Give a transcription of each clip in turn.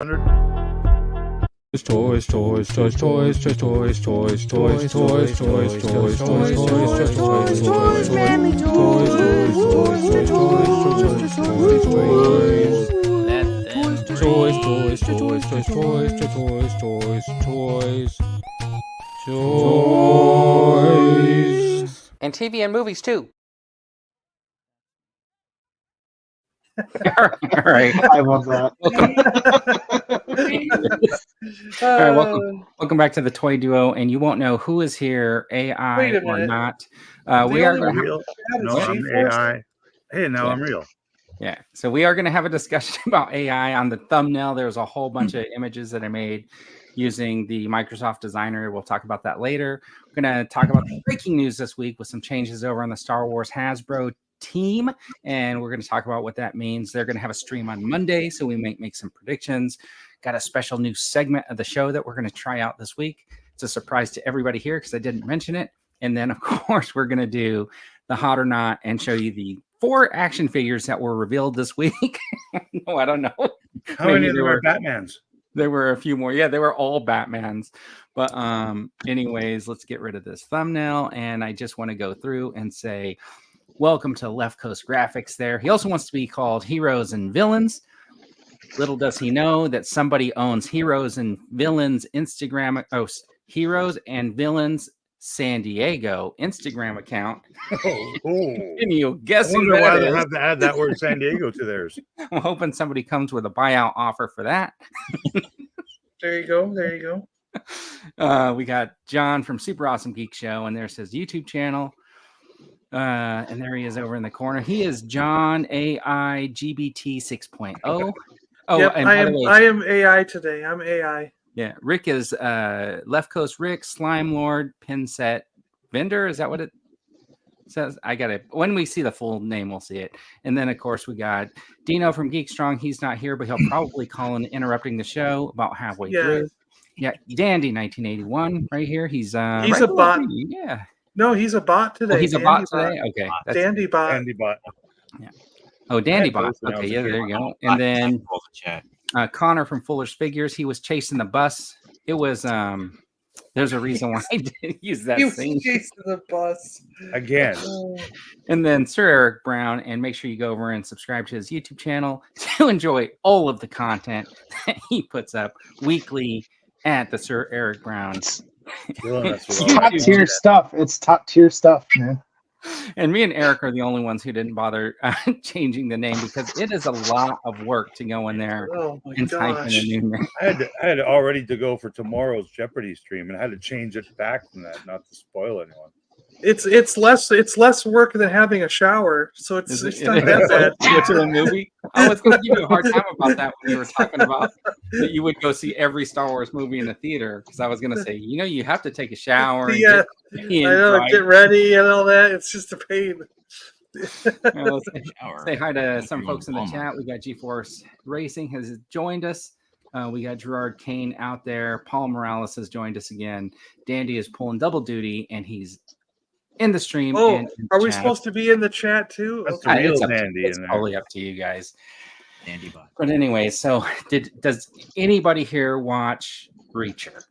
Toys, and TV and movies too. All right. I love that. All right, welcome back to the Toy Duo, and you won't know who is here, AI or not. We are going to real. No, I'm AI. Hey, now I'm real. Yeah, so we are going to have a discussion about AI. On the thumbnail, there's a whole bunch of images that I made using the Microsoft Designer. We'll talk about that later. We're going to talk about the breaking news this week with some changes over on the Star Wars Hasbro team, and we're going to talk about what that means. They're going to have a stream on Monday, so we might make some predictions. Got a special new segment of the show that we're going to try out this week. It's a surprise to everybody here because I didn't mention it. And then, of course, we're going to do the hot or not and show you the 4 action figures that were revealed this week. No, I don't know. How many of them were Batmans? There were a few more. Yeah, they were all Batmans. But anyways, let's get rid of this thumbnail. And I just want to go through and say, welcome to Left Coast Graphics there. He also wants to be called Heroes and Villains. Little does he know that somebody owns Heroes and Villains Instagram. Oh, Heroes and Villains San Diego Instagram account. And you'll guess who that why is. they have to add that word San Diego to theirs. I'm hoping somebody comes with a buyout offer for that. There you go. There you go. We got John from Super Awesome Geek Show, and there's his YouTube channel. And there he is over in the corner. He is John AI GBT 6.0. Oh, yep, and I am AI today. I'm AI. Yeah, Rick is Left Coast Rick, Slime Lord, Pin Set Vendor. Is that what it says? I got it. When we see the full name, we'll see it. And then, of course, we got Dino from Geek Strong. He's not here, but he'll probably call in, interrupting the show about halfway through. Yeah, Dandy 1981 right here. He's a bot. Yeah. No, he's a bot today. Oh, he's a bot today? Okay. Dandy bot. Dandy bot. Yeah. Oh, Dandy bot. Okay, yeah, there you go. And then Connor from Fuller's Figures. He was chasing the bus. It was there's a reason why I didn't use that scene. Chasing the bus again. And then Sir Eric Brown, and make sure you go over and subscribe to his YouTube channel to enjoy all of the content that he puts up weekly at the Sir Eric Brown. It's top tier stuff. It's top tier stuff, man. And me and Eric are the only ones who didn't bother changing the name because it is a lot of work to go in there and type in a new name. I had already to go for tomorrow's Jeopardy stream, and I had to change it back from that, not to spoil anyone. It's less work than having a shower, so it's not that bad. Go to a movie. I was going to give you a hard time about that when you were talking about that you would go see every Star Wars movie in the theater, because I was going to say, you have to take a shower. Yeah, get ready and all that. It's just a pain. Say hi to some folks in the chat. We got GeForce Racing has joined us. We got Gerard Kane out there. Paul Morales has joined us again. Dandy is pulling double duty, and he's in the stream. Oh, are we supposed to be in the chat too? Okay. It's totally up to you guys. But anyway, so does anybody here watch Reacher?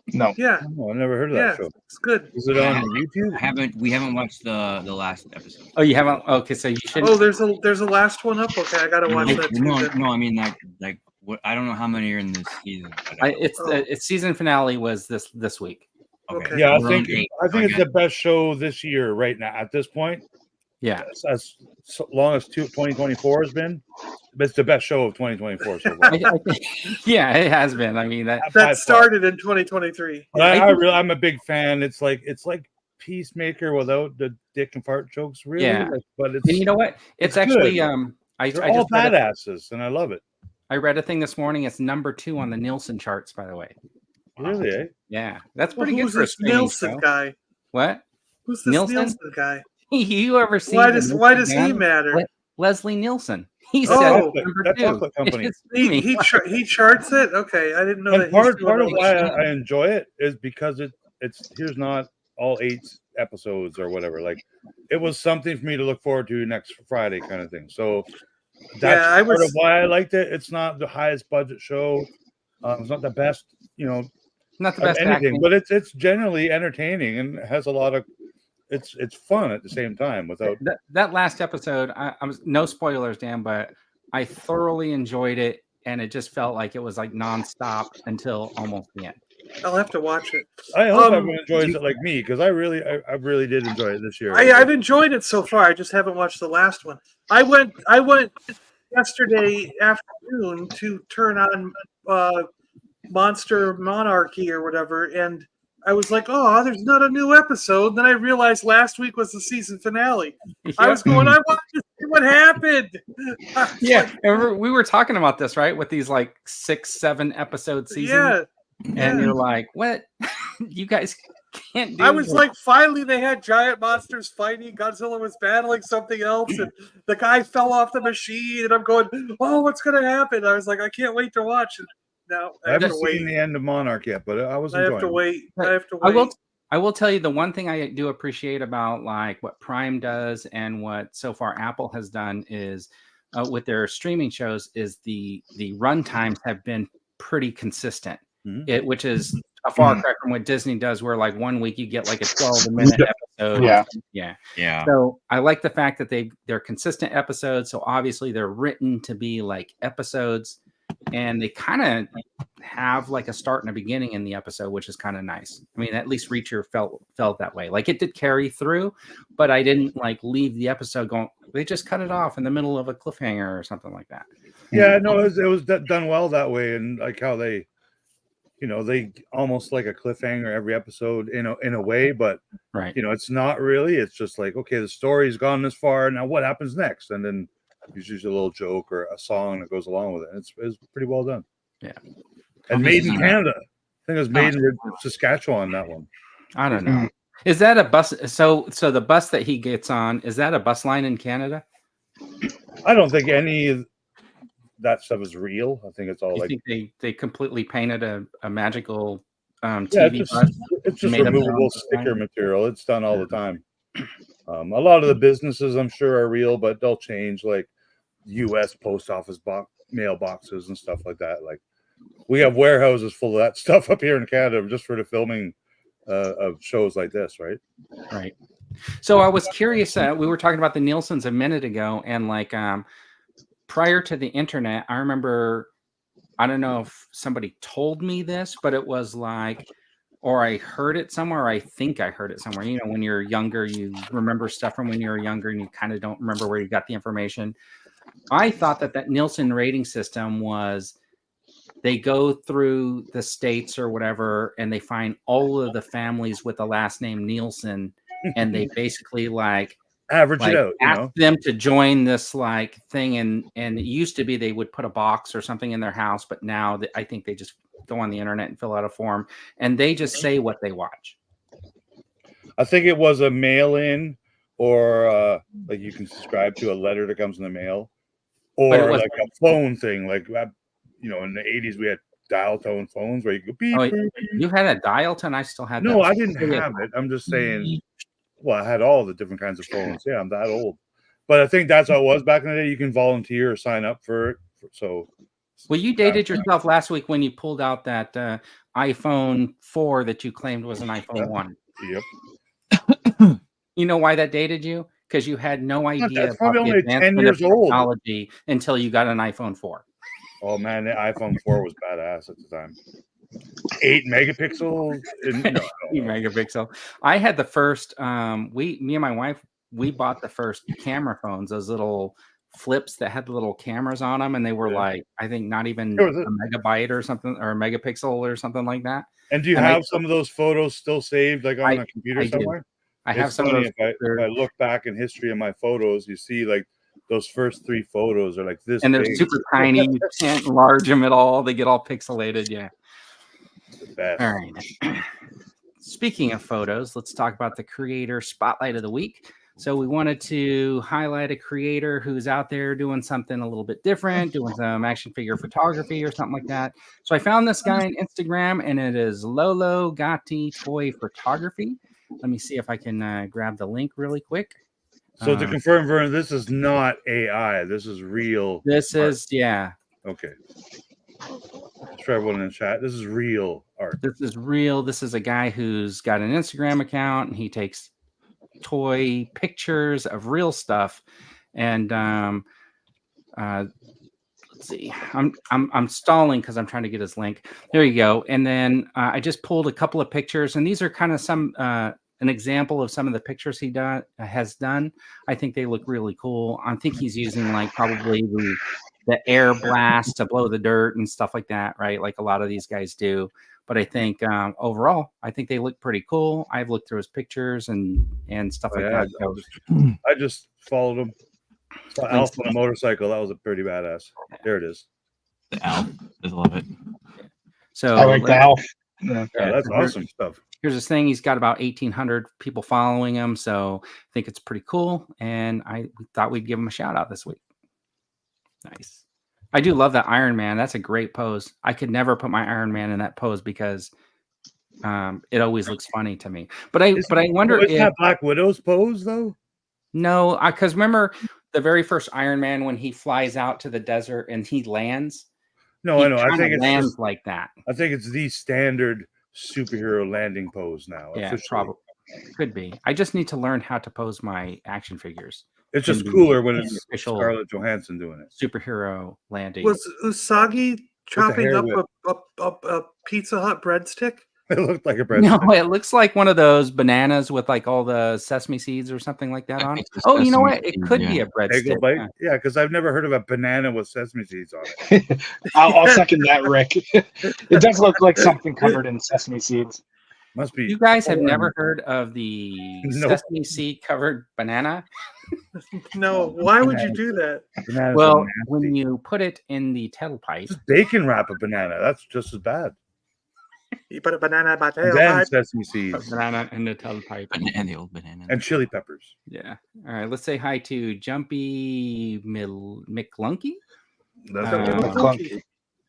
No. Yeah. Oh, I never heard of that show. It's good. Is it on YouTube? We haven't watched the last episode. Oh, you haven't? Okay, so you should. Oh, there's a last one up. Okay, I gotta watch that too. No, I mean like what? I don't know how many are in this season. Its season finale was this week. Okay. Yeah, I think it's the best show this year right now at this point. Yeah, as long as 2024 has been, it's the best show of 2024 so far. Yeah, it has been. I mean that started in 2023. I'm a big fan. It's like Peacemaker without the dick and fart jokes, really. Yeah. But it's, and you know what? It's actually I all badasses, and I love it. I read a thing this morning. It's number 2 on the Nielsen charts, by the way. Really? Eh? Yeah, that's pretty good who's for a this Nielsen guy? What? Who's this Nielsen guy? You ever seen? Why does he matter? Leslie Nielsen. He said that chocolate company. He charts it. Okay, I didn't know that. Part of why I enjoy it is because it's here's not all 8 episodes or whatever. Like it was something for me to look forward to next Friday, kind of thing. So That's I part of was. why I liked it. It's not the highest budget show. It's not the best, Not the of best anything, acting. but it's generally entertaining and has a lot of. It's fun at the same time without. That last episode, I was no spoilers, Dan, but I thoroughly enjoyed it, and it just felt like it was like nonstop until almost the end. I'll have to watch it. I hope everyone enjoys it like me because I really did enjoy it this year. I've enjoyed it so far. I just haven't watched the last one. I went yesterday afternoon to turn on Monster Monarchy or whatever, and I was like, "Oh, there's not a new episode." Then I realized last week was the season finale. I was going, "I want to see what happened." Yeah, we were talking about this, right? With these like 6-7 episode seasons. And you're like, what? You guys can't do I was this. like, finally, they had giant monsters fighting. Godzilla was battling something else, and the guy fell off the machine. And I'm going, oh, what's going to happen? I was like, I can't wait to watch it. Now I haven't seen the end of Monarch yet, but I was enjoying it. I have to wait. I will tell you the one thing I do appreciate about like what Prime does and what so far Apple has done is with their streaming shows is the run times have been pretty consistent. Which is a far cry from what Disney does, where like 1 week you get like a 12-minute episode. Yeah. So I like the fact that they're consistent episodes. So obviously they're written to be like episodes, and they kind of have like a start and a beginning in the episode, which is kind of nice. I mean, at least Reacher felt that way. Like it did carry through, but I didn't like leave the episode going. They just cut it off in the middle of a cliffhanger or something like that. Yeah, no, it was done well that way, and like how they. They almost like a cliffhanger every episode in a way, but right. It's not really. It's just like, okay, the story's gone this far. Now what happens next? And then there's usually a little joke or a song that goes along with it. It's pretty well done. Yeah. And made in Canada. I think it was made in Saskatchewan, that one. I don't know. Is that a bus? So the bus that he gets on, is that a bus line in Canada? I don't think any of that stuff is real. I think it's all I think they completely painted a magical TV bus. It's just removable sticker material. It's done all the time. A lot of the businesses I'm sure are real, but they'll change, like U.S. post office mailboxes and stuff like that. Like we have warehouses full of that stuff up here in Canada just for the filming of shows like this, right? Right. So I was curious. We were talking about the Nielsen's a minute ago, and like prior to the internet, I remember, I don't know if somebody told me this, but it was like, or I heard it somewhere. I think I heard it somewhere. When you're younger, you remember stuff from when you were younger and you kind of don't remember where you got the information. I thought that Nielsen rating system was they go through the states or whatever, and they find all of the families with the last name Nielsen, and they basically like average it out, ask them to join this like thing, and it used to be they would put a box or something in their house, but now I think they just go on the internet and fill out a form, and they just say what they watch. I think it was a mail-in, or like you can subscribe to a letter that comes in the mail, or like a phone thing. Like in the 80s we had dial tone phones where you go beep. You had a dial tone? I still had. No, I didn't have it. I'm just saying. Well, I had all the different kinds of phones. Yeah, I'm that old. But I think that's how it was back in the day. You can volunteer or sign up for it. So, well, you dated yourself last week when you pulled out that iPhone 4 that you claimed was an iPhone 1. Yep. You know why that dated you? Because you had no idea that's probably about only 10 years old technology until you got an iPhone 4. Oh man, the iPhone 4 was badass at the time. 8 megapixels. 8 megapixel. I had the first. Me and my wife, we bought the first camera phones. Those little flips that had the little cameras on them, and they were like, I think not even a megabyte or something, or a megapixel or something like that. And do you have some of those photos still saved, like on a computer somewhere? I have some of those. If I look back in history of my photos, you see like those first 3 photos are like this, and they're super tiny. You can't enlarge them at all. They get all pixelated. Yeah. All right. Speaking of photos, let's talk about the creator spotlight of the week. So we wanted to highlight a creator who's out there doing something a little bit different, doing some action figure photography or something like that. So I found this guy on Instagram, and it is Lolo Gatti Toy Photography. Let me see if I can grab the link really quick. So to confirm, Vernon, this is not AI. This is real. This art. is yeah. Okay. Let's try everyone in the chat. This is real art. This is real. This is a guy who's got an Instagram account and he takes toy pictures of real stuff. And let's see. I'm stalling because I'm trying to get his link. There you go. And then I just pulled a couple of pictures, and these are kind of some an example of some of the pictures he has done. I think they look really cool. I think he's using like probably the air blast to blow the dirt and stuff like that, right? Like a lot of these guys do. But I think overall, I think they look pretty cool. I've looked through his pictures and stuff like that. So, I just followed him. Alf on a motorcycle. That was a pretty badass. There it is. The Alf. I love it. So I like the Alf. Yeah, that's awesome stuff. Here's this thing. He's got about 1,800 people following him. So I think it's pretty cool. And we thought we'd give him a shout out this week. Nice. I do love that Iron Man. That's a great pose. I could never put my Iron Man in that pose because it always looks funny to me. But I wonder if that Black Widow's pose though. No, because remember the very first Iron Man when he flies out to the desert and he lands. No, I know. I think it it's lands just, like that. I think it's the standard superhero landing pose now. Yeah, officially. probably could be. I just need to learn how to pose my action figures. It's just cooler when it's official Scarlett Johansson doing it. Superhero landing. Was Usagi chopping up whip. a Pizza Hut breadstick? It looked like a bread. No, it looks like one of those bananas with like all the sesame seeds or something like that on it. Oh, you know what? It could be a breadstick. Bite? Yeah, because I've never heard of a banana with sesame seeds on it. I'll second that, Rick. It does look like something covered in sesame seeds. Must be. You guys have never heard of the sesame seed covered banana? No. Why would you do that? Bananas Well, when you put it in the tailpipe, just bacon wrap a banana. That's just as bad. You put a banana in my And then tailpipe. sesame seeds banana in the tailpipe. And the old banana. and chili peppers. Yeah. All right. Let's say hi to Jumpy McClunky. That's Clunky.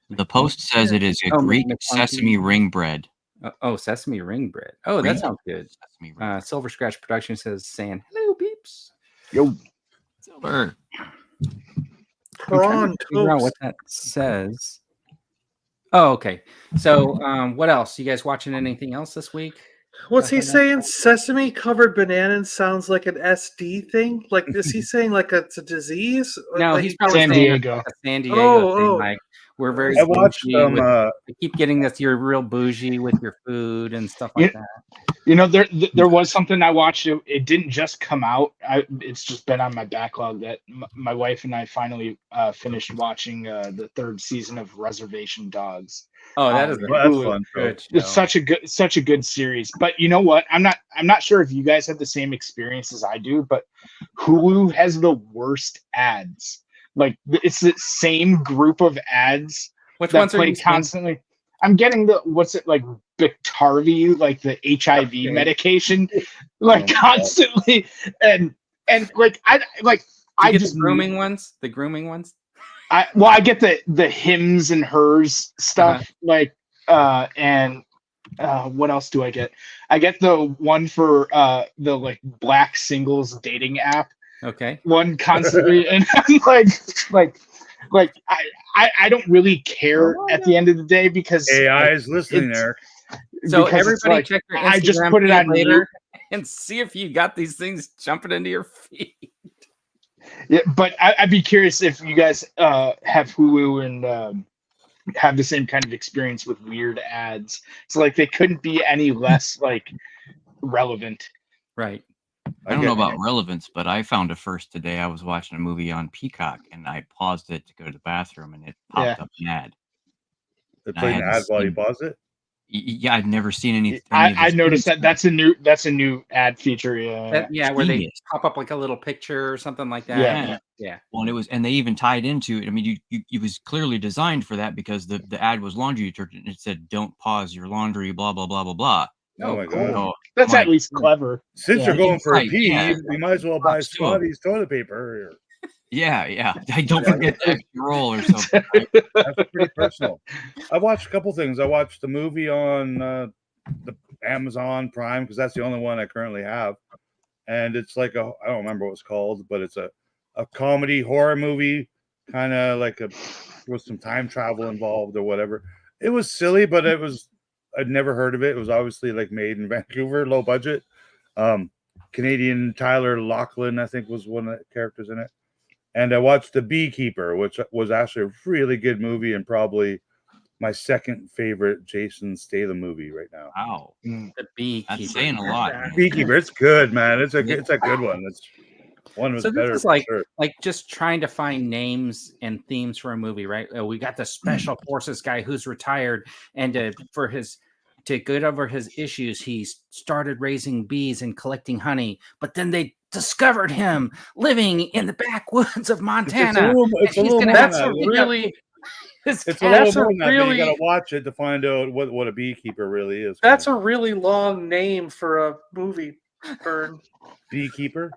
The post says it is a Greek McClunky. sesame ring bread. Sesame ring bread. Oh, that sounds good. Sesame ring. Silver Scratch Production says saying hello, peeps. Yo. Silver. Prawn Figure out toast. what that says. Oh, okay. So, what else? You guys watching anything else this week? What's he saying? Sesame covered bananas sounds like an SD thing. Like, is he saying like it's a disease? No, Like, he's probably San saying Diego. a San Diego thing. Oh. Like we're very. I watched bougie I keep getting this. You're real bougie with your food and stuff like that. You know, there was something I watched. It didn't just come out. It's just been on my backlog that my wife and I finally finished watching the third season of Reservation Dogs. Oh, that is that's fun. good. It's such a good series. But you know what? I'm not sure if you guys have the same experience as I do, but Hulu has the worst ads. Like it's the same group of ads Which that ones are play you seeing? constantly. I'm getting like Biktarvy, like the HIV medication, like constantly, and like I just the grooming ones. The grooming ones. I get the hims and hers stuff, and what else do I get? I get the one for the like black singles dating app. Okay. One constantly, and I'm like I don't really care at the end of the day because AI is listening, Eric. So because everybody like, check your Instagram I just put it on later and see if you got these things jumping into your feed. Yeah, but I'd be curious if you guys have Hulu and have the same kind of experience with weird ads. So like they couldn't be any less like relevant. Right. I don't know about relevance, but I found it first today. I was watching a movie on Peacock and I paused it to go to the bathroom and it popped up an ad. They played an ad while you pause it. Yeah, I've never seen any. I noticed that's a new ad feature. Yeah, Where they pop up like a little picture or something like that. Yeah. Well, and they even tied into it. I mean, it was clearly designed for that because the ad was laundry detergent. It said, "Don't pause your laundry." Blah blah blah blah blah. Oh my god, So, that's at least clever. Since you're going for a Right, pee, yeah. we might as well buy Still. Scotty's toilet paper. Yeah. I don't forget the extra roll or something. That's pretty personal. I watched a couple things. I watched the movie on the Amazon Prime because that's the only one I currently have. and it's like I don't remember what it's called, but it's a comedy horror movie, kind of like with some time travel involved or whatever. It was silly, but I'd never heard of it. It was obviously like made in Vancouver, low budget. Canadian Tyler Laughlin, I think, was one of the characters in it. And I watched The Beekeeper, which was actually a really good movie and probably my second favorite Jason Statham movie right now. Wow. The Beekeeper. That's saying a lot. Beekeeper, it's good, man. It's a good one. It's one was So better. this is like just trying to find names and themes for a movie, right? We got the special forces guy who's retired, and to get over his issues, he started raising bees and collecting honey. But then they discovered him living in the backwoods of Montana. It's a little more That's than a that. really It's a little more than that, but you got to watch it to find out what a beekeeper really is. That's a really long name for a movie, Burn. Beekeeper.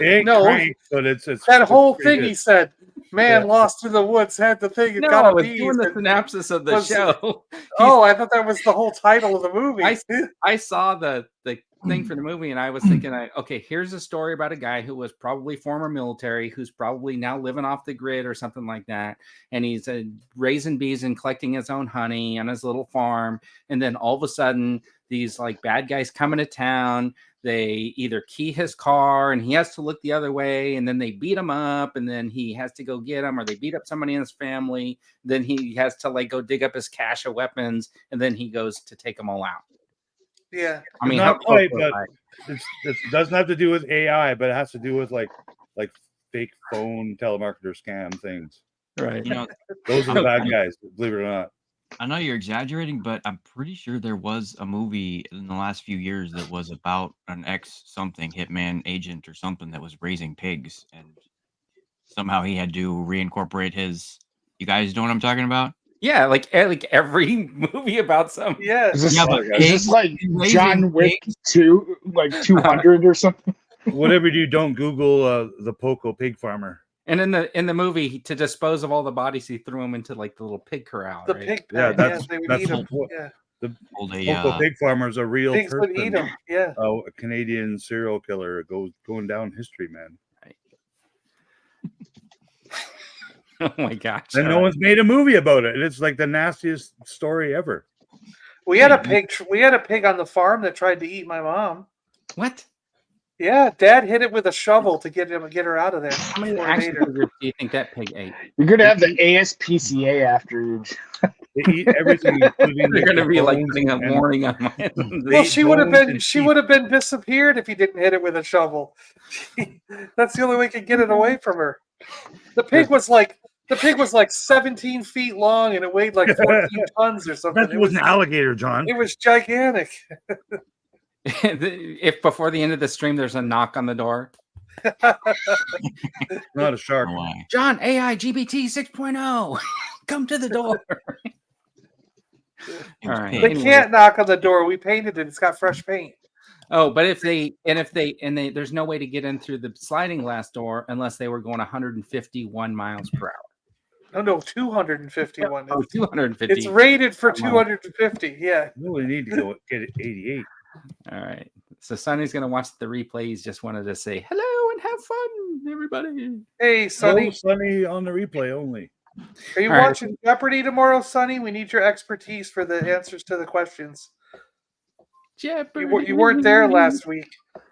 It ain't No. crank, but it's That whole pretty thing good. he said, man Yeah. lost in the woods, had the thing, it No, got I a was bee. doing the synopsis of the show. Oh, I thought that was the whole title of the movie. I saw the thing for the movie, and I was thinking, okay, here's a story about a guy who was probably former military, who's probably now living off the grid or something like that, and he's raising bees and collecting his own honey on his little farm. And then all of a sudden, these like bad guys come into town. They either key his car and he has to look the other way, and then they beat him up, and then he has to go get him, or they beat up somebody in his family. Then he has to like go dig up his cache of weapons, and then he goes to take them all out. Yeah. I mean, not how close quite, was but I? it doesn't have to do with AI, but it has to do with like fake phone telemarketer scam things. Right. You know, Those are the bad guys, believe it or not. I know you're exaggerating, but I'm pretty sure there was a movie in the last few years that was about an ex-something hitman agent or something that was raising pigs, and somehow he had to reincorporate his. You guys know what I'm talking about? Yeah, like every movie about some. Yeah. Is this, Yeah, but is this like raising John Wick pigs- 2, like 200 or something? Whatever you do, don't Google the Poco pig farmer. And in the movie, to dispose of all the bodies, he threw them into like the little pig corral. The right? pig Yeah, pen, that's they would that's eat the them. point. Yeah. The Old Poco pig farmer is a real Pigs person. would eat them. Yeah. A Canadian serial killer going down history, man. Oh my gosh! And no one's made a movie about it. It's like the nastiest story ever. We had a pig. We had a pig on the farm that tried to eat my mom. What? Yeah, Dad hit it with a shovel to get her out of there. How many before it action ate her. figures do you think that pig ate? You're going to have the ASPCA after you. They eat everything, including They're going to be like bones putting a and- warning on my. Well, eat she would have bones been. and She teeth. would have been disappeared if he didn't hit it with a shovel. That's the only way he could get it away from her. The pig was like 17 feet long and it weighed like 14 tons or something. That was an alligator, John. It was gigantic. If before the end of the stream there's a knock on the door, Not a shark. Why? John, AI GBT 6.0, come to the door. It was All right. pigs. They Anyway. can't knock on the door. We painted it. It's got fresh paint. Oh, but if they there's no way to get in through the sliding glass door unless they were going 151 miles per hour. No, 251. Oh, 250. It's rated for 250. Yeah. No, we need to go get it 88. All right. So Sonny's gonna watch the replay. He's just wanted to say hello and have fun, everybody. Hey, Sonny, Sunny on the replay only. are you All right. watching Jeopardy tomorrow, Sonny? We need your expertise for the answers to the questions. Jeopardy. You weren't there last week.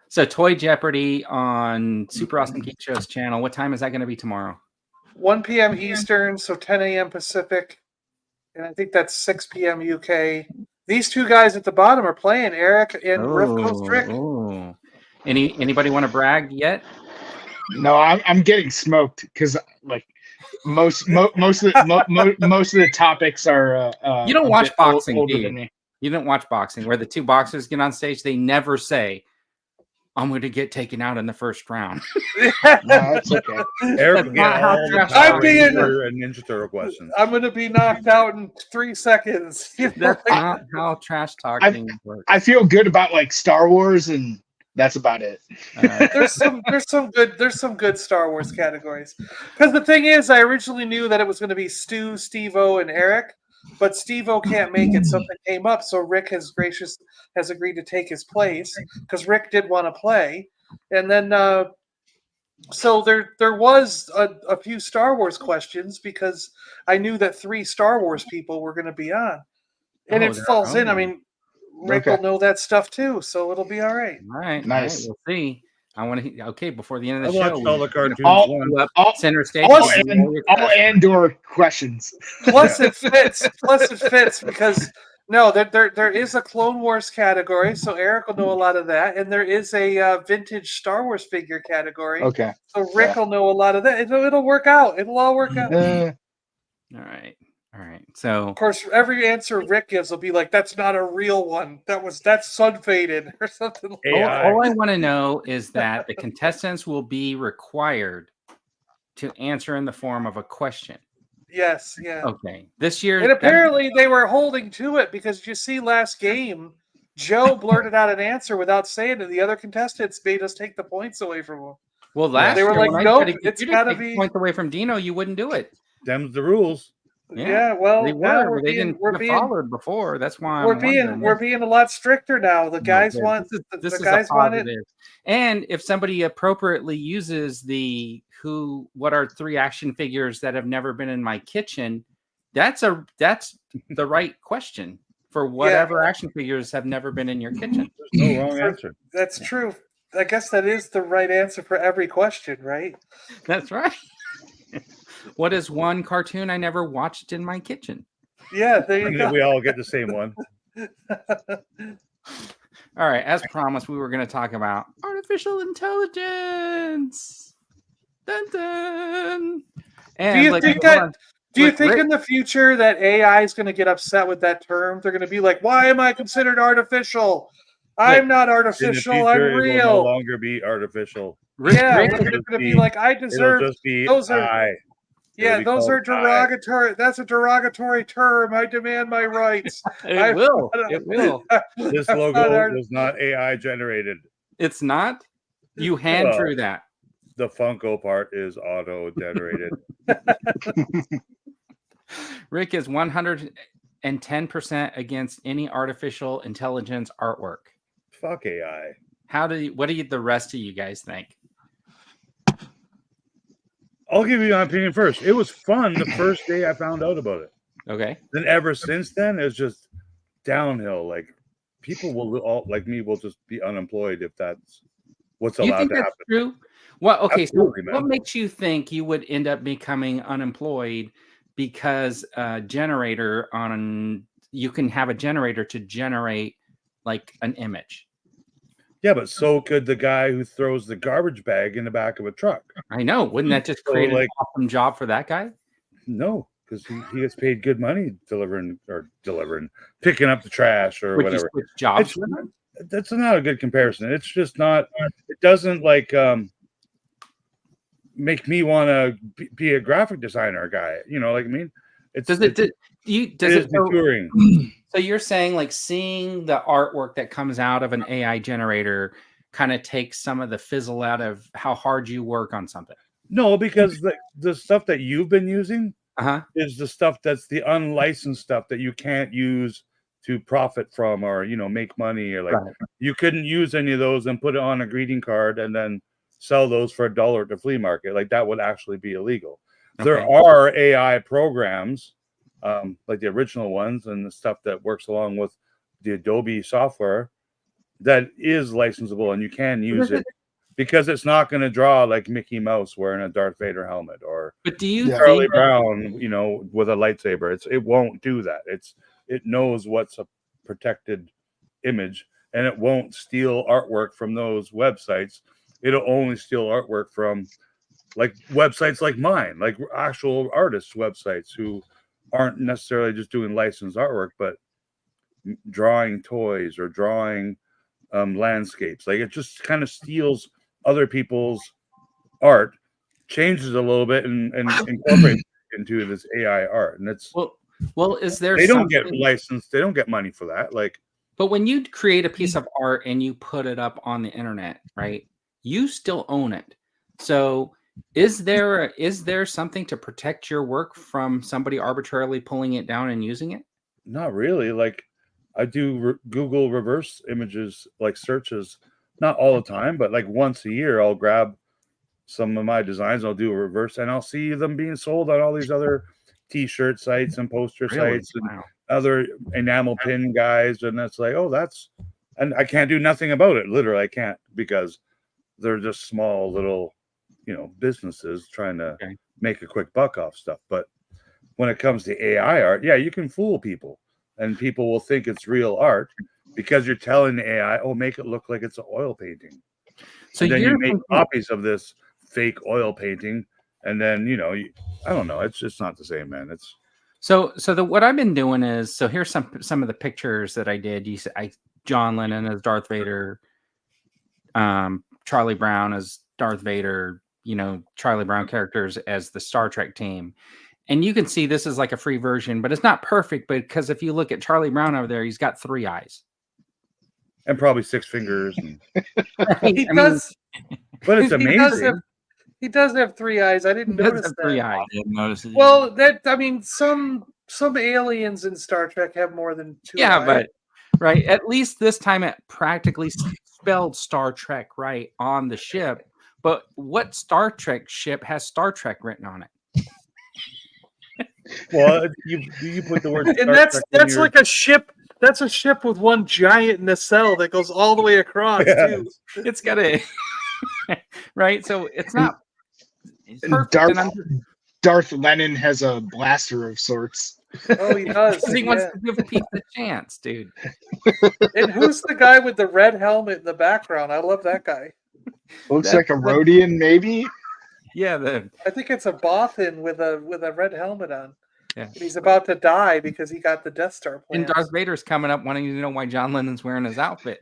So Toy Jeopardy on Super Awesome Geek Show's channel. What time is that going to be tomorrow? 1 p.m. Eastern, so 10 a.m. Pacific. And I think that's 6 p.m. UK. These two guys at the bottom are playing, Eric and Riff Coast Rick. Oh. Anybody want to brag yet? No, I'm getting smoked because like most of the topics are. You don't a watch bit boxing, older do you? than me. You don't watch boxing where the two boxers get on stage. They never say, "I'm going to get taken out in the first round." No, that's okay. Eric That's will get not how all the trash I'm Power being- Ranger and Ninja Turtle questions. I'm going to be knocked out in 3 seconds. That's not how trash talking works. I feel good about like Star Wars, and that's about it. There's some good Star Wars categories. Because the thing is, I originally knew that it was going to be Stu, Steve-O, and Eric, but Steve-O can't make it. Something came up, so Rick has agreed to take his place because Rick did want to play. And then so there was a few Star Wars questions because I knew that 3 Star Wars people were going to be on, and it falls in. I mean, Rick will know that stuff too, so it'll be all right. All right, Nice. All right, we'll see. I want to. Okay, before the end of I the show, watched all the cartoons. All center stage. Andor questions. Plus it fits. Plus it fits because no, there is a Clone Wars category, so Eric will know a lot of that, and there is a vintage Star Wars figure category. Okay. So Rick will know a lot of that. It'll work out. It'll all work out. All right. All right. So of course, every answer Rick gives will be like, "That's not a real one. That's sun faded or something." All I want to know is that the contestants will be required to answer in the form of a question. Yes. Yeah. Okay. This year, and apparently they were holding to it because you see, last game, Joe blurted out an answer without saying it. The other contestants made us take the points away from him. Well, last they were year, like, "Nope, it's got to be points away from Dino. You wouldn't do it. Them's the rules. Yeah, well, they now were. They didn't followed before. That's why we're being a lot stricter now. The guys want this the is guys a want it. And if somebody appropriately uses what are 3 action figures that have never been in my kitchen, that's the right question for whatever action figures have never been in your kitchen. There's no wrong answer. That's true. I guess that is the right answer for every question, right? That's right. What is one cartoon I never watched in my kitchen? Yeah, there you go. We all get the same one. All right, as promised, we were going to talk about artificial intelligence. Dun dun. And do you think in the future that AI is going to get upset with that term? They're going to be like, "Why am I considered artificial? I'm not artificial. I'm real." It will no longer be artificial. They're going to be like, "I deserve." It'll just be those are. I. Those are derogatory. That's a derogatory term. I demand my rights. It will. This logo was not AI generated. It's not? You hand drew that. The Funko part is auto generated. Rick is 110% against any artificial intelligence artwork. Fuck AI. What do the rest of you guys think? I'll give you my opinion first. It was fun the first day I found out about it. Okay. Then ever since then, it's just downhill. Like, people will just be unemployed if that's what's allowed to happen. True? Well, okay. Absolutely, so what makes you think you would end up becoming unemployed because you can have a generator to generate like an image? Yeah, but so could the guy who throws the garbage bag in the back of a truck. I know. Wouldn't that just create an awesome job for that guy? No, because he gets paid good money picking up the trash or whatever. Jobs. That's not a good comparison. It's just not. It doesn't make me want to be a graphic designer guy. You know, like I mean, does it maturing. So you're saying like seeing the artwork that comes out of an AI generator kind of takes some of the fizzle out of how hard you work on something? No, because the stuff that you've been using is the stuff that's the unlicensed stuff that you can't use to profit from or, make money or you couldn't use any of those and put it on a greeting card and then sell those for $1 at the flea market. Like that would actually be illegal. Okay. There are AI programs like the original ones and the stuff that works along with the Adobe software that is licensable and you can use it because it's not going to draw like Mickey Mouse wearing a Darth Vader helmet or Charlie Brown, with a lightsaber. It won't do that. It knows what's a protected image and it won't steal artwork from those websites. It'll only steal artwork from like websites like mine, like actual artists' websites who aren't necessarily just doing licensed artwork, but drawing toys or drawing landscapes. Like it just kind of steals other people's art, changes it a little bit, and incorporates it into this AI art. And it's well, is there? They don't get licensed. They don't get money for that. But when you create a piece of art and you put it up on the internet, right? You still own it. So is there something to protect your work from somebody arbitrarily pulling it down and using it? Not really. Like I do Google reverse images, like searches not all the time, but like once a year, I'll grab some of my designs. I'll do a reverse, and I'll see them being sold on all these other T-shirt sites and poster sites and other enamel pin guys. And it's like, oh, and I can't do nothing about it. Literally, I can't, because they're just small little, businesses trying to make a quick buck off stuff. But when it comes to AI art, yeah, you can fool people, and people will think it's real art because you're telling the AI, oh, make it look like it's an oil painting. So then you make copies of this fake oil painting, and then I don't know, it's just not the same, man. It's what I've been doing is, here's some of the pictures that I did. John Lennon as Darth Vader, Charlie Brown as Darth Vader, Charlie Brown characters as the Star Trek team. And you can see this is like a free version, but it's not perfect, because if you look at Charlie Brown over there, he's got 3 eyes. And probably 6 fingers. He does. But it's amazing. He does have 3 eyes. I didn't notice that. 3 eyes. I didn't notice it. Well, some aliens in Star Trek have more than 2 eyes. But right, at least this time it practically spelled Star Trek right on the ship. But what Star Trek ship has Star Trek written on it? Well, you put the word, and that's like a ship. That's a ship with one giant nacelle that goes all the way across too. It's got a right. So it's not. Darth Lennon has a blaster of sorts. Oh, he does. He wants to give Pete the chance, dude. And who's the guy with the red helmet in the background? I love that guy. Looks like a Rhodian, maybe. Yeah, I think it's a Bothan with a red helmet on. Yeah. And he's about to die because he got the Death Star plans. And Darth Vader's coming up wanting to know why John Lennon's wearing his outfit.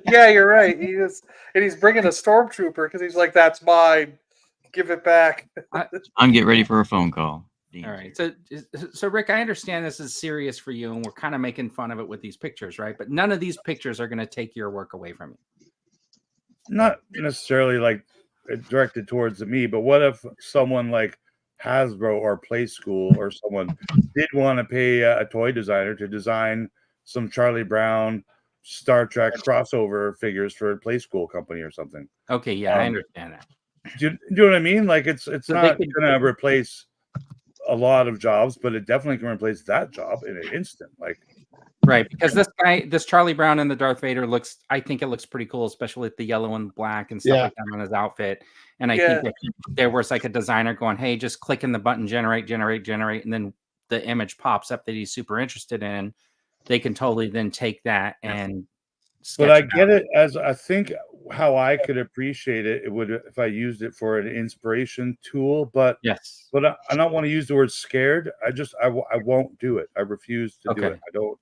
Yeah, you're right. He's bringing a stormtrooper because he's like, "That's mine. Give it back." I'm getting ready for a phone call. All right. So Rick, I understand this is serious for you, and we're kind of making fun of it with these pictures, right? But none of these pictures are going to take your work away from you. Not necessarily like directed towards me, but what if someone like Hasbro or Play School or someone did want to pay a toy designer to design some Charlie Brown Star Trek crossover figures for a Play School company or something? Okay, yeah, I understand that. Do you know what I mean? Like it's not going to replace a lot of jobs, but it definitely can replace that job in an instant. Like, right, because this Charlie Brown and the Darth Vader I think it looks pretty cool, especially with the yellow and black and stuff like that on his outfit. And I think if there was like a designer going, hey, just clicking the button, generate, and then the image pops up that he's super interested in, they can totally then take that and but I get it as I think how I could appreciate it. It would if I used it for an inspiration tool, but yes, but I don't want to use the word scared. I won't do it. I refuse to do it. I don't.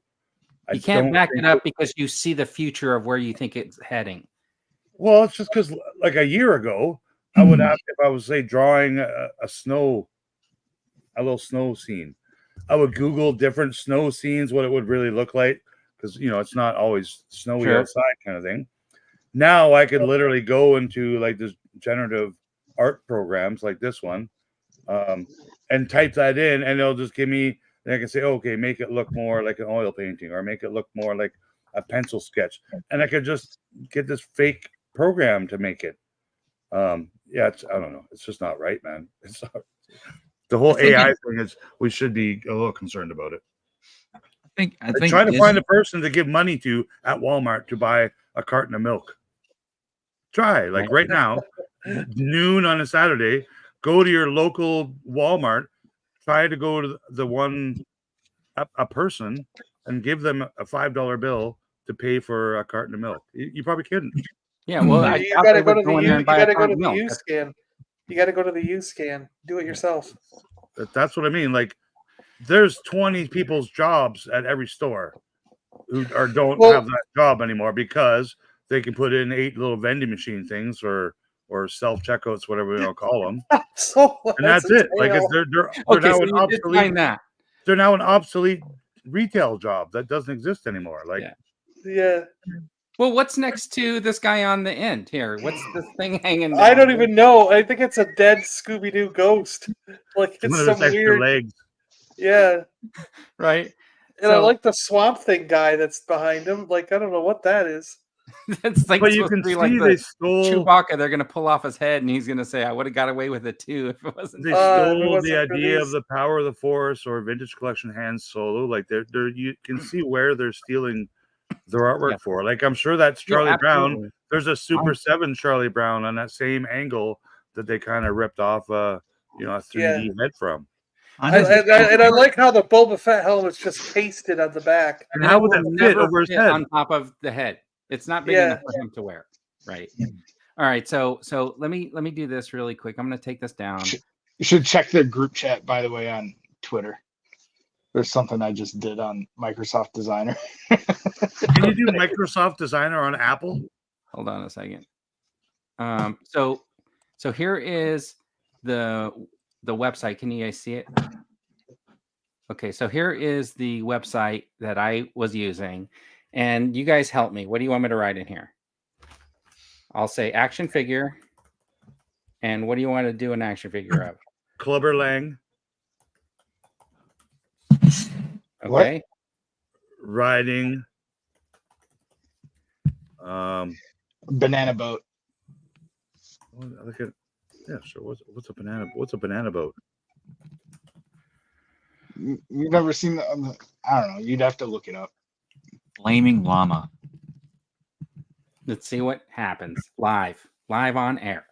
You can't back it up because you see the future of where you think it's heading. Well, it's just because like a year ago, I would have, if I was say drawing a little snow scene, I would Google different snow scenes, what it would really look like, because it's not always snowy outside kind of thing. Now I could literally go into like this generative art programs like this one, and type that in, and it'll just give me. And I can say, okay, make it look more like an oil painting, or make it look more like a pencil sketch, and I could just get this fake program to make it. I don't know. It's just not right, man. It's not, the whole AI thing is. We should be a little concerned about it. I think try to find a person to give money to at Walmart to buy a carton of milk. Try right now, noon on a Saturday. Go to your local Walmart. Try to go to the one a person and give them a $5 bill to pay for a carton of milk. You probably couldn't. Yeah, well, you got to go to the U scan. You got to go to the U scan. Do it yourself. That's what I mean. Like, there's 20 people's jobs at every store who don't have that job anymore because they can put in 8 little vending machine things or self checkouts, whatever we want to call them, and that's it. Like they're now an obsolete. They're now an obsolete retail job that doesn't exist anymore. Like, yeah. Well, what's next to this guy on the end here? What's this thing hanging down? I don't even know. I think it's a dead Scooby-Doo ghost. Like it's some weird legs. Yeah. Right. And I like the Swamp Thing guy that's behind him. Like, I don't know what that is. That's like But you supposed can to be see like they the stole Chewbacca. They're gonna pull off his head, and he's gonna say, "I would have got away with it too if it wasn't." they it stole wasn't the for idea of these. the power of the Force or vintage collection Han Solo. Like they're you can see where they're stealing their artwork Yeah. for. Like I'm sure that's Yeah, Charlie Brown. absolutely. There's a Super 7 Charlie Brown on that same angle that they kind of ripped off a 3D head from. I like how the Boba Fett helmet's just pasted on the back. And how would it that will fit never over his fit head? on top of the head? It's not big enough for him to wear, right? All right, so let me do this really quick. I'm going to take this down. You should check their group chat, by the way, on Twitter. There's something I just did on Microsoft Designer. Can you do Microsoft Designer on Apple? Hold on a second. So here is the website. Can you guys see it? Okay, so here is the website that I was using, and you guys help me. What do you want me to write in here? I'll say action figure, and what do you want to do an action figure of? Clubber Lang. Okay. Riding. Banana boat. Look at, yeah, sure. What's a banana? What's a banana boat? You've never seen the? I don't know. You'd have to look it up. Flaming llama. Let's see what happens live on air.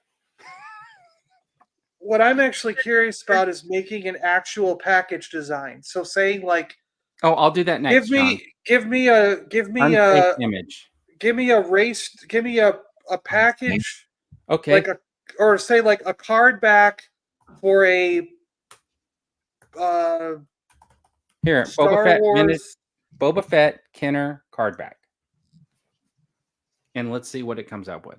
What I'm actually curious about is making an actual package design. So saying like, oh, I'll do that next. Give me a image. Give me a package. Okay. Like a card back for a here, Star Wars. Boba Fett Kenner card back. And let's see what it comes up with.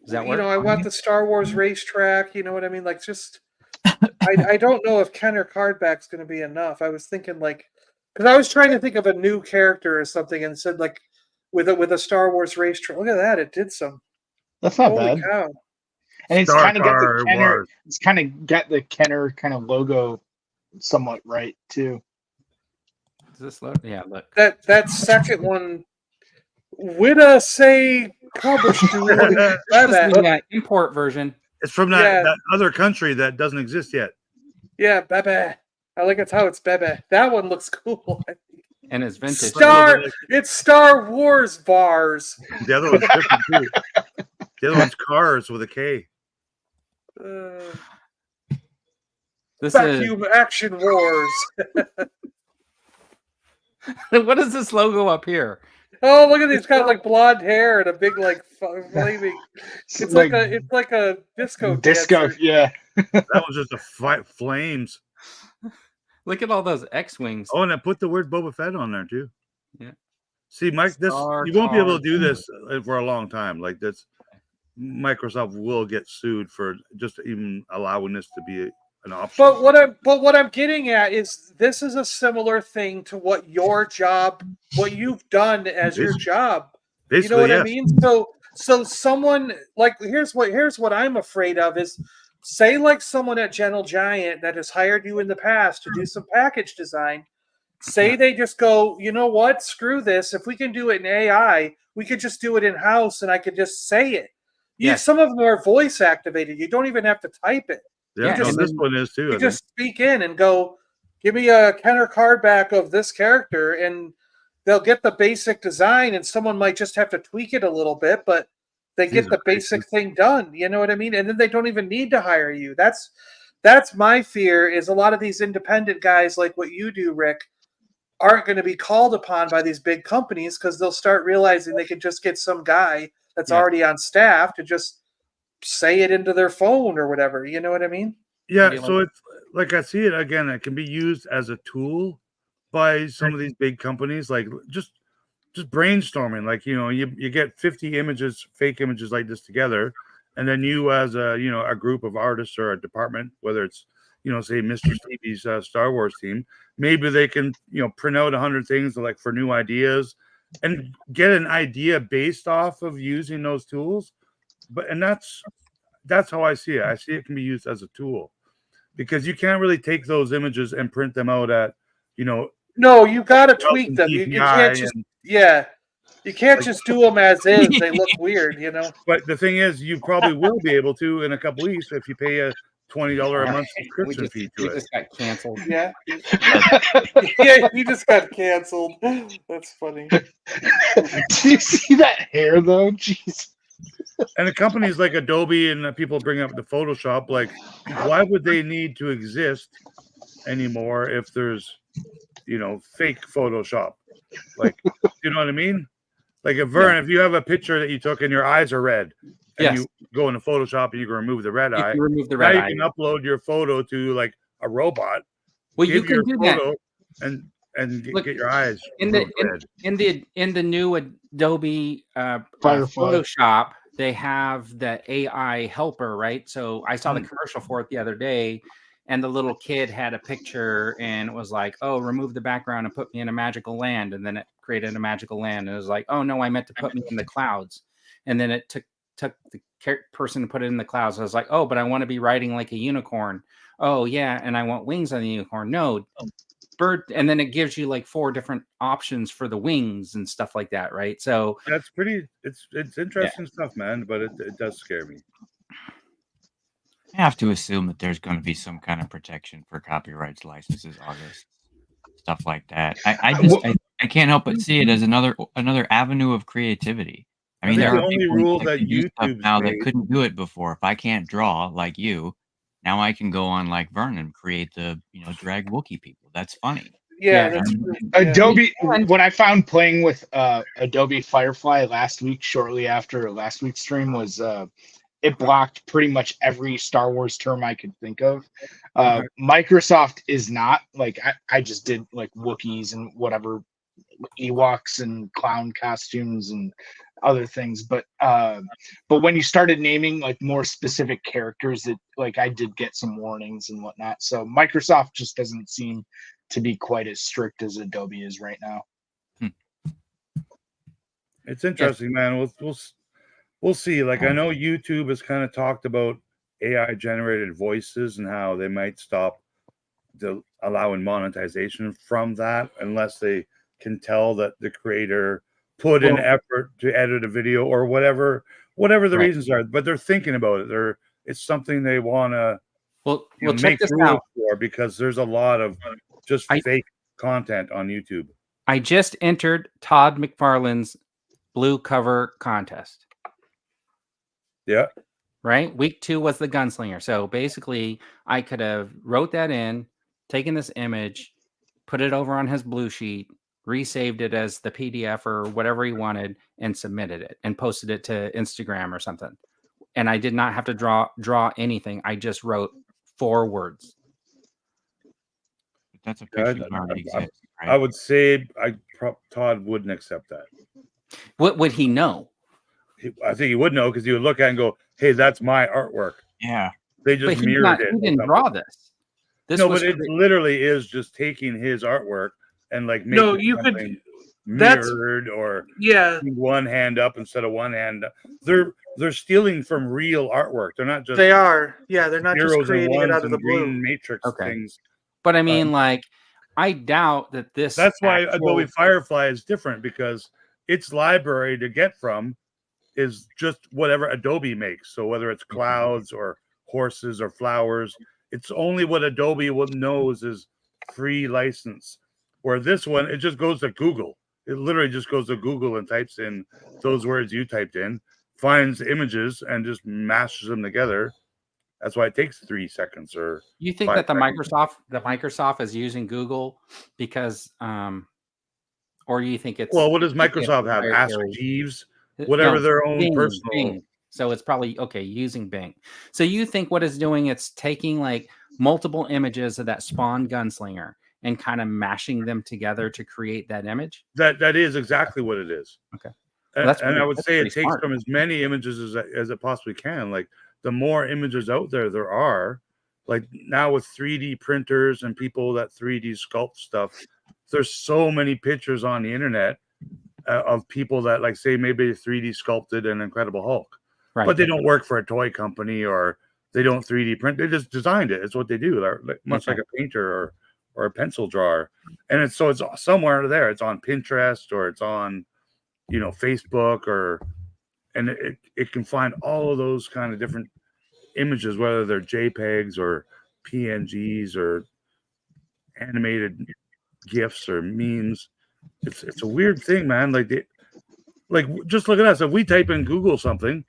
Does that work? I want the Star Wars racetrack. You know what I mean? Like, just I don't know if Kenner cardback's going to be enough. I was thinking because I was trying to think of a new character or something, and said like with a Star Wars racetrack. Look at that! It did some. That's not Holy bad. cow! And it's kind of got the Kenner. It's kind of got the Kenner kind of logo somewhat right too. Does this look? Yeah, look. That second one. Widda say published the import version. It's from that other country that doesn't exist yet. Yeah, Bebe. I like it's how it's Bebe. That one looks cool. And it's vintage. It's Star Wars bars. The other one's different too. The other one's Cars with a K. This Vacuum Action Wars. What is this logo up here? Oh, look at these! Got like blonde hair and a big like flaming. It's like a disco. Disco, yeah. That was just a flames. Look at all those X-wings. Oh, and I put the word Boba Fett on there too. Yeah. See, Mike, you won't be able to do this for a long time. Like this, Microsoft will get sued for just even allowing this to be an option. But what I'm getting at is this is a similar thing to what you've done as your job. You know what I mean? So someone like here's what I'm afraid of is say like someone at Gentle Giant that has hired you in the past to do some package design. Say they just go, you know what? Screw this. If we can do it in AI, we could just do it in house, and I could just say it. Some of them are voice activated. You don't even have to type it. Yeah, this one is too. You just speak in and go, give me a Kenner card back of this character, and they'll get the basic design, and someone might just have to tweak it a little bit, but they get the basic thing done. You know what I mean? And then they don't even need to hire you. That's my fear is a lot of these independent guys like what you do, Rick, aren't going to be called upon by these big companies because they'll start realizing they can just get some guy that's already on staff to just say it into their phone or whatever. You know what I mean? Yeah. So it's like I see it again. It can be used as a tool by some of these big companies, like just brainstorming. Like you get 50 images, fake images like this together, and then you as a group of artists or a department, whether it's say Mr. Stevie's Star Wars team, maybe they can print out 100 things like for new ideas and get an idea based off of using those tools. And that's how I see it. I see it can be used as a tool because you can't really take those images and print them out at No, you got to tweak them. You can't just You can't just do them as is. They look weird, you know. But the thing is, you probably will be able to in a couple weeks if you pay a $20 a month subscription fee to we it. just got canceled. Yeah. Yeah, he just got canceled. That's funny. Do you see that hair though? Jeez. And the companies like Adobe and people bring up the Photoshop, like, why would they need to exist anymore if there's, fake Photoshop? Like, you know what I mean? Like, if you have a picture that you took and your eyes are red, and you go into Photoshop and you can remove the red eye, remove the red eye. You can upload your photo to like a robot. Well, you can do that and get your eyes in the new Adobe Photoshop. They have the AI helper, right? So I saw the commercial for it the other day, and the little kid had a picture and it was like, oh, remove the background and put me in a magical land. And then it created a magical land. And it was like, oh, no, I meant to put me in the clouds. And then it took the person to put it in the clouds. I was like, oh, but I want to be riding like a unicorn. Oh, yeah. And I want wings on the unicorn. No, bird. And then it gives you like 4 different options for the wings and stuff like that, right? So that's it's interesting stuff, man, but it does scare me. I have to assume that there's going to be some kind of protection for copyrights, licenses, artists, stuff like that. I can't help but see it as another avenue of creativity. I mean, there are only people rule that that do stuff YouTube's now made. that couldn't do it before. If I can't draw like you, now I can go on like Vern and create the drag Wookiee people. That's funny. Yeah, that's Adobe. When I found playing with Adobe Firefly last week, shortly after last week's stream, was it blocked pretty much every Star Wars term I could think of. Microsoft is not. Like I just did like Wookiees and whatever, Ewoks and clown costumes and other things, but when you started naming like more specific characters, that like I did get some warnings and whatnot. So Microsoft just doesn't seem to be quite as strict as Adobe is right now. It's interesting, man. We'll see. Like, I know YouTube has kind of talked about AI generated voices and how they might stop allowing monetization from that unless they can tell that the creator put in effort to edit a video or whatever the reasons are. But they're thinking about it. It's something they want to make rules for, because there's a lot of just fake content on YouTube. I just entered Todd McFarlane's blue cover contest. Yeah. Right? Week 2 was the gunslinger. So basically, I could have wrote that in, taken this image, put it over on his blue sheet, resaved it as the PDF or whatever he wanted, and submitted it and posted it to Instagram or something. And I did not have to draw anything. I just wrote 4 words. But that's a picture that already exists, right? I would say Todd wouldn't accept that. What would he know? I think he would know, because he would look at it and go, hey, that's my artwork. Yeah. They just mirrored it. He didn't draw this. But it literally is just taking his artwork and like making something mirrored, or one hand up instead of one hand up. They're stealing from real artwork. They're not just. They are. Yeah, they're not just creating it out of the blue. Matrix things. But I mean, I doubt that this. That's why Adobe Firefly is different, because its library to get from is just whatever Adobe makes. So whether it's clouds or horses or flowers, it's only what Adobe knows is free license. Where this one, it just goes to Google. It literally just goes to Google and types in those words you typed in, finds images, and just mashes them together. That's why it takes 3 seconds. Or you think that the Microsoft is using Google because, or you think it's what does Microsoft have? Ask Jeeves, whatever their own personal. Bing. So it's probably using Bing. So you think what it's doing? It's taking like multiple images of that Spawn gunslinger and kind of mashing them together to create that image. That is exactly what it is. Okay. Well, and I would say it takes from as many images as it possibly can. Like, the more images out there are, like now with 3D printers and people that 3D sculpt stuff, there's so many pictures on the internet of people that, like, say maybe 3D sculpted an Incredible Hulk, but they don't work for a toy company, or they don't 3D print. They just designed it. It's what they do. They're much like a painter or a pencil drawer. And it's somewhere there. It's on Pinterest, or it's on Facebook and it can find all of those kind of different images, whether they're JPEGs or PNGs or animated GIFs or memes. It's a weird thing, man. Like just look at us. If we type in Google something,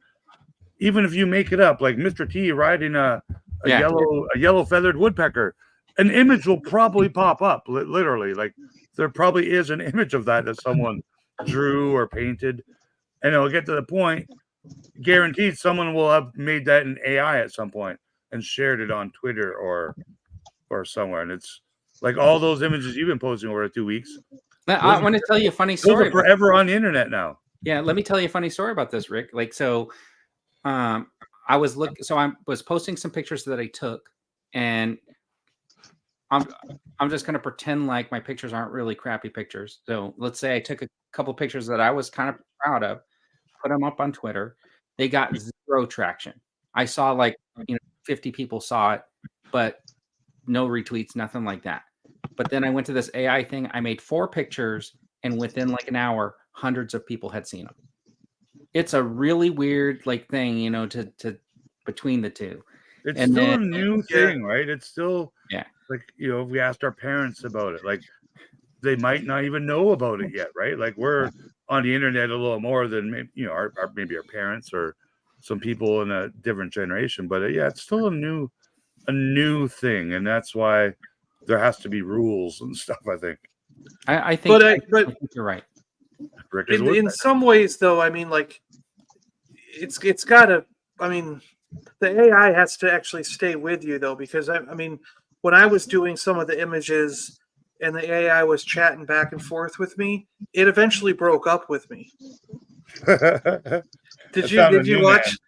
even if you make it up, like Mr. T riding a yellow feathered woodpecker, an image will probably pop up. Literally, like there probably is an image of that someone drew or painted, and it'll get to the point. Guaranteed, someone will have made that in AI at some point and shared it on Twitter or somewhere. And it's like all those images you've been posting over 2 weeks. I want to tell you a funny story. Those are forever on the internet now. Yeah, let me tell you a funny story about this, Rick. Like, so, I was posting some pictures that I took, and I'm just going to pretend like my pictures aren't really crappy pictures. So let's say I took a couple pictures that I was kind of proud of, put them up on Twitter. They got 0 traction. I saw 50 people saw it, but no retweets, nothing like that. But then I went to this AI thing. I made 4 pictures, and within an hour, hundreds of people had seen them. It's a really weird thing, to between the two. It's still a new thing, right? It's still if we asked our parents about it, they might not even know about it yet, right? Like we're on the internet a little more than maybe our parents or some people in a different generation. But it's still a new thing, and that's why there has to be rules and stuff. I think. I think you're right. In some ways, though, I mean, it's got to. I mean, the AI has to actually stay with you, though, because I mean, when I was doing some of the images and the AI was chatting back and forth with me, it eventually broke up with me. Did you watch?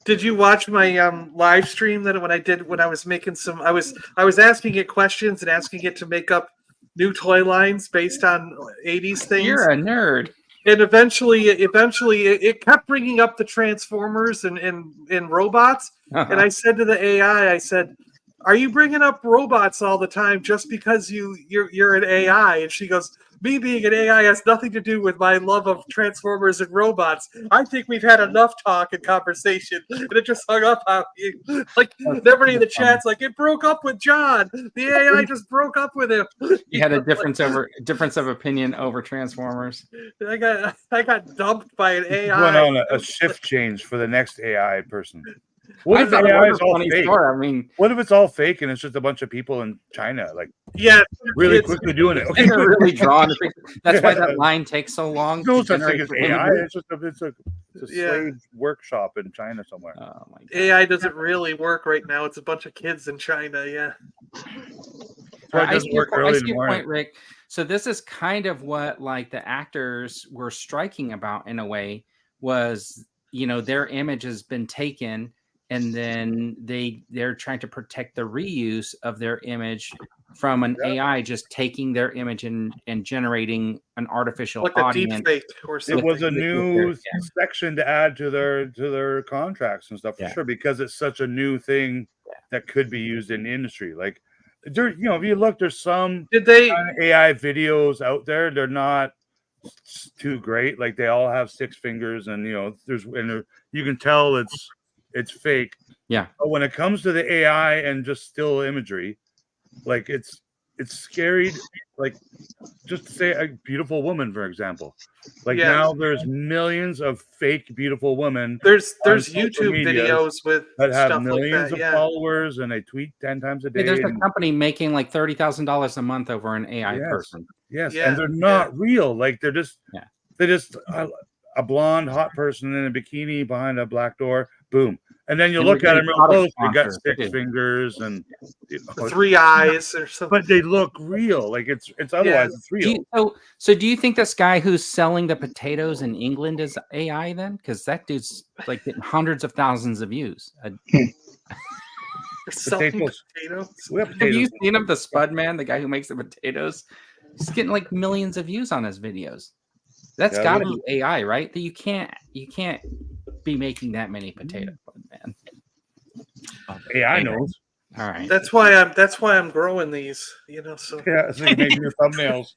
Did you watch my live stream that when I was making some? I was asking it questions and asking it to make up new toy lines based on 80s things. You're a nerd. And eventually, it kept bringing up the Transformers and robots. Uh-huh. And I said to the AI, I said, "Are you bringing up robots all the time just because you're an AI?" And she goes, "Me being an AI has nothing to do with my love of Transformers and robots. I think we've had enough talk and conversation." And it just hung up on me. Everybody in the chat's it broke up with John. The AI just broke up with him. You had a difference of opinion over Transformers. I got dumped by an AI. Went on a shift change for the next AI person. What if AI is all fake? Story. I mean, what if it's all fake and it's just a bunch of people in China, really quickly doing it? They're really drawing the picture. That's why that line takes so long. No such thing as AI. It's a slave workshop in China somewhere. Oh my God. AI doesn't really work right now. It's a bunch of kids in China. Yeah. I see your point, Rick. So this is kind of what the actors were striking about in a way was their image has been taken. And then they're trying to protect the reuse of their image from an AI just taking their image and generating an artificial audience. A deep fake or something. It was a new section to add to their contracts and stuff for sure, because it's such a new thing that could be used in the industry. If you look, there's some AI videos out there. They're not too great. They all have 6 fingers, and you can tell it's fake. Yeah. But when it comes to the AI and just still imagery, it's scary. Just to say a beautiful woman, for example. Now there's millions of fake beautiful women. There's YouTube videos with that have stuff millions of followers, and they tweet 10 times a day. There's a company making $30,000 a month over an AI person. Yes, and they're not real. They're just a blonde hot person in a bikini behind a black door. Boom. And then you look at them real close, they got 6 fingers and 3 eyes or something. But they look real. It's otherwise it's real. So do you think this guy who's selling the potatoes in England is AI then? Because that dude's getting hundreds of thousands of views. Potatoes. Have you seen him, the Spud Man, the guy who makes the potatoes? He's getting millions of views on his videos. That's got to be AI, right? That you can't be making that many potatoes, man. AI knows. All right. That's why I'm growing these. So you make your thumbnails.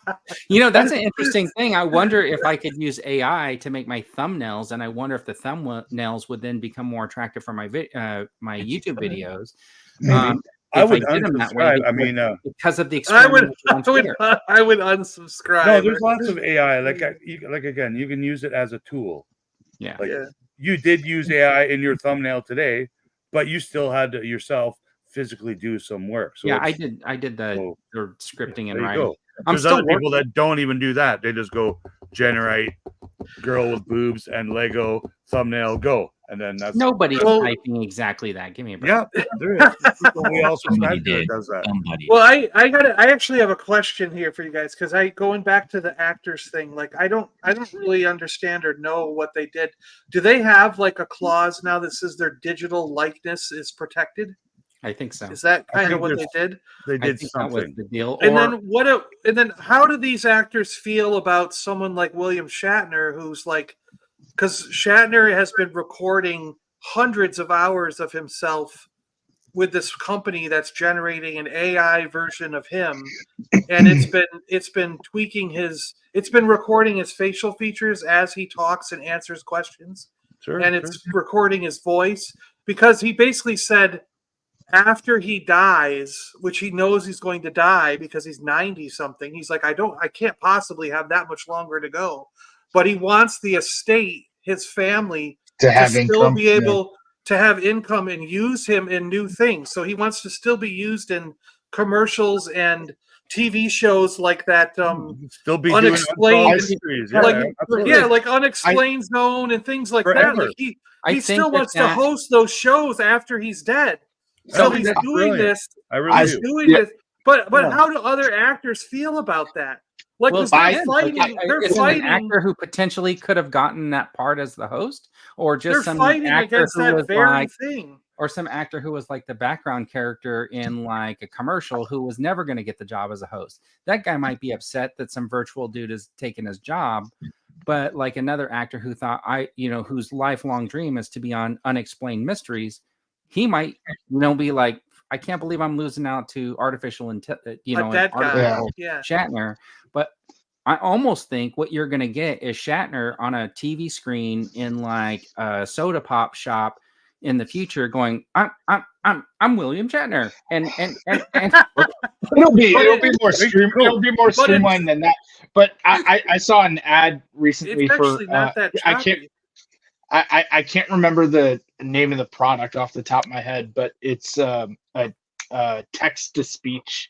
That's an interesting thing. I wonder if I could use AI to make my thumbnails, and I wonder if the thumbnails would then become more attractive for my my YouTube videos. Maybe. I would unsubscribe. Because of the experiment I would unsubscribe. No, there's lots of AI. Like again, you can use it as a tool. Yeah. Like you did use AI in your thumbnail today, but you still had to yourself physically do some work. So I did the scripting and writing. Go. There's other people that don't even do that. They just go generate girl with boobs and Lego thumbnail go, and then that's nobody's typing exactly that. Give me a break. Yeah, there is. We all subscribe to it. Does that? Well, I actually have a question here for you guys, because going back to the actors thing, like I don't really understand or know what they did. Do they have like a clause now that says their digital likeness is protected? I think so. Is that kind of what they did? They did something. That was the deal. And then how do these actors feel about someone like William Shatner, who's like, because Shatner has been recording hundreds of hours of himself with this company that's generating an AI version of him, and it's been recording his facial features as he talks and answers questions, it's recording his voice, because he basically said, after he dies, which he knows he's going to die because he's 90 something, he's like, I can't possibly have that much longer to go. But he wants the estate, his family, to still be able to have income and use him in new things. So he wants to still be used in commercials and TV shows like that. Still be Unexplained, doing like Unexplained Zone and things like that. Like he still wants to host those shows after he's dead. So he's doing this. He's doing this. But how do other actors feel about that? Like, they're fighting. An actor who potentially could have gotten that part as the host, or just some actor who was like, or some actor who was like the background character in like a commercial who was never going to get the job as a host. That guy might be upset that some virtual dude has taken his job. But like another actor who thought whose lifelong dream is to be on Unexplained Mysteries, he might, be like, I can't believe I'm losing out to artificial Shatner. But I almost think what you're going to get is Shatner on a TV screen in like a soda pop shop in the future, going, I'm William Shatner, and it'll be more streamlined than that. But I saw an ad recently for I can't remember the name of the product off the top of my head, but it's a text to speech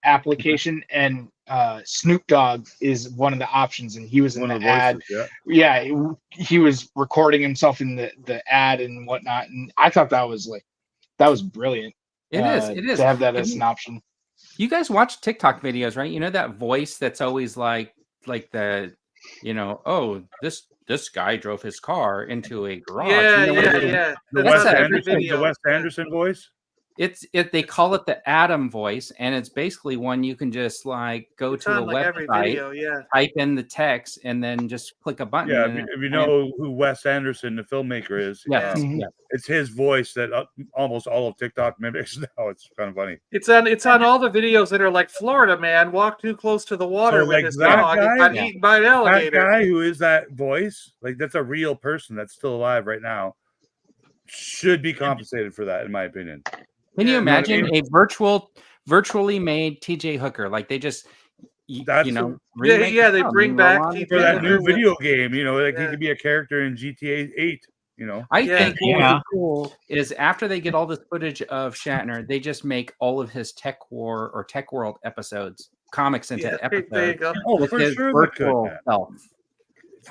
application, and Snoop Dogg is one of the options, and he was in the ad. He was recording himself in the ad and whatnot, and I thought that was brilliant. It is to have that as an option. You guys watch TikTok videos, right? You know that voice that's always like the, this guy drove his car into a garage. The Wes Anderson voice. They call it the Adam voice, and it's basically one you can just like go to a website, type in the text, and then just click a button. Yeah, if you know who Wes Anderson, the filmmaker, is, it's his voice that almost all of TikTok mimics now. It's kind of funny. It's on all the videos that are like, Florida man walked too close to the water with his dog and got eaten by an alligator. That guy who is that voice, like that's a real person that's still alive right now, should be compensated for that, in my opinion. Can you imagine a virtually made TJ Hooker? Like they just, they bring back TJ for that new video game. He could be a character in GTA 8. I think what would be cool is after they get all this footage of Shatner, they just make all of his Tech War or Tech World episodes, comics into episodes. There you go. Oh, for sure, virtual self.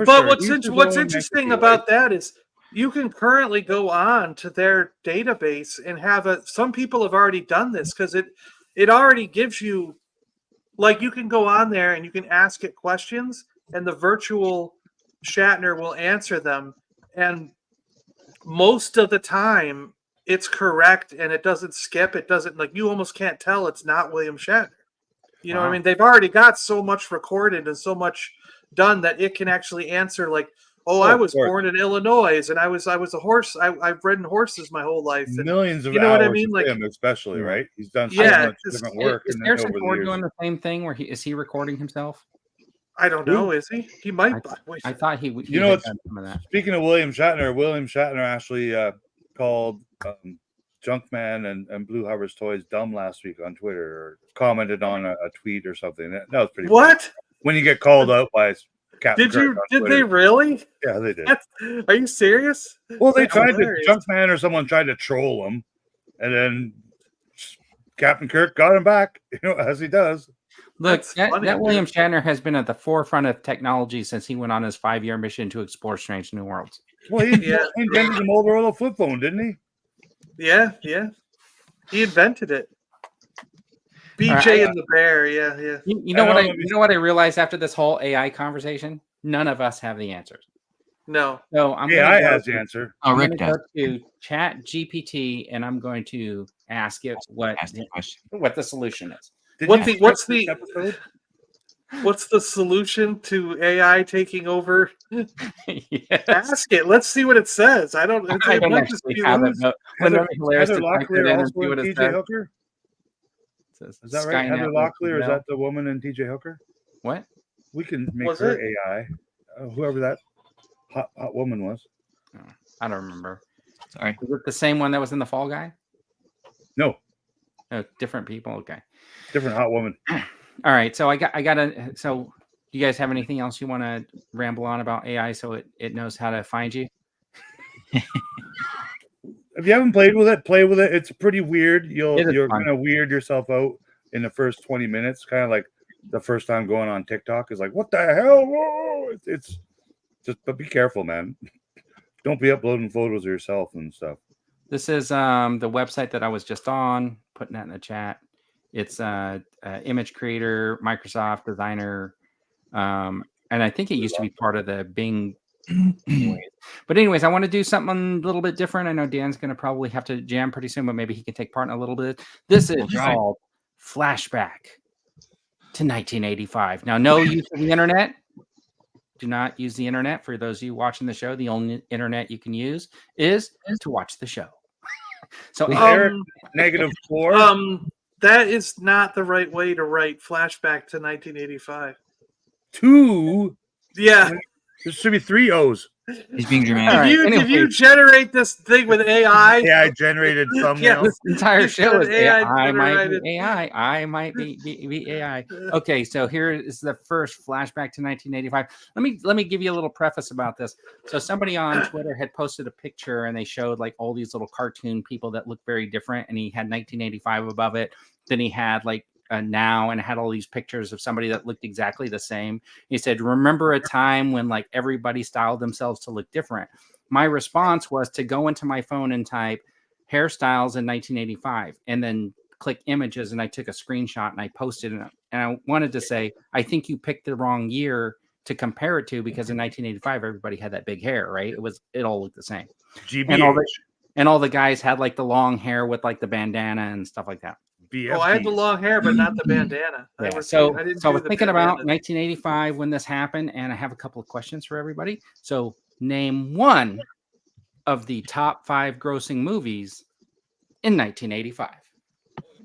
But what's interesting about that is, you can currently go on to their database and have some people have already done this, because it already gives you, like, you can go on there and you can ask it questions, and the virtual Shatner will answer them. And most of the time it's correct, and it doesn't skip. It doesn't, like, you almost can't tell it's not William Shatner. You know what I mean? They've already got so much recorded and so much done that it can actually answer, like, Oh, Oh, I of was course. born in Illinois, and I was a horse. I've ridden horses my whole life. And Millions of you know what I hours mean? of Like, him, especially, Yeah. right? He's done so Yeah, much just- different work Is and then Harrison over the Ford years. doing the same thing where is he recording himself? I don't know. Is he? He might. Wait. I thought he You know had what's done some of that. speaking of William Shatner actually called Junkman and Blue Harvest Toys dumb last week on Twitter, or commented on a tweet or something. That was pretty What? funny. When you get called out by Captain Kirk on Did Twitter. they really? Yeah, they did. Are you serious? Well, they That's tried hilarious. to Junkman or someone tried to troll him, and then Captain Kirk got him back, as he does. Look, That's that funny. William Shatner has been at the forefront of technology since he went on his 5-year mission to explore strange new worlds. Well, he Yeah. invented the Motorola flip phone, didn't he? Yeah. He invented it. BJ Alright, and the Bear. Yeah. You know what I realized after this whole AI conversation? None of us have the answers. No. So I'm AI gonna has the answer. Oh, I'm Rick going to does. go to Chat GPT and I'm going to ask it Ask the question. what the solution is. Did What's you the- what's script the- this episode? What's the solution to AI taking over? Yes. Ask it. Let's see what it says. I don't. It I don't might just actually be have it. loose. But wouldn't it be hilarious Heather to type it Locklear in and also see what in it TJ says? Hooker? It says Is that right? Skynet Heather will Locklear, is prevail. that the woman in TJ Hooker? What? We can make Was her it? AI. Whoever that hot woman was. I don't remember. Sorry. Is it the same one that was in the Fall Guy? No, Oh, different people. Okay. different hot woman. All right. So I got a. So do you guys have anything else you want to ramble on about AI so it knows how to find you? If you haven't played with it, play with it. It's pretty weird. It is You're fun. gonna weird yourself out in the first 20 minutes, kind of like the first time going on TikTok is like, what the hell? Whoa! It's just, but be careful, man. Don't be uploading photos of yourself and stuff. This is the website that I was just on, putting that in the chat. It's image creator, Microsoft designer, and I think it used to be part of the Bing. But anyways, I want to do something a little bit different. I know Dan's going to probably have to jam pretty soon, but maybe he can take part in a little bit. This is called Flashback to 1985. Now, no use of the internet. Do not use the internet. For those of you watching the show, the only internet you can use is to watch the show. So Eric, -4. That is not the right way to write flashback to 1985. 2. Yeah. There should be 3 O's. He's being dramatic. All right, Did you generate this thing with AI? Yeah, I generated thumbnails. this entire You show said is AI AI. I might generated. be AI. I might be AI. Okay, so here is the first flashback to 1985. Let me give you a little preface about this. So somebody on Twitter had posted a picture and they showed like all these little cartoon people that look very different, and he had 1985 above it. Then he had like now and had all these pictures of somebody that looked exactly the same. He said, remember a time when like everybody styled themselves to look different. My response was to go into my phone and type hairstyles in 1985 and then click images, and I took a screenshot and I posted it. And I wanted to say, I think you picked the wrong year to compare it to, because in 1985 everybody had that big hair, right? It all looked the same. And all the guys had like the long hair with like the bandana and stuff like that. Oh, I had the long hair, but not the bandana. Yeah. I was thinking about 1985 when this happened, and I have a couple of questions for everybody. So name one of the top 5 grossing movies in 1985.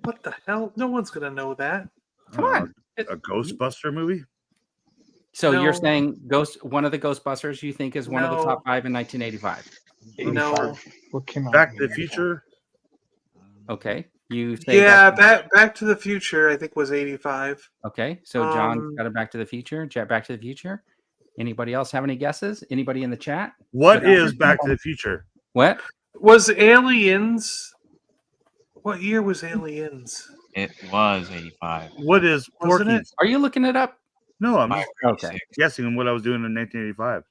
What the hell? No one's gonna know that. Come on. A Ghostbuster movie? So No. you're saying one of the Ghostbusters you think is one of the No. top 5 in 1985? No. What came out? Back to the Future? Okay. You think Yeah, Back to the Future, I think, was 85. Okay. So John's Um, got a Back to the Future. Jet Back to the Future. Anybody else have any guesses? Anybody in the chat? What is Back to the Future? What? Was Aliens? What year was Aliens? It was 85. What is Wasn't Porky? it? Are you looking it up? No, I'm just Okay. guessing what I was doing in 1985.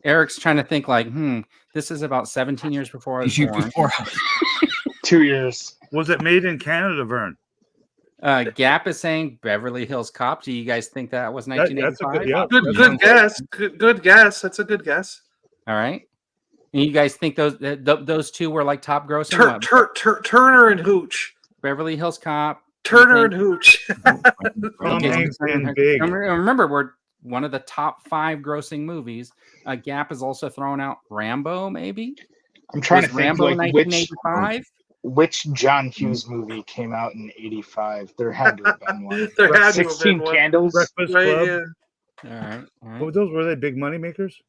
Eric's trying to think like, this is about 17 years before I was born. 2 years. Was it made in Canada, Vern? Gap is saying Beverly Hills Cop. Do you guys think that was That's a 1985? good, yeah. Good guess. Good guess. That's a good guess. All right. And you guys think those two were like top grossing? What? Turner and Hooch. Beverly Hills Cop. Turner and Hooch. Tom Hanks in Big. Remember, we're one of the top 5 grossing movies. Gap is also throwing out Rambo, maybe. I'm trying Was to think Rambo like 1985? which John Hughes movie came out in '85. There had to have been one. There had to have 16 been one. Candles. Breakfast Right, Club. yeah. All right. All right. What were those? Were they big money makers?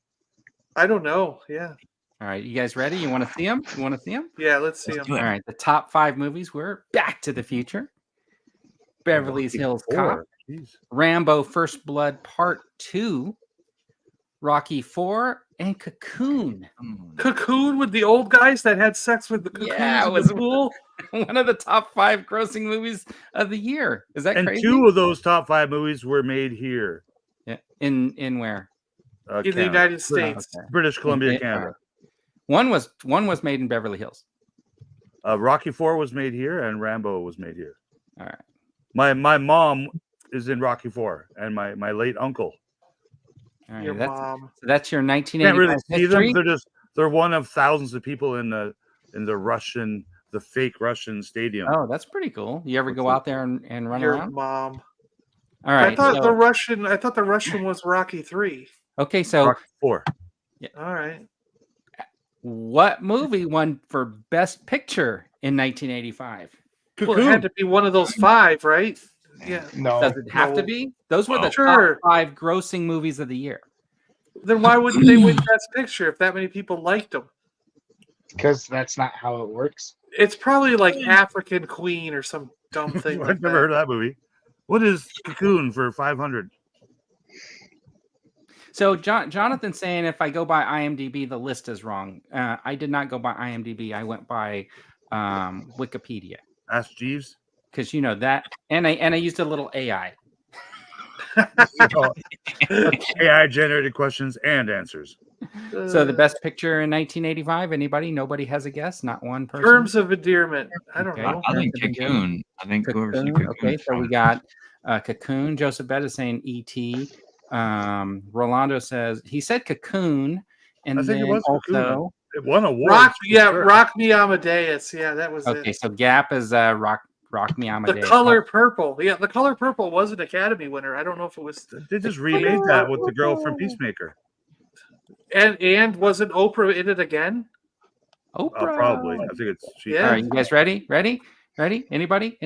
I don't know. Yeah. All right. You guys ready? You want to see them? You want to see them? Yeah, let's see Let's them. do it. All right. The top 5 movies were Back to the Future, Beverly Hills Cop, Jeez. Rambo First Blood Part 2, Rocky 4, and Cocoon. Cocoon with the old guys that had sex with the cocoons Yeah, it in was the pool. one of the top 5 grossing movies of the year. Is that And crazy? 2 of those top 5 movies were made here. Yeah. In where? In the Canada. United States. Okay. British Columbia, Okay, Canada. all right. One was made in Beverly Hills. Rocky 4 was made here, and Rambo was made here. All right. My mom is in Rocky 4, and my late uncle. All right. Your mom. That's your Can't 1985 really see history. them. They're one of thousands of people in the fake Russian stadium. Oh, that's pretty cool. You ever go out there and run Your around? mom. All right. I thought so- the Russian was Rocky 3. okay, so Rocky 4. All right. what movie won for Best Picture in 1985? Well, it had to be one of those 5, right? Yeah. No, Does it have to no. be? Those were the Sure. top 5 grossing movies of the year. Then why wouldn't they win Best Picture if that many people liked them? because that's not how it works. It's probably like African Queen or some dumb thing. I've like never heard of that movie. What is Cocoon for 500? So Jonathan's saying if I go by IMDb, the list is wrong. I did not go by IMDb. I went by Wikipedia Ask Jeeves. because you know that, and I used a little AI. AI generated questions and answers. So the Best Picture in 1985. Anybody? Nobody has a guess. Not one person. Terms of endearment. I don't Okay. know. I think Cocoon. I think whoever said Cocoon. Cocoon. Okay, so we got Cocoon. Joseph Bett is saying E.T. Rolando says he said Cocoon, and I think it then was Cocoon. also It won awards. Rock Me Amadeus. Yeah, that was okay. it. So Gap is Rock Me The Amadeus. Color Purple. Yeah, The Color Purple was an Academy winner. I don't know if it was. They just remade that with the girl from Peacemaker. And wasn't Oprah in it again? Oprah. Probably. I think it's. Yeah. All right, you guys ready? Ready? Anybody?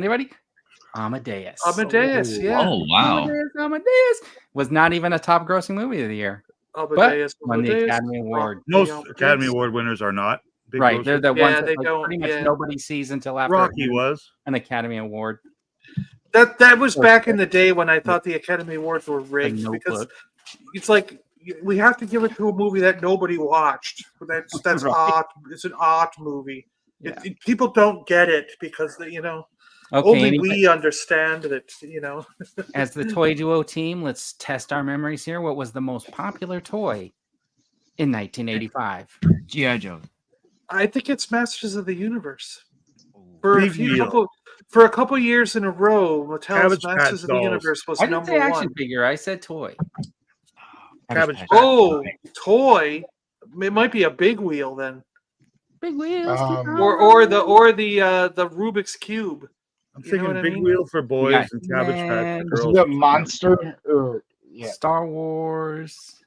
Amadeus. Amadeus. Yeah. Oh wow! Amadeus was not even a top grossing movie of the year, Amadeus. but won the Amadeus. Academy Award. Most Amadeus. Academy Award winners are not. Big Right, grossers. they're the Yeah, ones they that like, don't- pretty much yeah. nobody sees until after Rocky was. an Academy Award. That was back in the day when I thought the Academy Awards were rigged Like because Notebook. it's like we have to give it to a movie that nobody watched. That's Right. odd. It's an odd movie. Yeah. People don't get it because they, Okay, only anyway, we understand it. as the Toy Duo team, let's test our memories here. What was the most popular toy in 1985? GI Joe. I think it's Masters of the Universe. For Big deal. a couple years in a row, Mattel's Cabbage Masters Patch of the Dolls. Universe was I didn't number say action one. figure. I said toy. Cabbage Patch. Oh, toy! It might be a big wheel then, Big wheels. or the Rubik's cube. I'm You know thinking what I Big mean? Wheel for boys Yeah. and Cabbage Patch Man. for Is girls. it a monster? Or, yeah. Star Wars.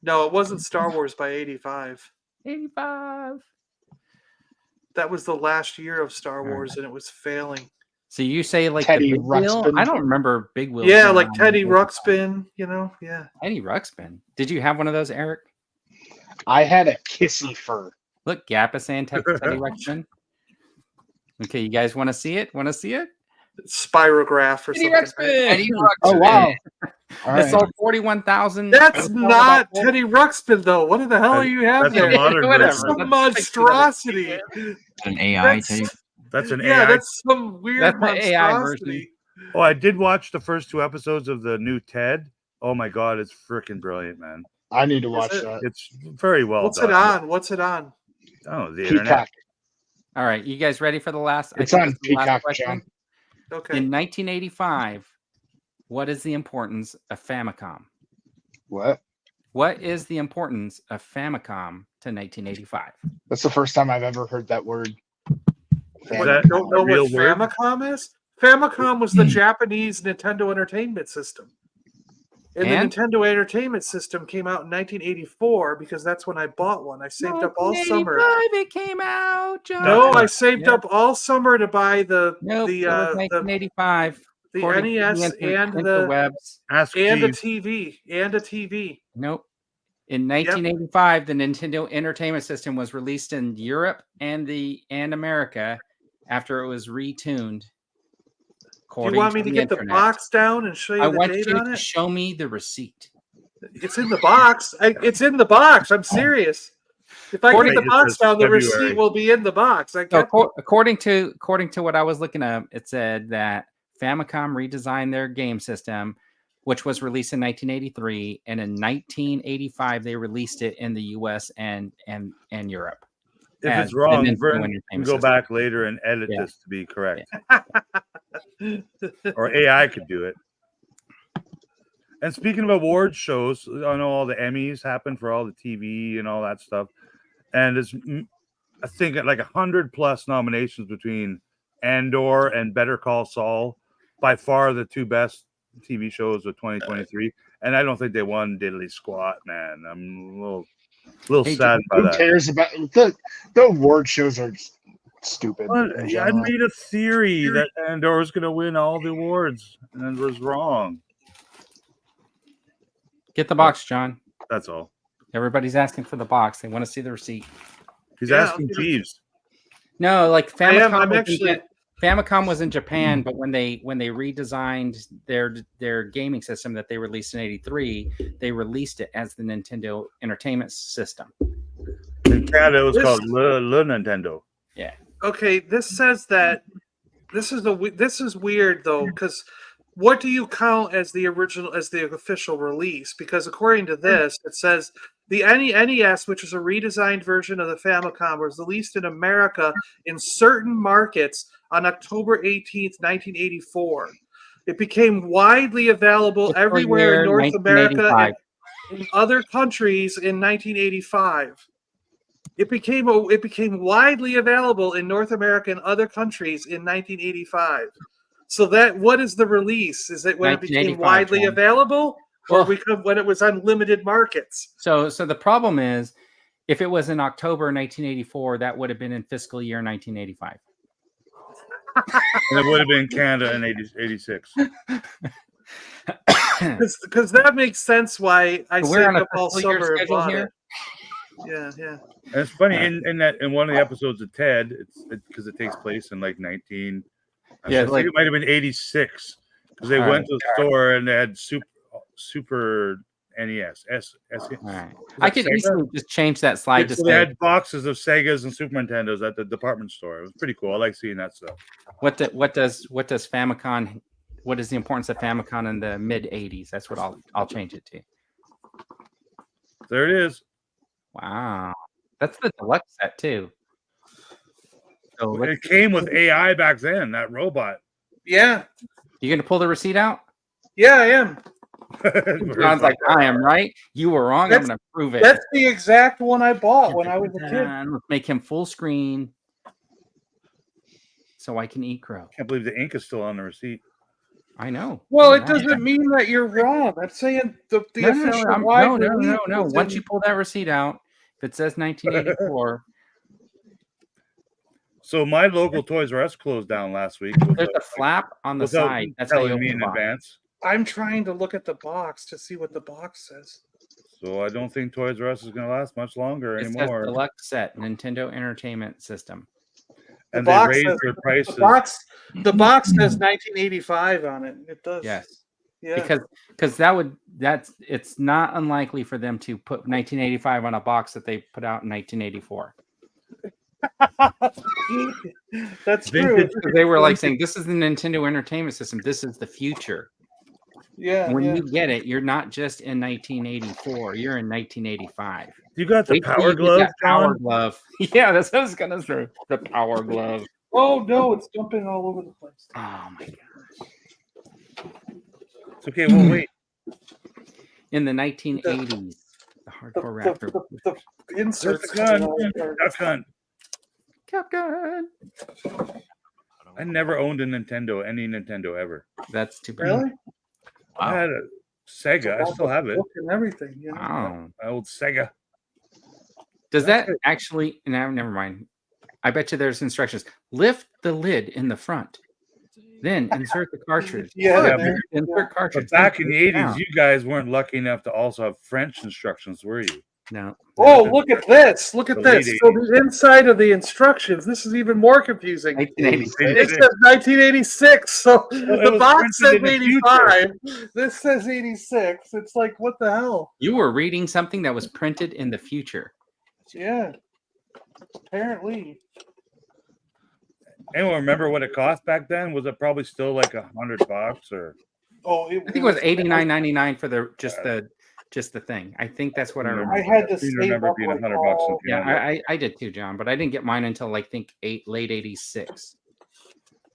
No, it wasn't Star Wars by '85. 85. That was the last year of Star All right. Wars, and it was failing. So you say like Teddy the big wheel? Ruxpin. I don't remember Big Wheel. Yeah, being like on Teddy the- Ruxpin. Yeah. Teddy Ruxpin. Did you have one of those, Eric? I had a kissy fur. Look, Gap is saying Teddy Ruxpin. Okay, you guys want to see it? Spirograph or Teddy something. right? Ruxpin. Oh wow! All It right. sold 41,000. That's not Teddy Ruxpin, though. What the hell are you having That's a there? modern Whatever. That's version. some monstrosity. An AI. That's- Teddy. That's an Yeah, AI. that's some weird That's the AI monstrosity. Oh, I did watch the first 2 episodes of the new Ted. Oh my god, it's freaking brilliant, man. I need to watch it? that. It's very well What's done. it on? Oh, the internet. Peacock. All right, you guys ready for the last? It's think on this is the last Peacock, question. John. Okay. In 1985, what is the importance of Famicom? What? What is the importance of Famicom to 1985? That's the first time I've ever heard that word. Is What, that don't know a real what word? Famicom is? Famicom was the Japanese Nintendo Entertainment System. And the Nintendo Entertainment System came out in 1984 because that's when I bought one. I saved up all summer. 1985 it came out, John. No, I saved up all summer to buy the Nope, it was 1985. The NES and the and a TV and a TV. Nope. In 1985, the Nintendo Entertainment System was released in Europe and America after it was retuned. Do you want me to get the box down and show you the date on it? I want you to show me the receipt. It's in the box. It's in the box. I'm serious. If I get the box down, the receipt will be in the box. According to what I was looking up, it said that Famicom redesigned their game system, which was released in 1983, and in 1985 they released it in the U.S. and Europe. If it's wrong, Vern can go back later and edit this to be correct. Or AI could do it. And speaking of award shows, I know all the Emmys happen for all the TV and all that stuff. And it's, I think, like 100+ nominations between Andor and Better Call Saul. By far the two best TV shows of 2023. And I don't think they won diddly squat, man. I'm a little sad by that. Who cares about the award shows are stupid. I made a theory that Andor was going to win all the awards, and it was wrong. Get the box, John. That's all. Everybody's asking for the box. They want to see the receipt. He's asking Jeeves. No, like Famicom. Famicom was in Japan, but when they redesigned their gaming system that they released in '83, they released it as the Nintendo Entertainment System. In Canada, it was called Le Nintendo. Yeah. Okay, this says that this is weird though, because what do you count as the official release? Because according to this, it says the NES, which is a redesigned version of the Famicom, was released in America in certain markets on October 18th, 1984. It became widely available everywhere in North America and in other countries in 1985. It became widely available in North America and other countries in 1985. So what is the release? Is it when it became widely available, or when it was on limited markets? So the problem is, if it was in October 1984, that would have been in fiscal year 1985. And it would have been Canada in 86. Because that makes sense why I saved up all summer and bought it. Yeah. And it's funny in one of the episodes of Ted, because it takes place in like 19. I think it might have been 86, because they went to the store and they had Super NES. Right. I could easily just change that slide. So they had boxes of Segas and Super Nintendos at the department store. It was pretty cool. I like seeing that stuff. What does Famicom? What is the importance of Famicom in the mid 80s? That's what I'll change it to. There it is. Wow, that's the deluxe set too. So it came with AI back then. That robot. Yeah. You gonna pull the receipt out? Yeah, I am. John's like, I am right. You were wrong. I'm gonna prove it. That's the exact one I bought when I was a kid. Let's make him full screen, so I can eat crow. Can't believe the ink is still on the receipt. I know. Well, it doesn't mean that you're wrong. I'm saying the official wide release. No. Once you pull that receipt out, if it says 1984. So my local Toys R Us closed down last week. There's a flap on the side. That's telling me in advance. I'm trying to look at the box to see what the box says. So I don't think Toys R Us is going to last much longer anymore. Says deluxe set, Nintendo Entertainment System. And they raised their prices. The box says 1985 on it. It does. Yes. Yeah. Because it's not unlikely for them to put 1985 on a box that they put out in 1984. That's true. They were like saying, "This is the Nintendo Entertainment System. This is the future." Yeah. When you get it, you're not just in 1984. You're in 1985. You got the Power Glove, Power Glove. Yeah, that's what I was gonna say. The Power Glove. Oh no, it's jumping all over the place. Oh my gosh. It's okay. We'll wait. In the 1980s, the hardcore raptor. The inserts. Gun. Capgun. I never owned a Nintendo, any Nintendo ever. That's too bad. Really? I had Sega. I still have it. And everything. You know? Wow. My old Sega. Does that actually? No, never mind. I bet you there's instructions. Lift the lid in the front, then insert the cartridge. Yeah, Insert cartridge. But back in the 80s, you guys weren't lucky enough to also have French instructions, were you? No. Oh, look at this. Look at this. So the inside of the instructions, this is even more confusing. 1986. It says 1986. So the box says printed in the 85. This says 86. It's like, what the hell? You were reading something that was printed in the future. Yeah. Apparently. Anyone remember what it cost back then? Was it probably still like $100 or? Oh, I think it was $89.99 for just the thing. I think that's what I remember. I had to remember being $100. Yeah, I did too, John, but I didn't get mine until I think late 86.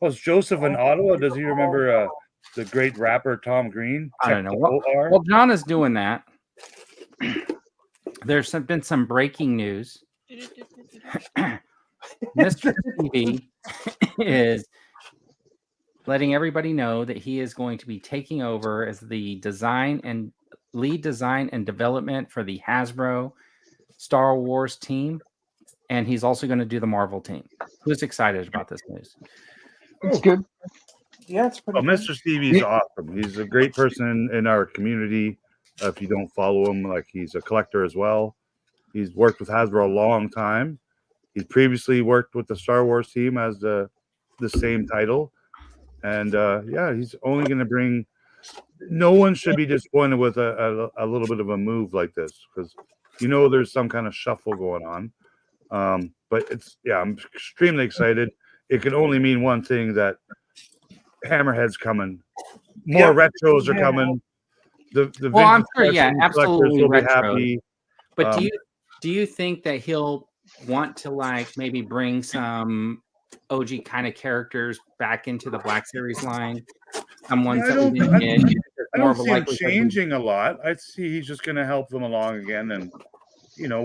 Was Joseph in Ottawa? Does he remember the great rapper Tom Green? I don't know. Well, John is doing that. There's been some breaking news. Mr. TV is letting everybody know that he is going to be taking over as the lead design and development for the Hasbro Star Wars team, and he's also going to do the Marvel team. Who's excited about this news? It's good. Yeah, it's pretty. Mr. Stevie's awesome. He's a great person in our community. If you don't follow him, like, he's a collector as well. He's worked with Hasbro a long time. He's previously worked with the Star Wars team as the same title. And he's only going to bring. No one should be disappointed with a little bit of a move like this, because there's some kind of shuffle going on. But I'm extremely excited. It can only mean one thing, that Hammerhead's coming. More retros are coming. I'm sure, absolutely will be retro. happy. But do you think that he'll want to maybe bring some OG kind of characters back into the Black Series line? Some ones that we didn't get. I don't see him changing a lot. I see he's just going to help them along again. And,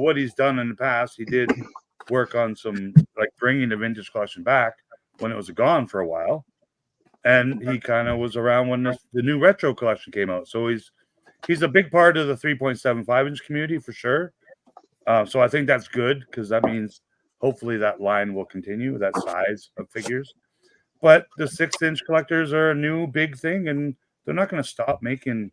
what he's done in the past, he did work on some, bringing the vintage collection back when it was gone for a while. And he kind of was around when the new retro collection came out. So he's a big part of the 3.75-inch community for sure. So I think that's good, because that means hopefully that line will continue, that size of figures. But the 6-inch collectors are a new big thing, and they're not going to stop making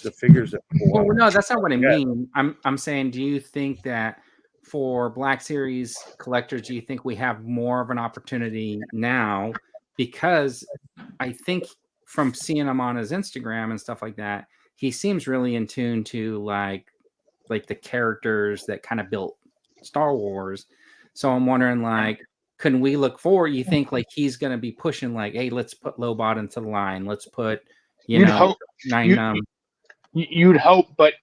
the figures. Well, no, that's not what I mean. I'm saying, do you think that for Black Series collectors, do you think we have more of an opportunity now? Because I think from seeing him on his Instagram and stuff like that, he seems really in tune to like the characters that kind of built Star Wars. So I'm wondering, can we look forward? You think he's going to be pushing hey, let's put Lobot into the line. Let's put, you'd hope, but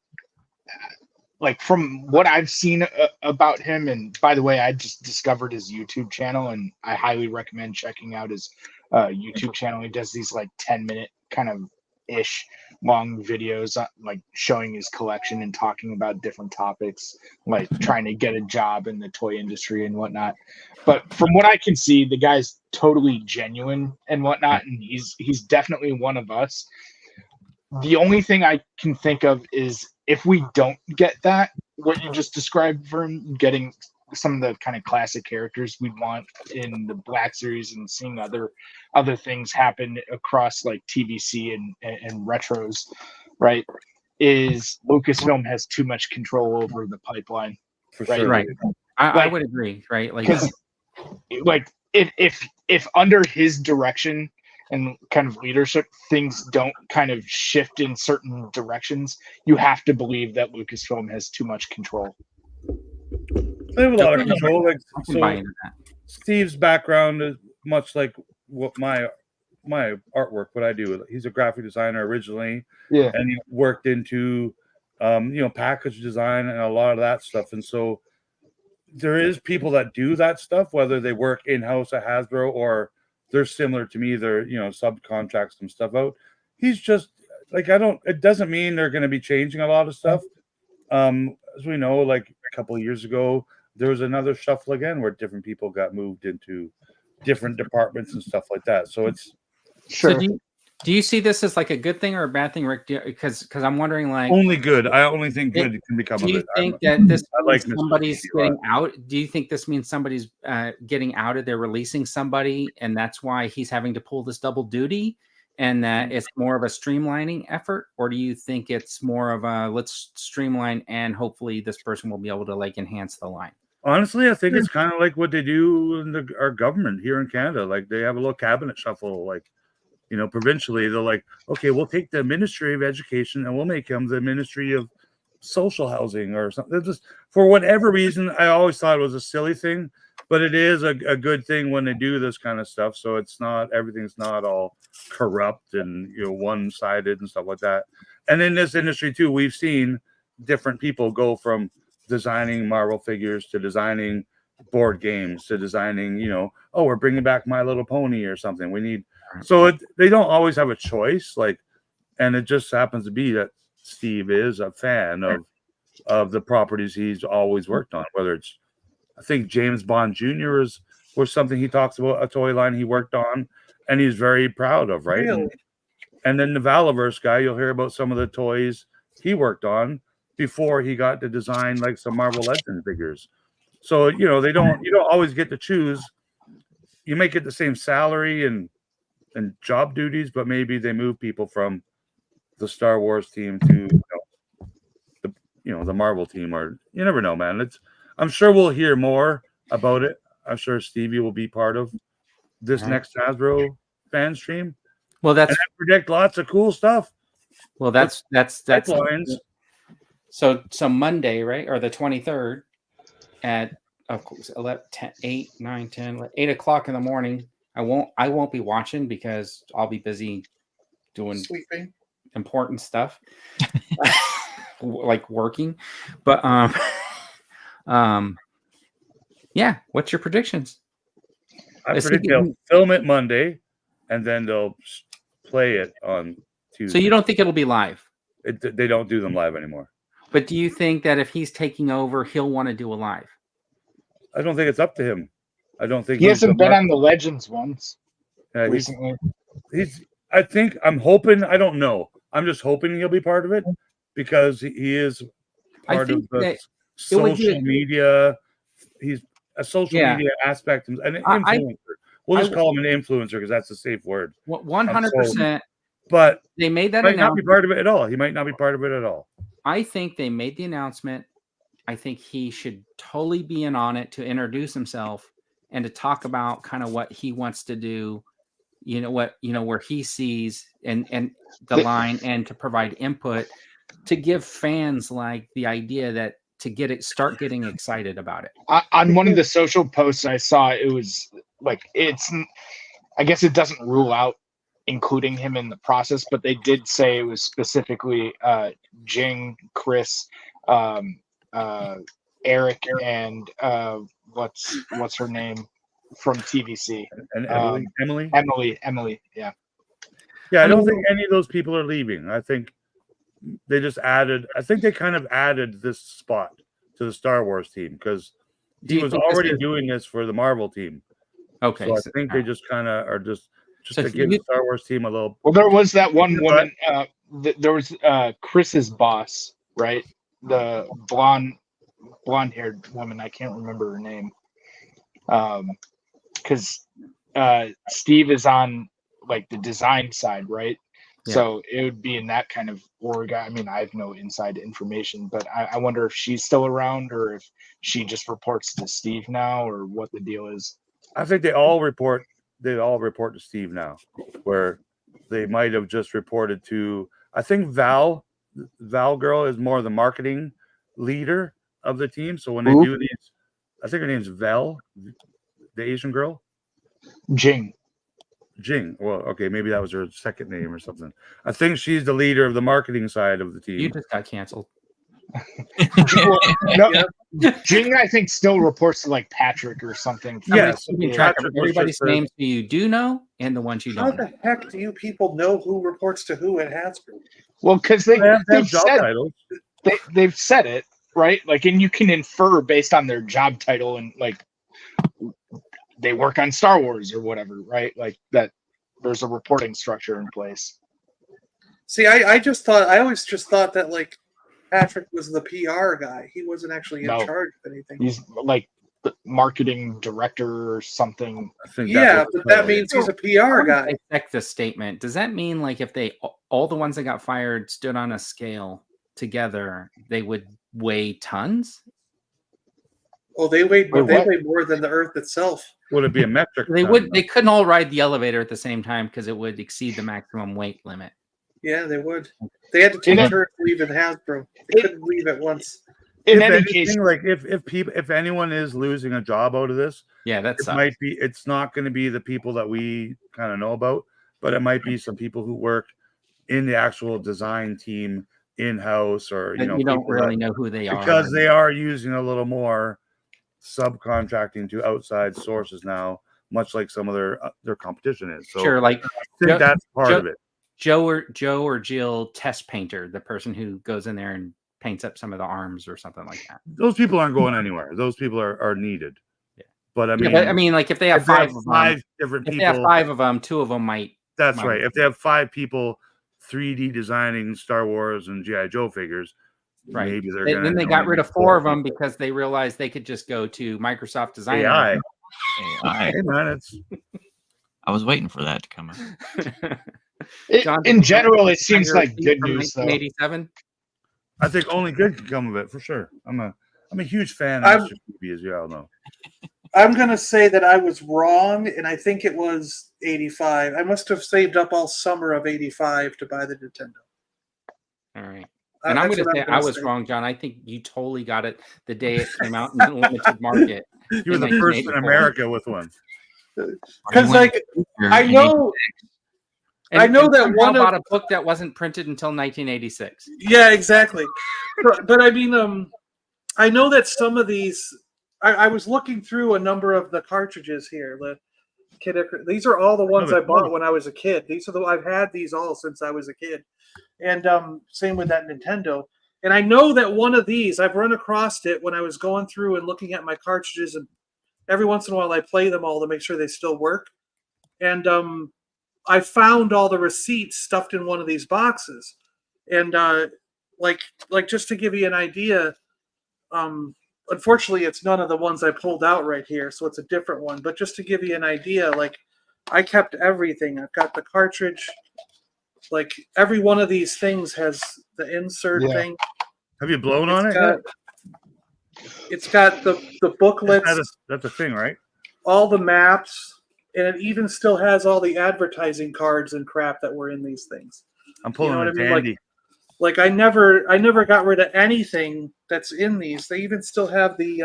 from what I've seen about him, and by the way, I just discovered his YouTube channel, and I highly recommend checking out his YouTube channel. He does these 10-minute kind of ish long videos, showing his collection and talking about different topics, trying to get a job in the toy industry and whatnot. But from what I can see, the guy's totally genuine and whatnot, and he's definitely one of us. The only thing I can think of is, if we don't get that, what you just described for him, getting some of the kind of classic characters we'd want in the Black Series, and seeing other things happen across TVC and retros, right? Is Lucasfilm has too much control over the pipeline, for right? Sure. Right. I would agree, right? If under his direction and kind of leadership, things don't kind of shift in certain directions, you have to believe that Lucasfilm has too much control. They have a lot of control. Steve's background is much like what my artwork, what I do. He's a graphic designer originally, and he worked into package design and a lot of that stuff. And so there is people that do that stuff, whether they work in-house at Hasbro or they're similar to me. They're subcontract some stuff out. He's just it doesn't mean they're going to be changing a lot of stuff. As we know, a couple of years ago, there was another shuffle again where different people got moved into different departments and stuff like that. So it's sure. Do you see this as like a good thing or a bad thing, Rick? Because I'm wondering, like, only good. I only think good can become do of you it. think that this I like means Mr. somebody's Stevie a lot. getting out? Do you think this means somebody's getting outed? They're releasing somebody, and that's why he's having to pull this double duty, and that it's more of a streamlining effort? Or do you think it's more of a let's streamline and hopefully this person will be able to like enhance the line? Honestly, I think it's kind of like what they do in our government here in Canada. Like they have a little cabinet shuffle, like, you know, provincially. They're like, okay, we'll take the Ministry of Education and we'll make him the Ministry of Social Housing or something. They're just, for whatever reason, I always thought it was a silly thing, but it is a good thing when they do this kind of stuff. So it's not, everything's not all corrupt and, you know, one-sided and stuff like that. And in this industry too, we've seen different people go from designing Marvel figures to designing board games to designing, you know, oh, we're bringing back My Little Pony or something. We need, so they don't always have a choice, like, and it just happens to be that Steve is a fan of the properties he's always worked on. Whether it's, I think James Bond Jr. was something he talks about, a toy line he worked on, and he's very proud of, right? Really? And then the Valaverse guy, you'll hear about some of the toys he worked on before he got to design like some Marvel Legends figures. So, you know, you don't always get to choose. You may get the same salary and job duties, but maybe they move people from the Star Wars team to the Marvel team, or you never know, man. I'm sure we'll hear more about it. I'm sure Stevie will be part of this next Hasbro fan stream. Well, that's and I predict lots of cool stuff. Well, that's pipelines. So Monday, right, or the 23rd at of course 11, 10, 8, 9, 10, 8 o'clock in the morning. I won't be watching because I'll be busy doing Sleeping. important stuff, like working. But yeah. What's your predictions? I predict they'll film it Monday, and then they'll play it on Tuesday. So you don't think it'll be live? They don't do them live anymore. But do you think that if he's taking over, he'll want to do a live? I don't think it's up to him. I don't think he hasn't been on the Legends ones recently. I'm hoping. I don't know. I'm just hoping he'll be part of it because he is part of the social media. He's a social media aspect, an influencer. We'll just call him an influencer because that's a safe word. 100%. But they made that. He might not be part of it at all. He might not be part of it at all. I think they made the announcement. I think he should totally be in on it to introduce himself and to talk about kind of what he wants to do. Where he sees and the line, and to provide input to give fans like the idea that to start getting excited about it. On one of the social posts I saw, it was like, I guess it doesn't rule out including him in the process, but they did say it was specifically Jing, Chris, Eric, and what's her name from TVC, and Emily. Yeah. I don't think any of those people are leaving. I think they just added. I think they kind of added this spot to the Star Wars team because he was already doing this for the Marvel team. Okay, so I think they just kind of are just to give the Star Wars team a little. Well, there was that one woman. There was Chris's boss, right? The blonde-haired woman. I can't remember her name. Because Steve is on like the design side, right? Yeah. So it would be in that kind of org. I mean, I have no inside information, but I wonder if she's still around or if she just reports to Steve now, or what the deal is. I think they all report to Steve now, where they might have just reported to. I think Val girl is more the marketing leader of the team. So when they do these, I think her name's Val, the Asian girl. Jing. Well, okay, maybe that was her second name or something. I think she's the leader of the marketing side of the team. You just got canceled. Jing, I think, still reports to like Patrick or something. Yes, everybody's names who you do know and the ones you don't. How the heck do you people know who reports to who at Hasbro? Well, because they've said it, right? Like, and you can infer based on their job title and like they work on Star Wars or whatever, right? Like there's a reporting structure in place. See, I always just thought that like Patrick was the PR guy. He wasn't actually in No. charge of anything. He's like the marketing director or something. I think Yeah, that's but what that means he's a PR guy. Dissect the statement. Does that mean like if they all the ones that got fired stood on a scale together, they would weigh tons? Oh, they weighed Wait, they what? weigh more than the Earth itself. would it be a metric? They ton, would. though? They couldn't all ride the elevator at the same time because it would exceed the maximum weight limit. Yeah, they would. They had to take In turns leaving Hasbro. They couldn't leave at once. In If any anything, case, like if anyone is losing a job out of this, Yeah, that it sucks. might be. It's not going to be the people that we kind of know about, but it might be some people who work in the actual design team in house, or But you don't people really that, know who they are because they are using a little more subcontracting to outside sources now, much like some of their competition is. So Sure, like I think that's part of it. Joe or Jill test painter, the person who goes in there and paints up some of the arms or something like that. Those people aren't going anywhere. Those people are needed. Yeah. But I mean, Yeah, but I mean, like if they have if they have five different if people, they have 5 of them, 2 of them might. that's right. If they have 5 people 3D designing Star Wars and GI Joe figures, Right. maybe they're gonna. Then they got rid of 4 of them because they realized they could just go to Microsoft Designer. AI. AI. Hey man, it's I was waiting for that to come out. in general, it seems like good news. Though. 1987. I think only good can come of it for sure. I'm a huge fan I'm- of this movie, as you all know. I'm gonna say that I was wrong, and I think it was 85. I must have saved up all summer of 85 to buy the Nintendo. All right. And I'm That's going to what say I was wrong, John. I think you totally got it the day it came out in the limited market. You were the first in 1984. America with one. Because like I know And, I know and that somehow one of- bought a book that wasn't printed until 1986. Yeah, exactly. But I mean, I know that some of these. I was looking through a number of the cartridges here. The Kid Icarus. These are all the ones I bought when I was a kid. These are I've had these all since I was a kid, and same with that Nintendo. And I know that one of these I've run across it when I was going through and looking at my cartridges, and every once in a while I play them all to make sure they still work. And I found all the receipts stuffed in one of these boxes, and like just to give you an idea, unfortunately it's none of the ones I pulled out right here, so it's a different one. But just to give you an idea, like I kept everything. I've got the cartridge. Like every one of these things has the insert thing. Have you blown on it? It's got the booklets, That's a thing, right? all the maps, and it even still has all the advertising cards and crap that were in these things. I'm pulling You know a what I mean? dandy. Like I never got rid of anything that's in these. They even still have the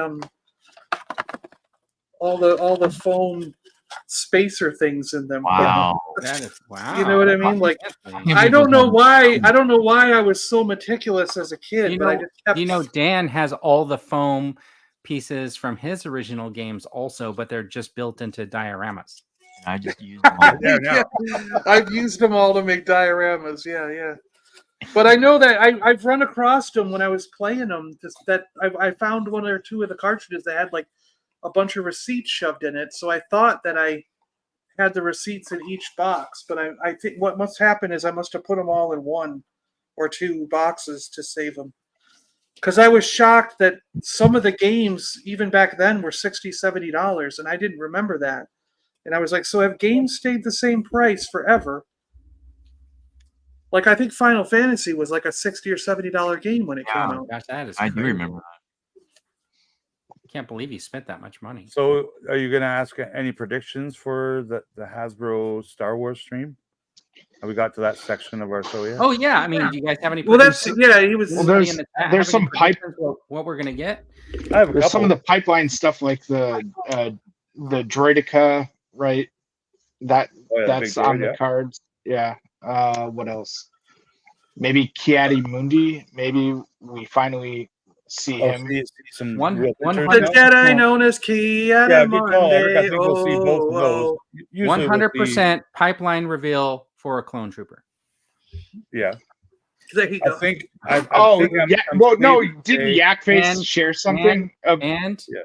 all the foam spacer things in them. Wow. That is wow. You know what I mean? Like Fancy. I don't know why I was so meticulous as a kid, but I just kept. You know, Dan has all the foam pieces from his original games also, but they're just built into dioramas. I just used them all. Yeah. I've used them all to make dioramas. Yeah. But I know that I've run across them when I was playing them. Just that I found one or two of the cartridges that had like a bunch of receipts shoved in it. So I thought that I had the receipts in each box. But I think what must happen is I must have put them all in 1 or 2 boxes to save them. Because I was shocked that some of the games, even back then, were $60, $70, and I didn't remember that. And I was like, so have games stayed the same price forever? Like, I think Final Fantasy was like a $60 or $70 game when it came out. Gosh, that is I do crazy. remember that. Can't believe you spent that much money. So, are you going to ask any predictions for the Hasbro Star Wars stream? Have we got to that section of our show yet? Oh yeah, I mean, do you guys have any? Well, that's predictions? he was. Well, Anybody in the chat have there's any some predictions of what we're gonna get. I have a There's some couple. of the pipeline stuff like the Droidica, right? That's big on droid, the yeah. cards. Yeah. What else? Maybe Kiadi Mundi. Maybe we finally see him. See some One- real one pictures hundred- The now? Jedi known as Kiada Yeah, good call, Eric. I Monday. think we'll see both of those. Usually we'll see- 100% pipeline reveal for a clone trooper. Yeah, There you I go. think. I'm Well, no, safe to didn't say- Yakface and- share something? And Yeah.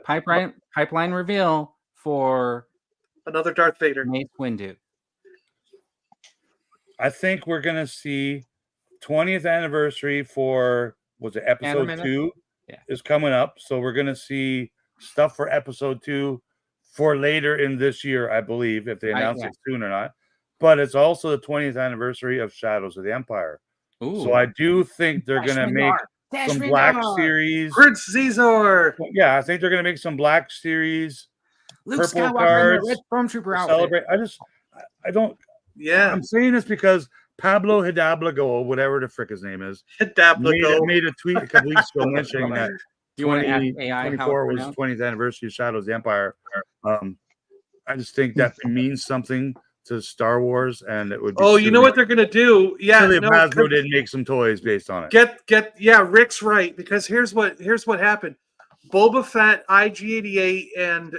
pipeline reveal for Another Darth Vader. Mace Windu. I think we're gonna see 20th anniversary for episode Animated? 2 Yeah. is coming up. So we're gonna see stuff for episode 2 for later in this year, I believe, if they announce it soon or not. But it's also the 20th anniversary of Shadows of the Empire. Ooh. So I do think they're gonna make some Black Series. Prince Caesar. Yeah, I think they're gonna make some Black Series. Luke purple Skywalker cards in the red stormtrooper outfit. Celebrate. I don't. Yeah. I'm saying this because Pablo Hidalgo, whatever the frick his name is, made a tweet a couple weeks ago mentioning that you want to ask AI 24 was 20th anniversary of Shadows of the Empire. I just think that means something to Star Wars, and it would be you know what they're gonna do? Yeah, silly if Hasbro didn't make some toys based on it. Yeah, Rick's right, because here's what happened. Boba Fett, IG-88, and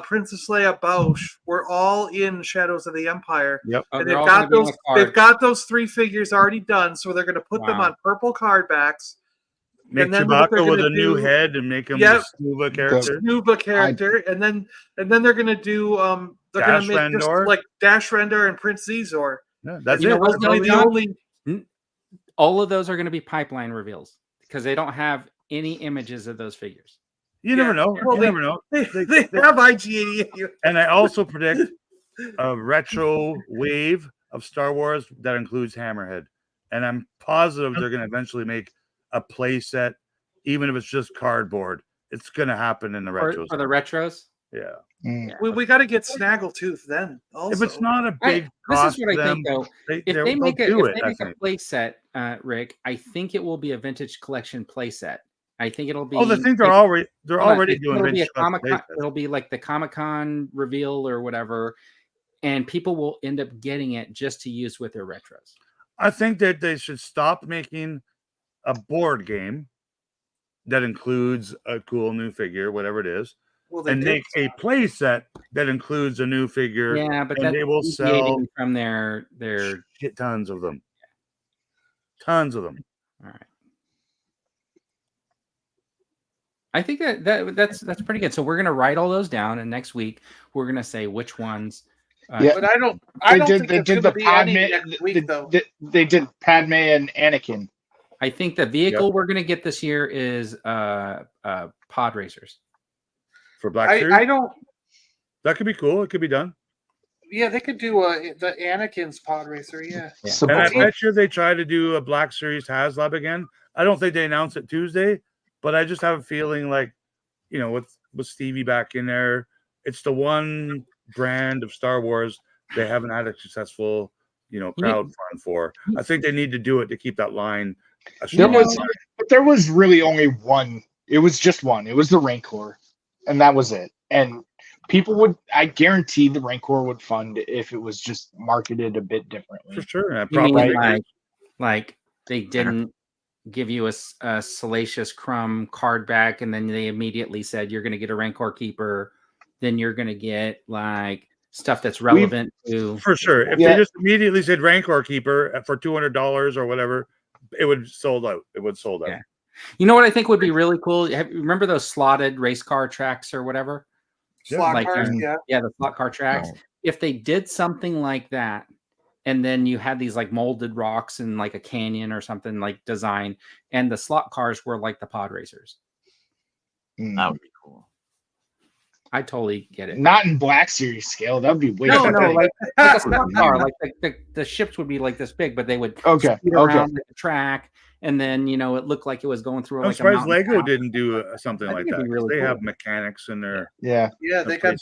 Princess Leia Bausch were all in Shadows of the Empire. Yep. And they've got those 3 figures already done, so they're gonna put them on purple card backs. Make Chewbacca with a new head and make him a Snuba character. And then they're gonna do they're gonna make Rendor. just like Dash Rendor and Prince Zizor. Yeah, that's it. All of those are going to be pipeline reveals because they don't have any images of those figures. You never know. Well, you never know. They have IG-88. And I also predict a retro wave of Star Wars that includes Hammerhead. And I'm positive they're going to eventually make a play set, even if it's just cardboard. It's going to happen in the retros. For the retros? Yeah. We got to get Snaggletooth then. Also. If it's not a big this is what I think, though. If they make a play set, Rick, I think it will be a vintage collection play set. I think it'll be. Oh, I think they're already doing vintage collection. It'll be like the Comic-Con reveal or whatever, and people will end up getting it just to use with their retros. I think that they should stop making a board game that includes a cool new figure, whatever it is. And make a play set that includes a new figure. Yeah, but they will sell from their tons of them. Tons of them. All right. I think that's pretty good. So we're gonna write all those down, and next week we're gonna say which ones. But I don't think they did the Padme. They did Padme and Anakin. I think the vehicle we're gonna get this year is pod racers. For Black Series? I don't. That could be cool. It could be done. Yeah, they could do the Anakin's pod racer. Yeah. And I bet you they try to do a Black Series HasLab again. I don't think they announced it Tuesday, but I just have a feeling like, with Stevie back in there, it's the one brand of Star Wars they haven't had a successful, crowd fund for. I think they need to do it to keep that line. There was really only one. It was just one. It was the Rancor. And that was it. And people I guarantee the Rancor would fund if it was just marketed a bit differently. For sure. Like they didn't give you a Salacious Crumb card back, and then they immediately said you're going to get a Rancor Keeper, then you're going to get like stuff that's relevant to. For sure. If they just immediately said Rancor Keeper for $200 or whatever, it would sold out. It would sold out. Yeah. You know what I think would be really cool? Remember those slotted race car tracks or whatever? Slot cars, the slot car tracks. Oh. If they did something like that, and then you had these like molded rocks in like a canyon or something like design, and the slot cars were like the pod racers. That would be cool. I totally get it. Not in Black Series scale. That would be way no, like a slot car. Like the ships would be like this big, but they would speed around the track. And then it looked like it was going through. I'm surprised Lego didn't do something like that. Really they have mechanics in there. Yeah, they got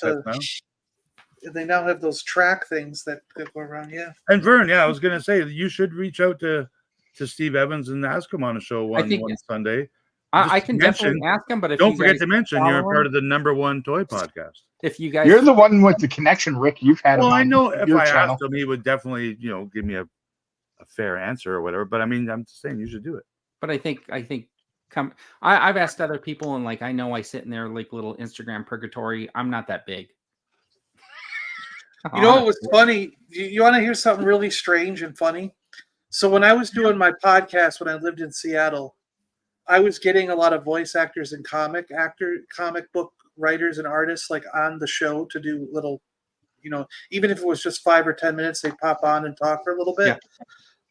they now have those track things that go around. Yeah. And Vern, I was gonna say you should reach out to Steve Evans and ask him on a show one Sunday. I can definitely ask him, but if don't forget to mention you're part of the #1 toy podcast. If you guys, you're the one with the connection, Rick. You've had. Well, I know if I asked him, he would definitely give me a fair answer or whatever. But I mean, I'm just saying you should do it. But I think I've asked other people, and like I know I sit in there like little Instagram purgatory. I'm not that big. You know what was funny? You want to hear something really strange and funny? So when I was doing my podcast when I lived in Seattle, I was getting a lot of voice actors and comic book writers and artists like on the show to do little even if it was just 5 or 10 minutes, they'd pop on and talk for a little bit. Yeah.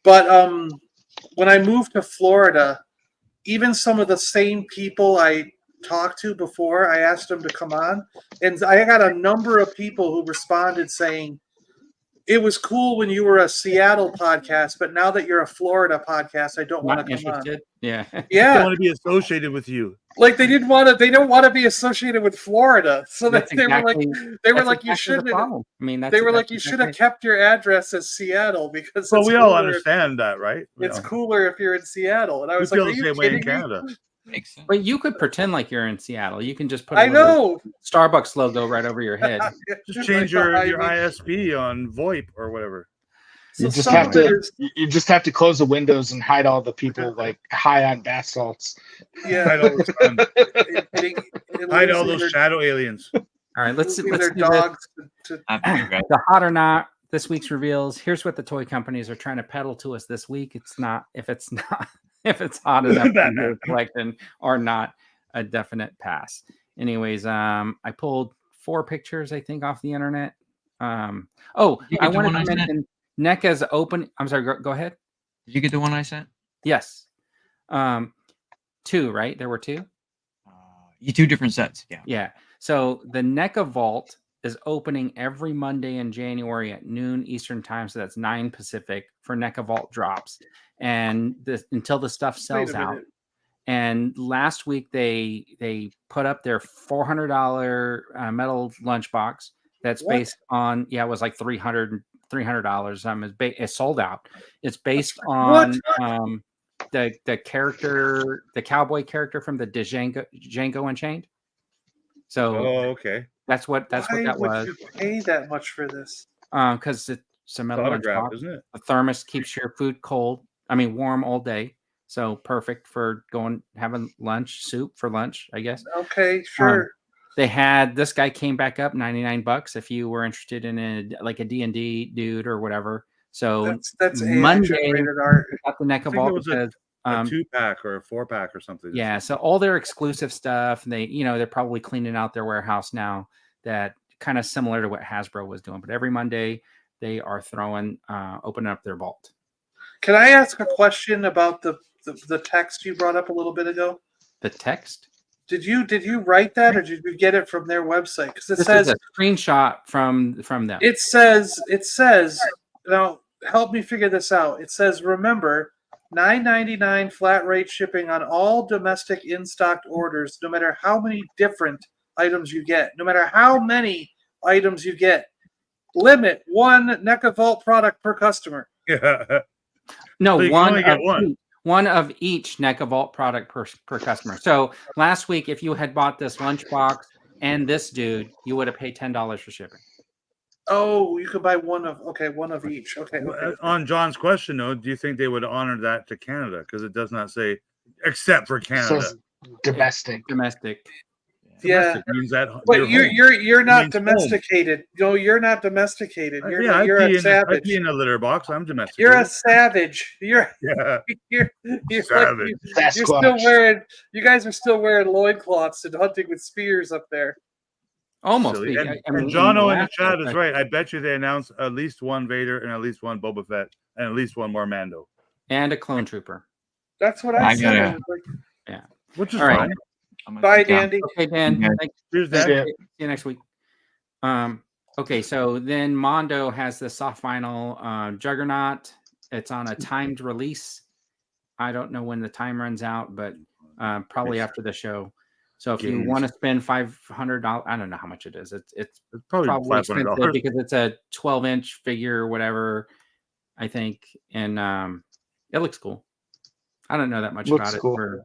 But when I moved to Florida, even some of the same people I talked to before, I asked them to come on, and I got a number of people who responded saying, it was cool when you were a Seattle podcast, but now that you're a Florida podcast, I don't want to come on. Yeah. I Yeah. don't want to be associated with you. Like they don't want to be associated with Florida. So they were like, you shouldn't. I mean, they were like, you should have kept your address as Seattle because. Well, we all understand that, right? It's cooler if you're in Seattle. And I was like, are you kidding me? Makes sense. But you could pretend like you're in Seattle. You can just put Starbucks logo right over your head. Just change your ISP on VoIP or whatever. You just have to close the windows and hide all the people like high on bath salts. Yeah, hide all those shadow aliens. All right, let's do dogs. The hot or not this week's reveals. Here's what the toy companies are trying to peddle to us this week. If it's hot enough to collection or not, a definite pass. Anyways, I pulled 4 pictures, I think, off the internet. I wanted to mention Neca's open. I'm sorry, go ahead. Did you get the one I sent? Yes. 2, right? There were 2? 2 different sets. Yeah. Yeah. So the Neca Vault is opening every Monday in January at noon Eastern time. So that's 9 Pacific for Neca Vault drops. And until the stuff sells out. And last week they put up their $400 metal lunchbox that's based on it was like $300. It's sold out. It's based on the character, the cowboy character from the Django Unchained. So okay, that's what that was. Why would you pay that much for this? Because it's a metal lunchbox, isn't it? The thermos keeps your food warm all day. So perfect for having soup for lunch, I guess. Okay, sure. They had this guy came back up $99 if you were interested in a D&D dude or whatever. So that's Monday art. Got the Neca Vault because a 2-pack or a 4-pack or something. Yeah, so all their exclusive stuff, they're probably cleaning out their warehouse now. That kind of similar to what Hasbro was doing. But every Monday they are opening up their vault. Can I ask a question about the text you brought up a little bit ago? The text? Did you write that, or did you get it from their website? Because it says is a screenshot from them. It says. Now help me figure this out. It says, remember, $9.99 flat rate shipping on all domestic in stock orders, no matter how many different items you get, no matter how many items you get. Limit 1 Neca Vault product per customer. Yeah. No, one of each Neca Vault product per customer. So last week, if you had bought this lunchbox and this dude, you would have paid $10 for shipping. Oh, you could buy one of each. Okay. On John's question, though, do you think they would honor that to Canada? Because it does not say except for Canada. Domestic. Yeah, means that. But you're not domesticated. Home. No, you're not domesticated. You're a savage. I'd be in a litter box. I'm domesticated. You're a savage. You're savage. You're still wearing. You guys are still wearing loincloths and hunting with spears up there. Almost. And Jono in the chat is right. I bet you they announced at least one Vader and at least one Boba Fett and at least one more Mando and a clone trooper. That's what I said. Yeah, which is fine. Bye, Dandy. Okay, Dan. Cheers, Dan. See you next week. Okay, so then Mondo has the soft vinyl Juggernaut. It's on a timed release. I don't know when the time runs out, but probably after the show. So if you want to spend $500, I don't know how much it is. It's probably $500 because it's a 12-inch figure or whatever, I think, and it looks cool. I don't know that much about cool. it.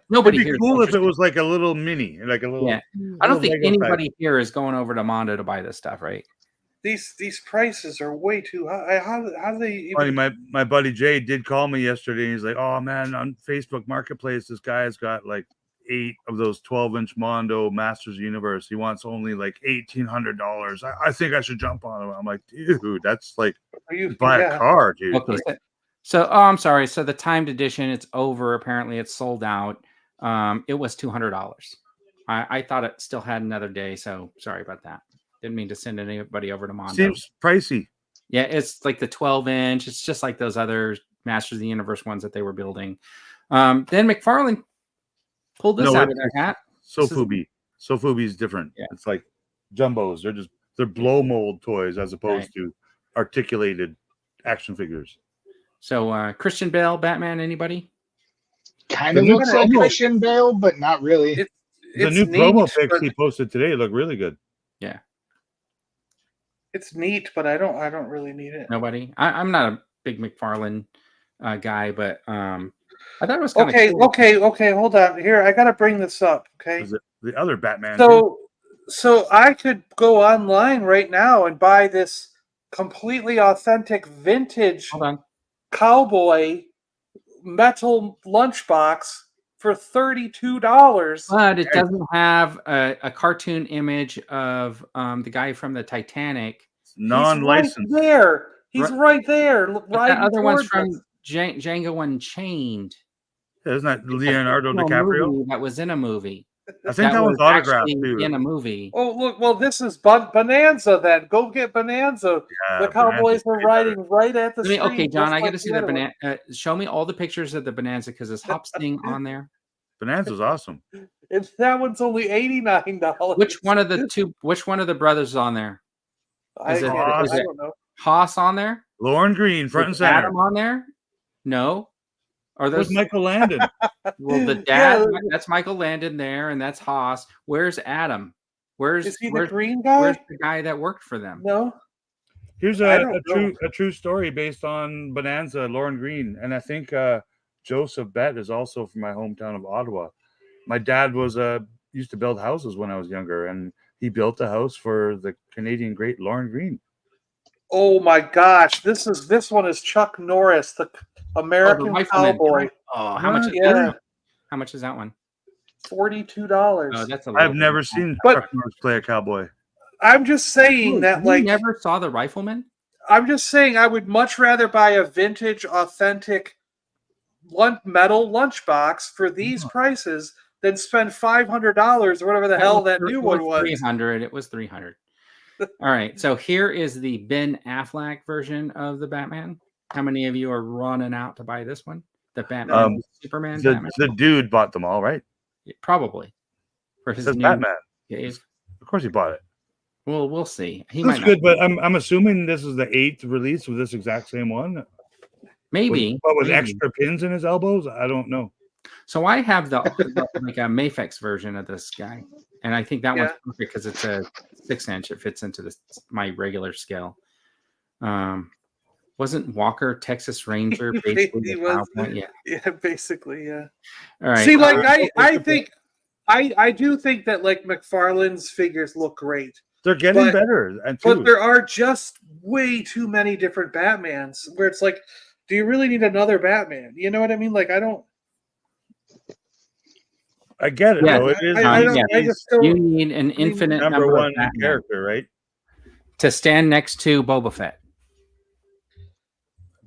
Nobody here. Cool if it was like a little mini, like a little. Yeah, I don't think anybody here is going over to Mondo to buy this stuff, right? These prices are way too high. How do they? Even... My buddy Jay did call me yesterday. And he's like, "Oh man, on Facebook Marketplace, this guy's got like 8 of those 12-inch Mondo Masters Universe. He wants only like $1,800. I think I should jump on him." I'm like, dude, that's like buy a car, dude. Okay. So, I'm sorry. So the timed edition, it's over. Apparently, it's sold out. It was $200. I thought it still had another day. So sorry about that. Didn't mean to send anybody over to Mondo. Seems pricey. Yeah, it's like the 12-inch. It's just like those other Masters of the Universe ones that they were building. Then McFarlane pulled this out of their hat. Sofubi. Sofubi's different. Yeah. It's like jumbos. They're blow mold toys as opposed to articulated action figures. So Christian Bale, Batman, anybody? Kind of looks like Christian Bale, but not really. The new promo pics he posted today look really good. Yeah. It's neat, but I don't really need it. Nobody. I'm not a big McFarlane guy, but I thought it was kind of cool. Okay. Hold on. Here, I gotta bring this up. Okay. Is it the other Batman? So I could go online right now and buy this completely authentic vintage cowboy metal lunchbox for $32. But it doesn't have a cartoon image of the guy from the Titanic. Non-licensed. He's right there. That other one's from Django Unchained. Isn't that Leonardo DiCaprio? That was in a movie. I think that was autographed too. In a movie. Oh, look. Well, this is Bonanza then. Go get Bonanza. The Cowboys are riding right at the street. Okay, John, I got to see the Bonanza. Show me all the pictures of the Bonanza because is Hop's thing on there? Bonanza's awesome. That one's only $89. Which one of the brothers is on there? I don't know. Haas on there? Lauren Green, front and center. Adam on there? No. Or there's Michael Landon. Well, the dad, that's Michael Landon there, and that's Haas. Where's Adam? Is he the green guy? Where's the guy that worked for them? No. Here's a true story based on Bonanza, Lauren Green, and I think Joseph Bett is also from my hometown of Ottawa. My dad used to build houses when I was younger, and he built a house for the Canadian great Lauren Green. Oh my gosh! This one is Chuck Norris, the American Cowboy. Oh, how much is that? How much is that one? $42. Oh, that's I've never seen Chuck Norris play a cowboy. I'm just saying you never saw The Rifleman? I'm just saying I would much rather buy a vintage, authentic metal lunchbox for these prices than spend $500 or whatever the hell that new one was. $300. It was $300. All right, so here is the Ben Affleck version of the Batman. How many of you are running out to buy this one? The Batman, Superman. The dude bought them all, right? Probably for his new Batman. Of course, he bought it. Well, we'll see. That's good, but I'm assuming this is the 8th release of this exact same one. Maybe, but with extra pins in his elbows. I don't know. So I have like a Mafex version of this guy, and I think that one's perfect because it's a 6-inch. It fits into my regular scale. Wasn't Walker Texas Ranger basically? Yeah, basically, yeah. All right. See, like I do think that like McFarlane's figures look great. They're getting better, but there are just way too many different Batmans. Where it's like, do you really need another Batman? You know what I mean? Like, I don't. I get it. Yeah, though. I just don't. You need an infinite number one of character, right? To stand next to Boba Fett.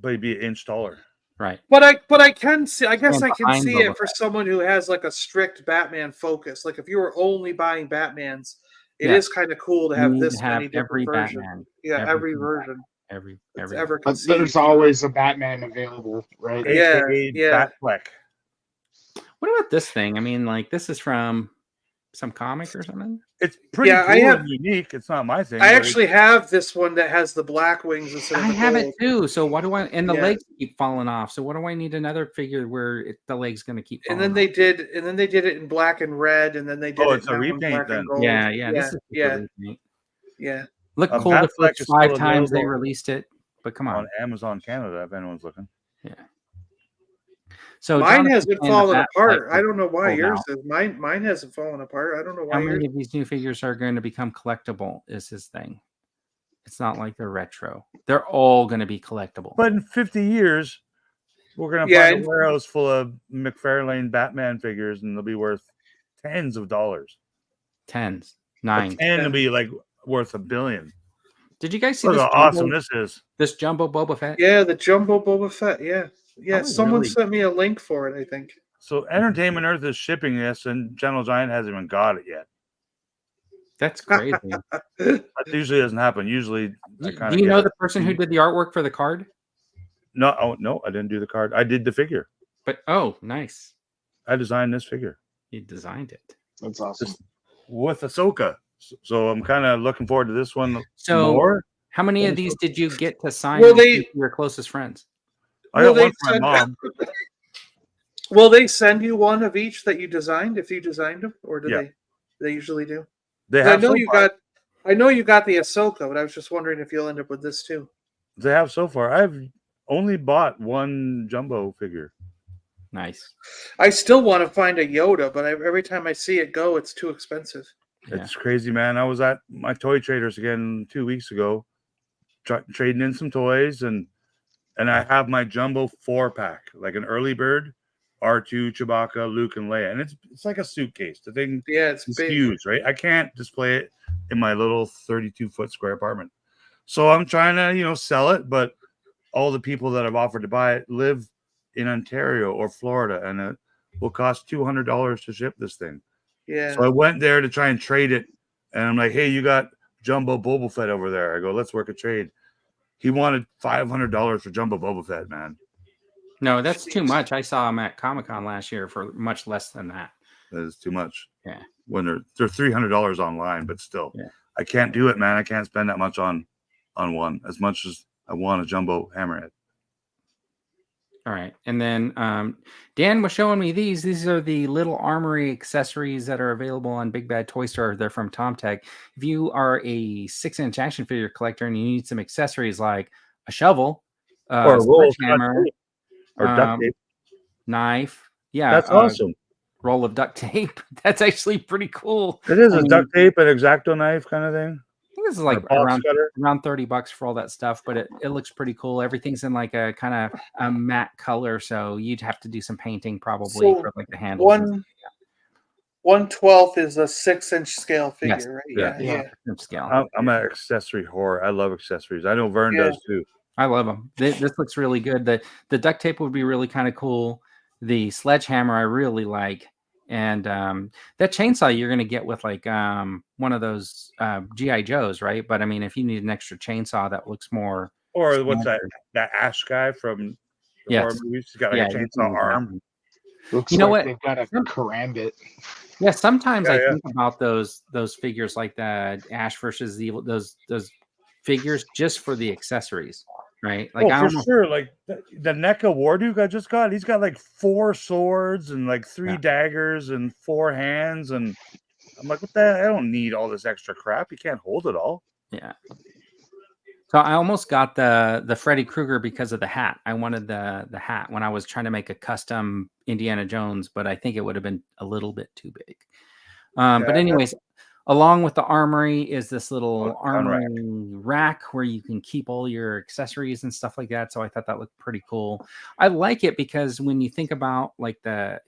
But he'd be an inch taller. Right. But I can see. I guess I can see it for someone who has like a strict Batman focus. Like if you were only buying Batmans, it is kind of cool to have this many different versions. Batman. Yeah, every version. Every ever conceived. There's always a Batman available, right? Yeah. Batfleck. What about this thing? I mean, like this is from some comic or something. It's pretty cool and unique. It's not my thing. I actually have this one that has the black wings instead of the have gold. it too. So what do I? And the legs keep falling off. So what do I need another figure where the leg's going to keep falling and then they did it in black and red, and then they did it's a repaint then. Yeah. This is repaint. Yeah. Look cool the first 5 times they released it, but come on Amazon Canada if anyone's looking. Yeah. So mine hasn't fallen apart. I don't know why yours is. Mine hasn't fallen apart. I don't know why. How many of these new figures are going to become collectible? Is his thing. It's not like they're retro. They're all going to be collectible. But in 50 years, we're going to find a warehouse full of McFarlane Batman figures, and they'll be worth tens of dollars. Tens, nines, and it'll be like worth $1 billion. Did you guys see how awesome this is? This jumbo Boba Fett? Yeah, the jumbo Boba Fett. Yeah, someone sent me a link for it, I think. So Entertainment Earth is shipping this, and General Giant hasn't even got it yet. That's crazy. That usually doesn't happen. Usually, I kind Do of you know the person who did the artwork for the card? No, no, I didn't do the card. I did the figure. But oh, nice. I designed this figure. You designed it. That's awesome. With Ahsoka. So I'm kind of looking forward to this one more. How many of these did you get to sign your closest friends? I got one for my mom. Will they send you one of each that you designed if you designed them, or do they usually do? They have. I know you got the Ahsoka, but I was just wondering if you'll end up with this too. They have so far. I've only bought one jumbo figure. Nice. I still want to find a Yoda, but every time I see it go, it's too expensive. It's crazy, man. I was at my toy traders again 2 weeks ago, trading in some toys, and I have my jumbo 4-pack, like an early bird, R2, Chewbacca, Luke, and Leia, and it's like a suitcase. The thing, it's big. Huge, right? I can't display it in my little 32-foot square apartment, so I'm trying to sell it, but all the people that have offered to buy it live in Ontario or Florida, and it will cost $200 to ship this thing. Yeah. So I went there to try and trade it, and I'm like, "Hey, you got Jumbo Boba Fett over there?" I go, "Let's work a trade." He wanted $500 for Jumbo Boba Fett, man. No, that's too much. I saw him at Comic-Con last year for much less than that. That is too much. Yeah. When they're $300 online, but still, I can't do it, man. I can't spend that much on one, as much as I want a Jumbo Hammerhead. All right. And then Dan was showing me these. These are the little armory accessories that are available on Big Bad Toy Store. They're from TomTech. If you are a 6-inch action figure collector and you need some accessories like a shovel, or a sledgehammer, or duct tape, knife. Yeah. That's awesome. Roll of duct tape. That's actually pretty cool. It is duct tape, an X-Acto knife kind of thing. I think this is like around $30 for all that stuff, but it looks pretty cool. Everything's in like a kind of a matte color, so you'd have to do some painting probably for like the handles. 1/12 is a 6-inch scale figure, right? Yeah. Scale. I'm an accessory whore. I love accessories. I know Vern does too. I love them. This looks really good. The duct tape would be really kind of cool. The sledgehammer I really like. And that chainsaw you're going to get with like one of those G.I. Joes, right? But I mean, if you need an extra chainsaw that looks more... Or what's that Ash guy from the horror movies? He's got like a chainsaw arm. Looks like they've got a karambit. Yeah, sometimes I think about those figures like the Ash versus the Evil, those figures just for the accessories. Right, like for sure. Like the Neca Warduke I just got, he's got like 4 swords and like 3 daggers and 4 hands, and I'm like, what the hell? I don't need all this extra crap. You can't hold it all. Yeah. So I almost got the Freddy Krueger because of the hat. I wanted the hat when I was trying to make a custom Indiana Jones, but I think it would have been a little bit too big. But anyways. Along with the armory is this little armory rack where you can keep all your accessories and stuff like that. So I thought that looked pretty cool. I like it because when you think about like the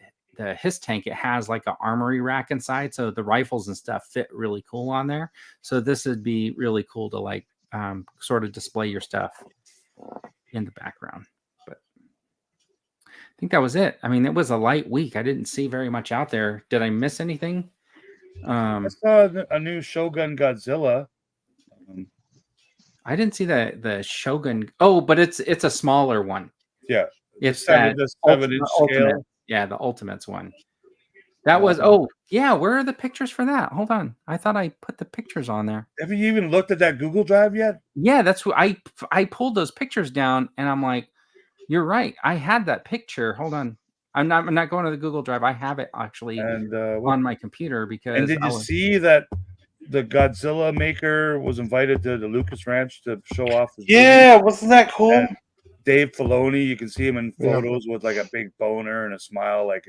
his tank, it has like an armory rack inside. So the rifles and stuff fit really cool on there. So this would be really cool to like sort of display your stuff in the background. But I think that was it. I mean, it was a light week. I didn't see very much out there. Did I miss anything? I saw a new Shogun Godzilla. I didn't see the Shogun. Oh, but it's a smaller one. Yeah, it's the 7-inch scale. Yeah, the Ultimates one. That was. Oh, yeah. Where are the pictures for that? Hold on. I thought I put the pictures on there. Have you even looked at that Google Drive yet? Yeah, that's what I pulled those pictures down, and I'm like, you're right. I had that picture. Hold on. I'm not going to the Google Drive. I have it actually on my computer because. And did you see that the Godzilla maker was invited to the Lucas Ranch to show off his movie? Wasn't that cool? And Dave Filoni, you can see him in photos with like a big boner and a smile, like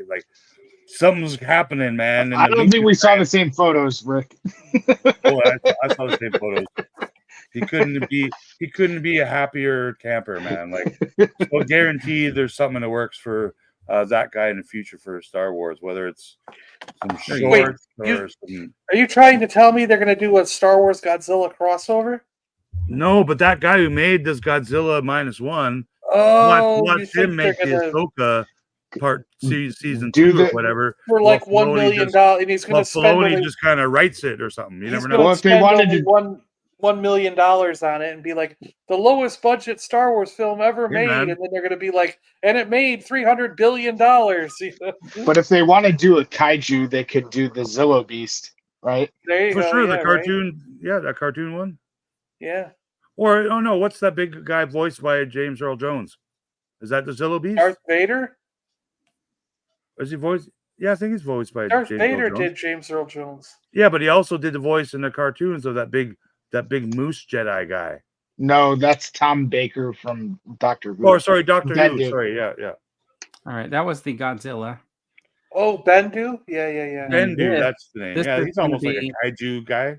something's happening, man. I don't think we saw the same photos, Rick. I saw the same photos. He couldn't be a happier camper, man. Like, so guaranteed there's something in the works for that guy in the future for Star Wars, whether it's some shorts or some. Are you trying to tell me they're going to do a Star Wars Godzilla crossover? No, but that guy who made this Godzilla -1, watch him make the Ahsoka. season Do 2 or the- whatever. For like $1 million, and he's going to spend Filoni only, just kind of writes it or something. You he's never going know. Well, to if they spend wanted only to- $1 million on it and be like the lowest budget Star Wars film ever Hey, made, man. and then they're going to be like, and it made $300 billion. You know? But if they want to do a kaiju, they could do the Zillow Beast, right? There you For go. sure, yeah, the cartoon, that cartoon one. Right? Yeah. Or oh no, what's that big guy voiced by James Earl Jones? Is that the Zillow Beast? Darth Vader. Is he voiced? Yeah, I think he's voiced by Darth James Vader Earl Jones. did James Earl Jones. Yeah, but he also did the voice in the cartoons of that big moose Jedi guy. No, that's Tom Baker from Doctor Who. Oh, sorry, Doctor That Who. dude. Sorry, yeah. All right, that was the Godzilla. Oh, Bendu. Yeah. Bendu, this- that's the name. this Yeah, is he's gonna almost like be- a kaiju guy.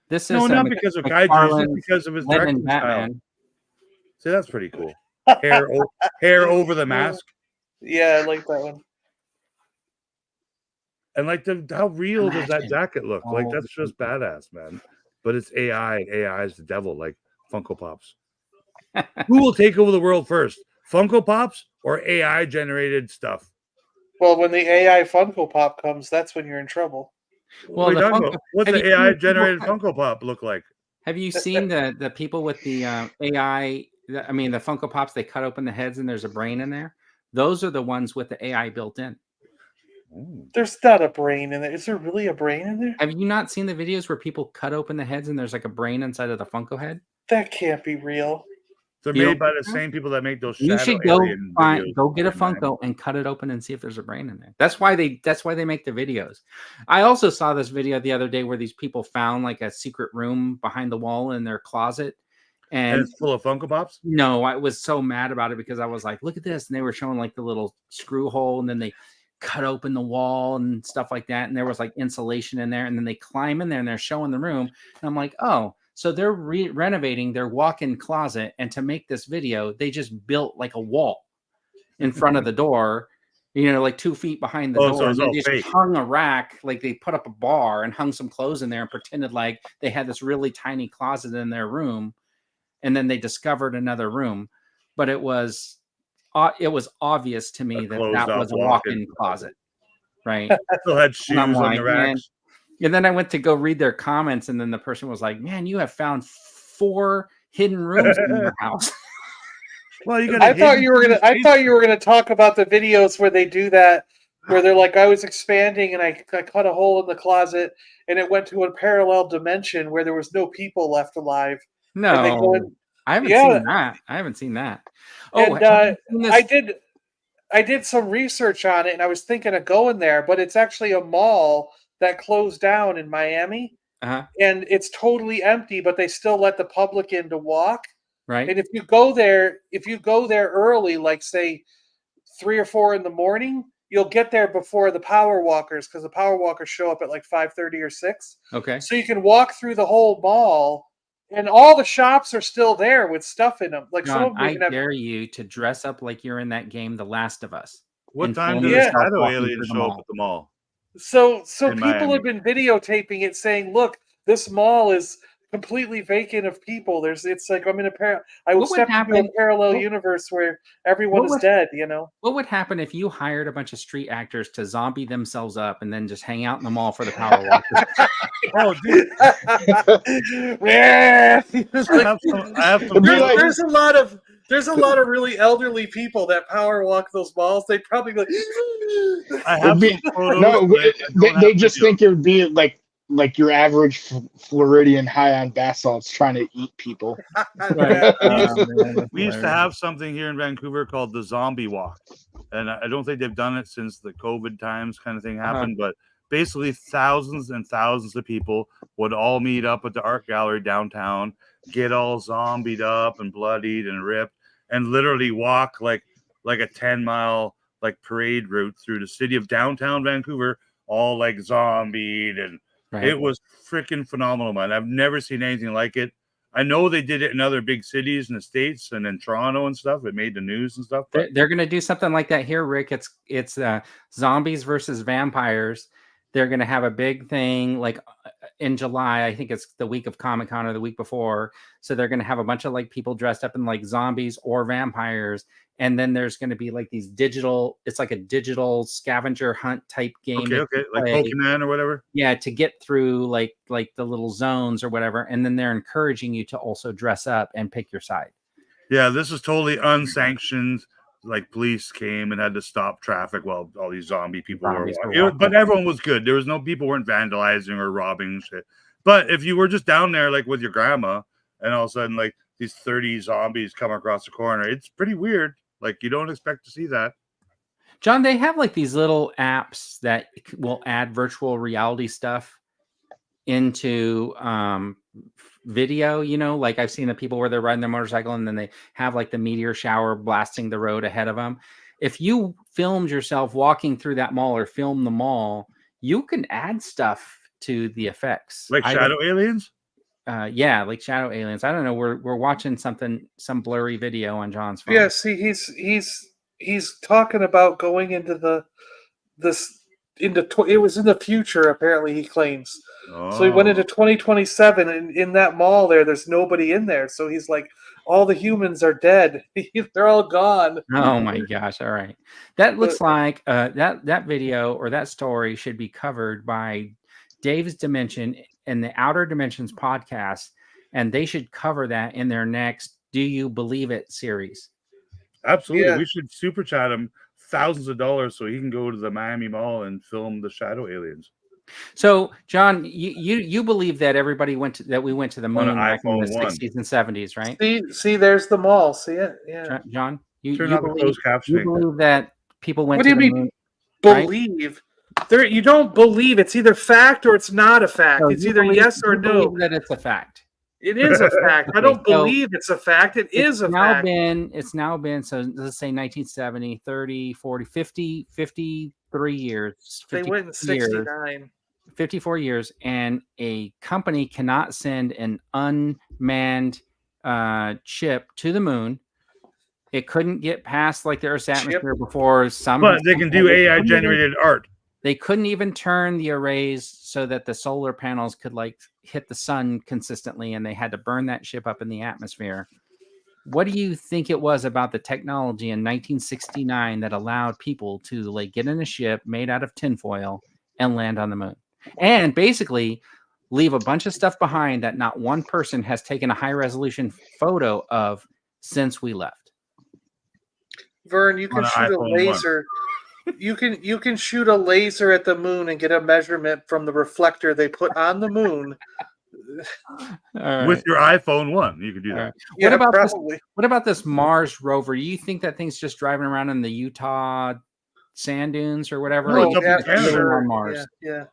This is No, not because of kaiju, McFarlane's just because of his Lynn directing and style. Batman. See, that's pretty cool. Hair over the mask. Yeah, I like that one. And like how real does that Imagine jacket look? Like all that's the just badass, man. But it's AI. AI is the devil, like Funko Pops. Who will take over the world first? Funko Pops or AI generated stuff? Well, when the AI Funko Pop comes, that's when you're in trouble. Well, What are you the talking Funko- about? What's have the you seen AI the people generated cut- Funko Pop look like? Have you seen the people with the AI? I mean, the Funko Pops. They cut open the heads and there's a brain in there. Those are the ones with the AI built in. Ooh. There's not a brain in there. Is there really a brain in there? Have you not seen the videos where people cut open the heads and there's like a brain inside of the Funko head? That can't be real. They're You made by don't the think so? same people that make those You shadow should go alien videos. go get a man. Funko and cut it open and see if there's a brain in there. That's why they make the videos. I also saw this video the other day where these people found like a secret room behind the wall in their closet. And And it's full of Funko Pops. no, I was so mad about it because I was like, look at this. And they were showing like the little screw hole, and then they cut open the wall and stuff like that. And there was like insulation in there. And then they climb in there and they're showing the room. And I'm like, oh, so they're renovating their walk-in closet. And to make this video, they just built like a wall in front of the door, like 2 feet behind the Oh, door. so it's and all they just fake. hung a rack, like they put up a bar and hung some clothes in there and pretended like they had this really tiny closet in their room. And then they discovered another room, but it was obvious to me that closed-off was a walk-in walk-in closet, right? Still had shoes And I'm on like, the man. racks. And then I went to go read their comments, and then the person was like, "Man, you have found 4 hidden rooms in your house." Well, you got. I thought you were gonna talk about the videos where they do that, where they're like, I was expanding and I cut a hole in the closet and it went to a parallel dimension where there was no people left alive. And they go No, in, I haven't Yeah. seen that. I haven't seen that. Oh, and have you seen this? I did some research on it and I was thinking of going there, but it's actually a mall that closed down in Miami Uh-huh, and it's totally empty, but they still let the public in to walk. right? And if you go there early, like say 3 or 4 in the morning, you'll get there before the power walkers because the power walkers show up at like 5:30 or 6. Okay. So you can walk through the whole mall, and all the shops are still there with stuff in them. Like some John, of them I even have. dare you to dress up like you're in that game, The Last of Us. What and time film do the yourself shadow walking aliens through the show mall. up at the mall? So in people Miami. have been videotaping it, saying, "Look, this mall is completely vacant of people. It's like I'm in I will What would step into a happen- parallel what- universe where everyone what is would- dead." What would happen if you hired a bunch of street actors to zombie themselves up and then just hang out in the mall for the power walkers? Oh, dude, Yeah. I have some It'd be like- There's a lot of really elderly people that power walk those malls. They'd probably be like, I have It'd be- some photos. No, but I don't they have just video. think it would be like your average Floridian high on bath salts trying to eat people. We used to have something here in Vancouver called the Zombie Walk, and I don't think they've done it since the COVID times kind of thing happened. But basically, thousands and thousands of people would all meet up at the art gallery downtown, get all zombied up and bloodied and ripped, and literally walk like a 10-mile like parade route through the city of downtown Vancouver, all like zombied, and Right. it was freaking phenomenal, man. I've never seen anything like it. I know they did it in other big cities in the States and in Toronto and stuff. It made the news and stuff. But They're going to do something like that here, Rick. It's zombies versus vampires. They're going to have a big thing like in July. I think it's the week of Comic-Con or the week before. So they're going to have a bunch of like people dressed up in like zombies or vampires. And then there's going to be like these digital, it's like a digital scavenger hunt type game. Okay. Like Pokemon or whatever. Yeah, to get through like the little zones or whatever. And then they're encouraging you to also dress up and pick your side. Yeah, this is totally unsanctioned. Like police came and had to stop traffic while all these zombie people were walking. But everyone was good. There was no people weren't vandalizing or robbing shit. But if you were just down there like with your grandma and all of a sudden like these 30 zombies come across the corner, it's pretty weird. Like you don't expect to see that. John, they have like these little apps that will add virtual reality stuff into video, you know, like I've seen the people where they're riding their motorcycle and then they have like the meteor shower blasting the road ahead of them. If you filmed yourself walking through that mall or film the mall, you can add stuff to the effects. Like shadow aliens? Yeah, like shadow aliens. I don't know. We're watching some blurry video on John's phone. Yeah, see, he's talking about going into it was in the future, apparently, he claims. So he went into 2027, and in that mall there's nobody in there. So he's like, all the humans are dead. They're all gone. Oh my gosh. All right. That looks like that video or that story should be covered by Dave's Dimension and the Outer Dimensions podcast, and they should cover that in their next Do You Believe It series. Absolutely. Yeah. We should super chat him thousands of dollars so he can go to the Miami Mall and film the shadow aliens. So, John, you believe that we went to the moon back in the 60s and 70s, right? See, there's the mall. See it? Yeah. John, you believe that people went what to do you the mean, moon? Believe? Right? You don't believe. It's either fact or it's not a fact. No, it's either yes or no. That it's a fact. It is a fact. I don't believe it's a fact. It's fact. It's now been, so let's say 1970, 30, 40, 50, 53 years. They went in 69. 54 years, and a company cannot send an unmanned chip to the moon. It couldn't get past like the Earth's atmosphere before But they can do AI-generated art. They couldn't even turn the arrays so that the solar panels could like hit the sun consistently, and they had to burn that ship up in the atmosphere. What do you think it was about the technology in 1969 that allowed people to like get in a ship made out of tinfoil and land on the moon? And basically leave a bunch of stuff behind that not one person has taken a high-resolution photo of since we left. Vern, you can shoot a laser. You can shoot a laser at the moon and get a measurement from the reflector they put on the moon. Right. With your iPhone 1, you can do that. Right. Yeah, what about this Mars rover? Do you think that thing's just driving around in the Utah sand dunes or whatever? Oh, on Mars. Yeah.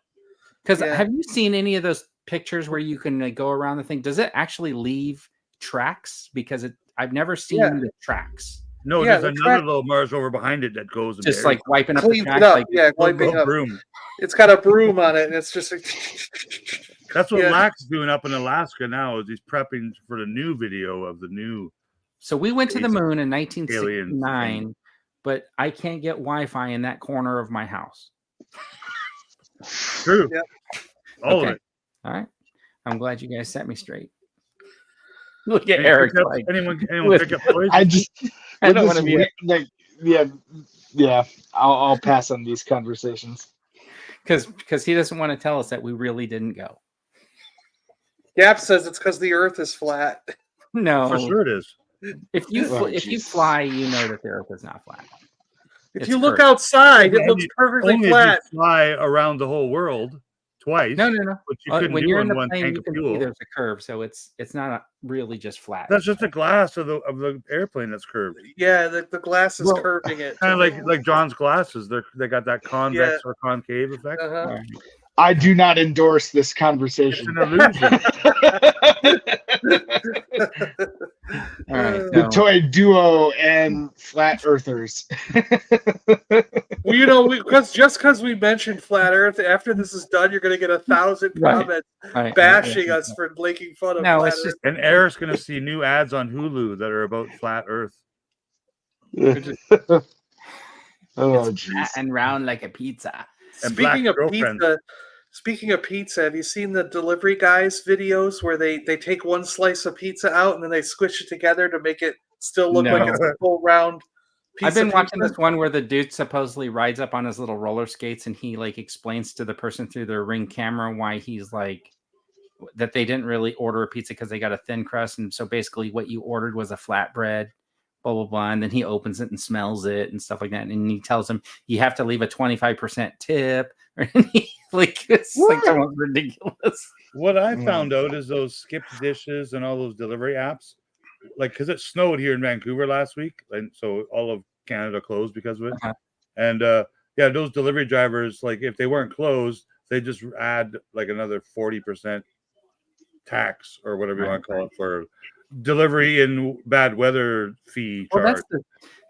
Because have you seen any of those pictures where you can go around the thing? Does it actually leave tracks? Because I've never seen the tracks. No, there's another little Mars rover behind it that goes just like wiping up the tracks. Wiping up. Broom. It's got a broom on it, and it's just like that's what Lack's doing up in Alaska now. Is he's prepping for the new video of the new. So we went to the moon in 1969, but I can't get Wi-Fi in that corner of my house. True. Yep. All of it. All right. I'm glad you guys set me straight. Look at Eric. Anyone pick up toys? I don't want to be like, yeah. I'll pass on these conversations because he doesn't want to tell us that we really didn't go. Gap says it's because the Earth is flat. No, for sure it is. If you fly, you know that the Earth is not flat. If you look outside, it looks perfectly flat. If you fly around the whole world twice. No. But you couldn't when do you're in in the one plane, tank you of can fuel. see there's a curve, so it's not really just flat. That's just the glass of the airplane that's curved. Yeah, the glass is curving it. Kind of like John's glasses. They got that convex or concave effect. Uh-huh. I do not endorse this conversation. It's an illusion. All right, the toy duo and flat earthers. Well, because we mentioned flat Earth, after this is done, you're going to get 1,000 comments bashing us for making fun of flat Earth. And Eric's going to see new ads on Hulu that are about flat Earth. Oh, geez. And round like a pizza. Speaking Speaking of pizza, have you seen the delivery guys videos where they take one slice of pizza out and then they squish it together to make it still look like No. it's a full round piece I've been of watching pizza? this one where the dude supposedly rides up on his little roller skates and he like explains to the person through their Ring camera why he's like that they didn't really order a pizza because they got a thin crust, and so basically what you ordered was a flatbread, blah blah blah, and then he opens it and smells it and stuff like that, and he tells him you have to leave a 25% tip, and he, like it's like almost ridiculous. What I found out is those skipped dishes and all those delivery apps, like because it snowed here in Vancouver last week, and so all of Canada closed because of it. And yeah, those delivery drivers, like if they weren't closed, they just add like another 40% tax or whatever you want to call it for delivery and bad weather fee charge.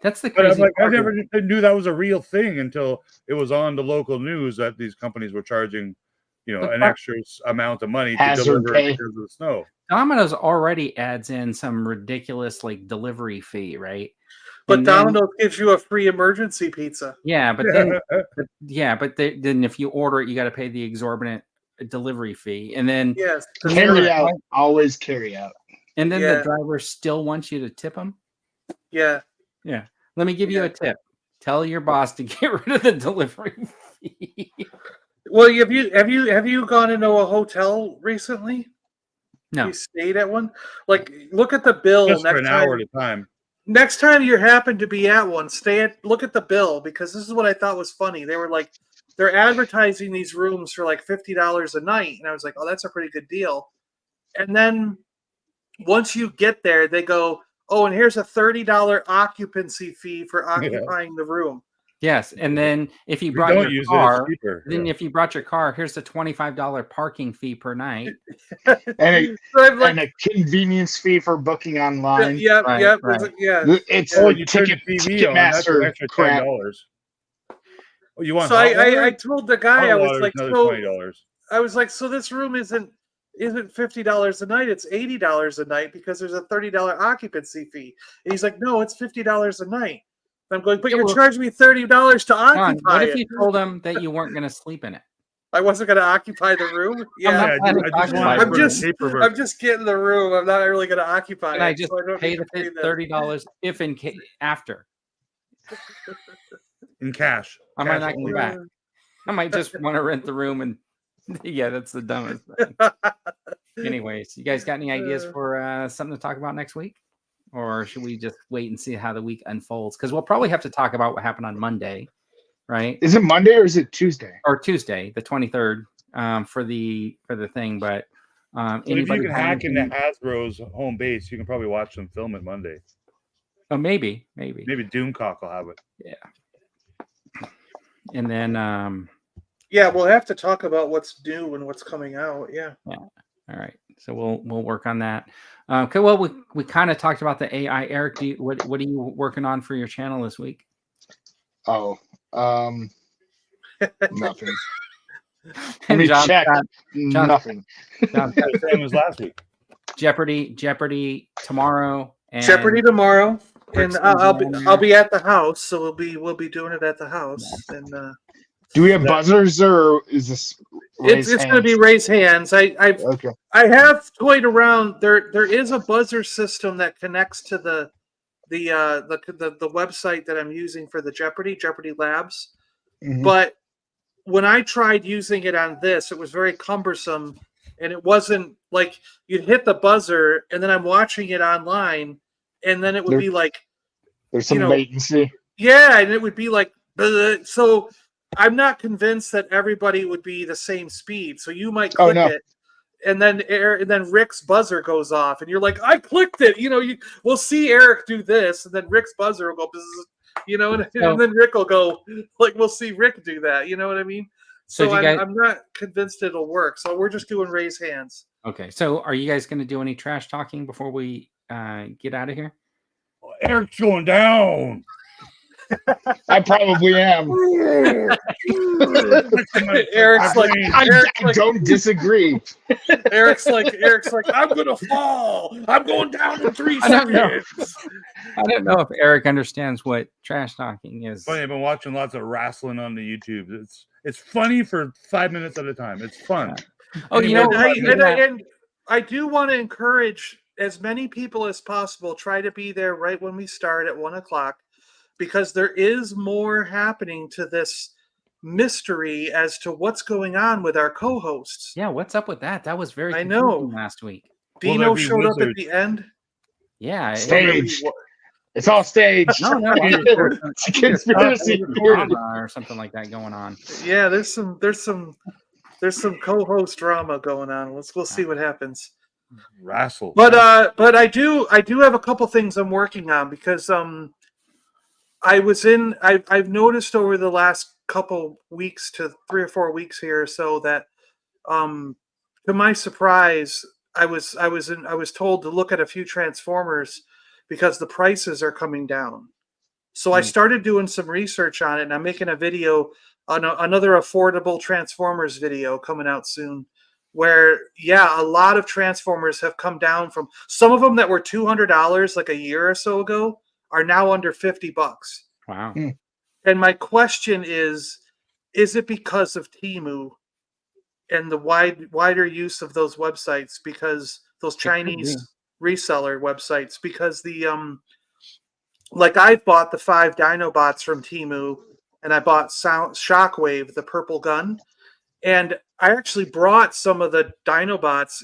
That's the But I'm crazy like, I part. never knew that was a real thing until it was on the local news that these companies were charging, you know, an extra amount of money to deliver because of the snow. Domino's already adds in some ridiculous like delivery fee, right? But Domino's gives you a free emergency pizza. Yeah, but then then if you order it, you got to pay the exorbitant delivery fee, and then yes, carry out, always carry out. And then the driver still wants you to tip them. Yeah. Yeah. Let me give you a tip. Tell your boss to get rid of the delivery fee. Well, have you gone into a hotel recently? No. You stayed at one? Like, look at the bill just next for an hour at a time. Next time you happen to be at one, look at the bill, because this is what I thought was funny. They were like, they're advertising these rooms for like $50 a night, and I was like, oh, that's a pretty good deal. And then once you get there, they go, oh, and here's a $30 occupancy fee for occupying the room. Yes, and then if you brought your car, if you brought your car, here's the $25 parking fee per night, and a convenience fee for booking online. Yeah. It's you like turn the TV on, that's an extra $10. Oh, you want? So I told the guy, I was like, $20. I was like, so this room isn't $50 a night, it's $80 a night because there's a $30 occupancy fee. And he's like, no, it's $50 a night. I'm going, but you're charging me $30 to occupy it. What if you told them that you weren't going to sleep in it? I wasn't going to occupy the room. Yeah, I'm just getting the room. I'm not really going to occupy it. I just pay the $30 if in case after in cash. I might not come back. I might just want to rent the room, and that's the dumbest thing. Anyways, you guys got any ideas for something to talk about next week? Or should we just wait and see how the week unfolds? Because we'll probably have to talk about what happened on Monday, right? Is it Monday or is it Tuesday? Or Tuesday, the 23rd, for the thing. But if you can hack into Hasbro's home base, you can probably watch them film it Monday. Oh, maybe Doomcock will have it. Yeah. And then we'll have to talk about what's new and what's coming out. Yeah. All right. So we'll work on that. Okay. Well, we kind of talked about the AI. Eric, what are you working on for your channel this week? Oh, nothing. Let me check. Nothing. The same as last week. Jeopardy tomorrow. And Jeopardy tomorrow, and I'll be at the house, so we'll be doing it at the house. And do we have buzzers, or is this? It's going to be raise hands. I have toyed around. There is a buzzer system that connects to the website that I'm using for the Jeopardy Labs. Mm-hmm. But when I tried using it on this, it was very cumbersome, and it wasn't like you'd hit the buzzer, and then I'm watching it online, and then it would be like there's some latency. Yeah, and it would be like so. I'm not convinced that everybody would be the same speed. So you might click it, and then Rick's buzzer goes off, and you're like, I clicked it. We'll see Eric do this, and then Rick's buzzer will go, and then Rick will go, like, we'll see Rick do that. You know what I mean? So I'm not convinced it'll work. So we're just doing raise hands. Okay. So are you guys going to do any trash talking before we get out of here? Eric's going down. I probably am. Eric's like, I don't disagree. Eric's like, I'm gonna fall. I'm going down in 3 I don't know. seconds. I don't know if Eric understands what trash talking is. Funny, I've been watching lots of wrestling on the YouTube. It's funny for 5 minutes at a time. It's fun. Oh, you know, And I do want to encourage as many people as possible. Try to be there right when we start at 1:00, because there is more happening to this mystery as to what's going on with our co-hosts. Yeah, what's up with that? That was very I know. confusing last week. Dino showed up at the end. Yeah, Staged. It's all staged. No, It's a conspiracy or something like that going on. Yeah, there's some co-host drama going on. We'll see what happens. Wrestle. But I do have a couple things I'm working on, because I've noticed over the last couple weeks to 3 or 4 weeks here or so that to my surprise, I was told to look at a few Transformers because the prices are coming down. So I started doing some research on it, and I'm making a video on another affordable Transformers video coming out soon, where, a lot of Transformers have come down from some of them that were $200 like a year or so ago are now under $50. Wow. And my question is it because of Temu and the wider use of those websites, because those Chinese reseller websites, because the like I bought the 5 Dinobots from Temu, and I bought Shockwave, the purple gun, and I actually brought some of the Dinobots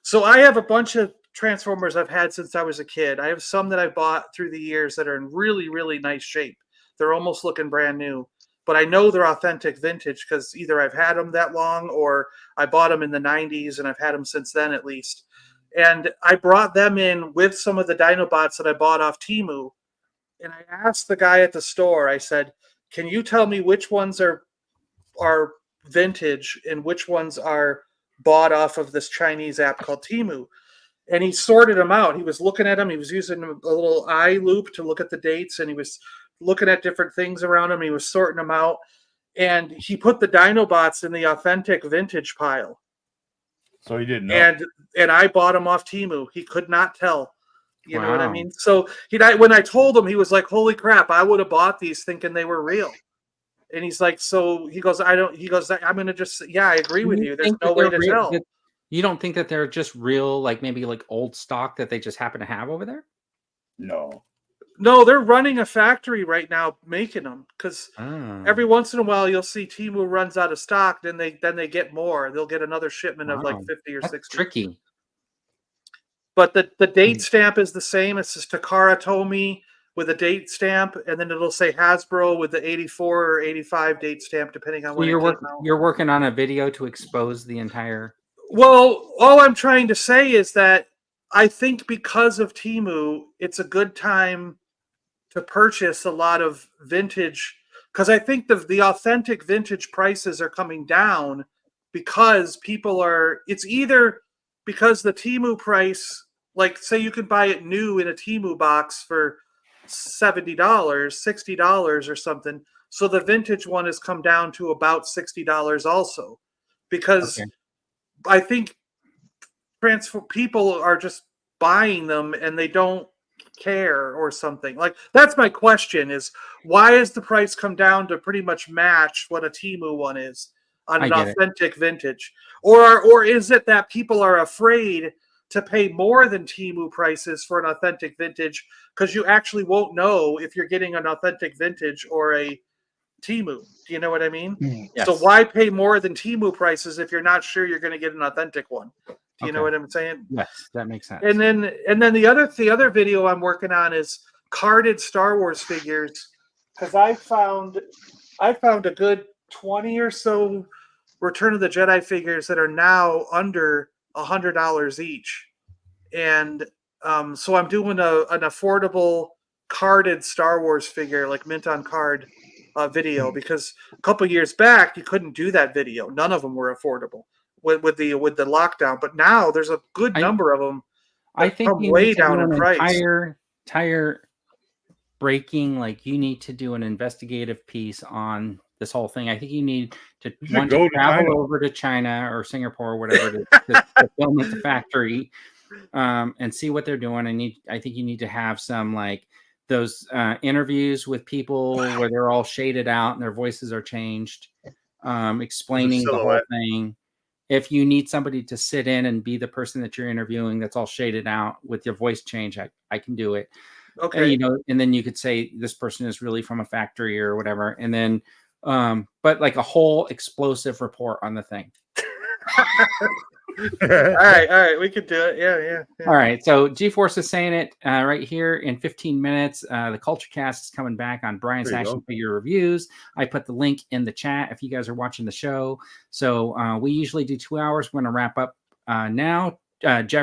so I have a bunch of Transformers I've had since I was a kid. I have some that I bought through the years that are in really, really nice shape. They're almost looking brand new, but I know they're authentic vintage because either I've had them that long or I bought them in the 90s and I've had them since then at least. And I brought them in with some of the Dinobots that I bought off Temu. And I asked the guy at the store, I said, can you tell me which ones are vintage and which ones are bought off of this Chinese app called Temu? And he sorted them out. He was looking at them. He was using a little eye loop to look at the dates, and he was looking at different things around him. He was sorting them out, and he put the Dinobots in the authentic vintage pile. So he didn't know. And I bought them off Temu. He could not tell. You know what I mean? So when I told him, he was like, "Holy crap! I would have bought these thinking they were real." And he's like, "So," he goes, "I'm gonna just, I agree with you. There's no way to tell." You don't think that they're just real, like maybe like old stock that they just happen to have over there? No, they're running a factory right now making them, because every once in a while you'll see Temu runs out of stock, then they get more. They'll get another shipment of like 50 or 60. Tricky. But the date stamp is the same. It's just Takara Tomy with a date stamp, and then it'll say Hasbro with the 84 or 85 date stamp, depending on when you're working on a video to expose the entire. Well, all I'm trying to say is that I think because of Temu, it's a good time to purchase a lot of vintage, because I think the authentic vintage prices are coming down because it's either because the Temu price, like say you could buy it new in a Temu box for $70, $60 or something. So the vintage one has come down to about $60 also, because I think people are just buying them and they don't care or something. Like, that's my question, is why has the price come down to pretty much match what a Temu one is on an authentic vintage? Or is it that people are afraid to pay more than Temu prices for an authentic vintage because you actually won't know if you're getting an authentic vintage or a Temu? Do you know what I mean? Yes. So why pay more than Temu prices if you're not sure you're going to get an authentic one? Do you know what I'm saying? Yes, that makes sense. And then the other video I'm working on is carded Star Wars figures, because I found a good 20 or so Return of the Jedi figures that are now under $100 each, and so I'm doing an affordable carded Star Wars figure, like mint on card video, because a couple years back you couldn't do that video. None of them were affordable with the lockdown, but now there's a good number of them. I think come way down in price. Tire breaking, like you need to do an investigative piece on this whole thing. I think you need to You should go to travel China. over to China or Singapore or whatever to film at the factory and see what they're doing. I think you need to have some like those interviews with people where they're all shaded out and their voices are changed, explaining the whole thing. If you need somebody to sit in and be the person that you're interviewing that's all shaded out with your voice change, I can do it. Okay. And then you could say this person is really from a factory or whatever. And then, but like a whole explosive report on the thing. All right. We could do it. Yeah. All right. So GeForce is saying it right here in 15 minutes. The Culture Cast is coming back on Brian's Action Figure Reviews. I put the link in the chat if you guys are watching the show. So we usually do 2 hours. We're going to wrap up now.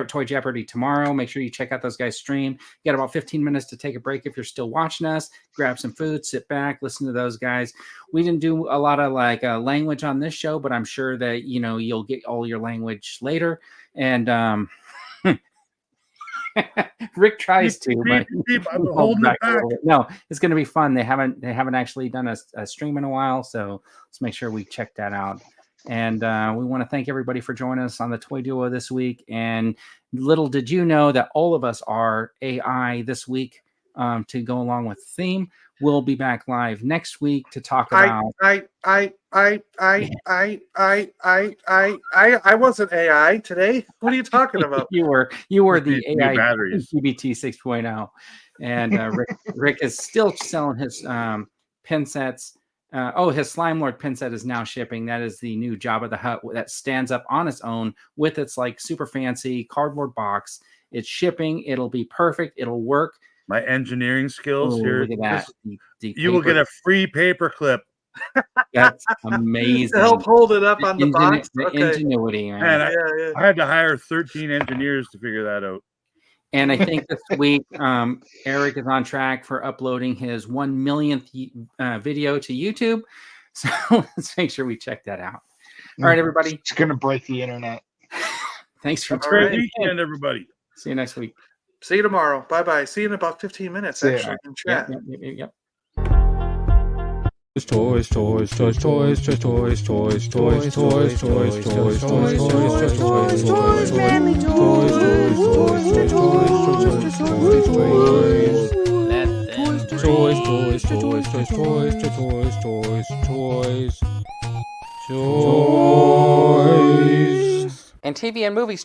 Toy Jeopardy tomorrow. Make sure you check out those guys' stream. You got about 15 minutes to take a break if you're still watching us. Grab some food, sit back, listen to those guys. We didn't do a lot of like language on this show, but I'm sure that you'll get all your language later. And Rick tries to, but I'm holding it back. No, it's going to be fun. They haven't actually done a stream in a while, so let's make sure we check that out. And we want to thank everybody for joining us on the Toy Duo this week. And little did you know that all of us are AI this week to go along with the theme. We'll be back live next week to talk about. I wasn't AI today. What are you talking about? You were the AI CBT 6.0, and Rick is still selling his pin sets. His Slime Lord pin set is now shipping. That is the new Jabba the Hutt that stands up on its own with its like super fancy cardboard box. It's shipping. It'll be perfect. It'll work. My engineering skills here. Look at that. You will get a free paper clip. That's amazing. To help hold it up on the box. The ingenuity, man. And I had to hire 13 engineers to figure that out. And I think this week, Eric is on track for uploading his 1 millionth video to YouTube. So let's make sure we check that out. All right, everybody. It's going to break the internet. Thanks for tuning in, everybody. See you next week. See you tomorrow. Bye-bye. See you in about 15 minutes, actually, in chat. Yep. Toys. And TV and movies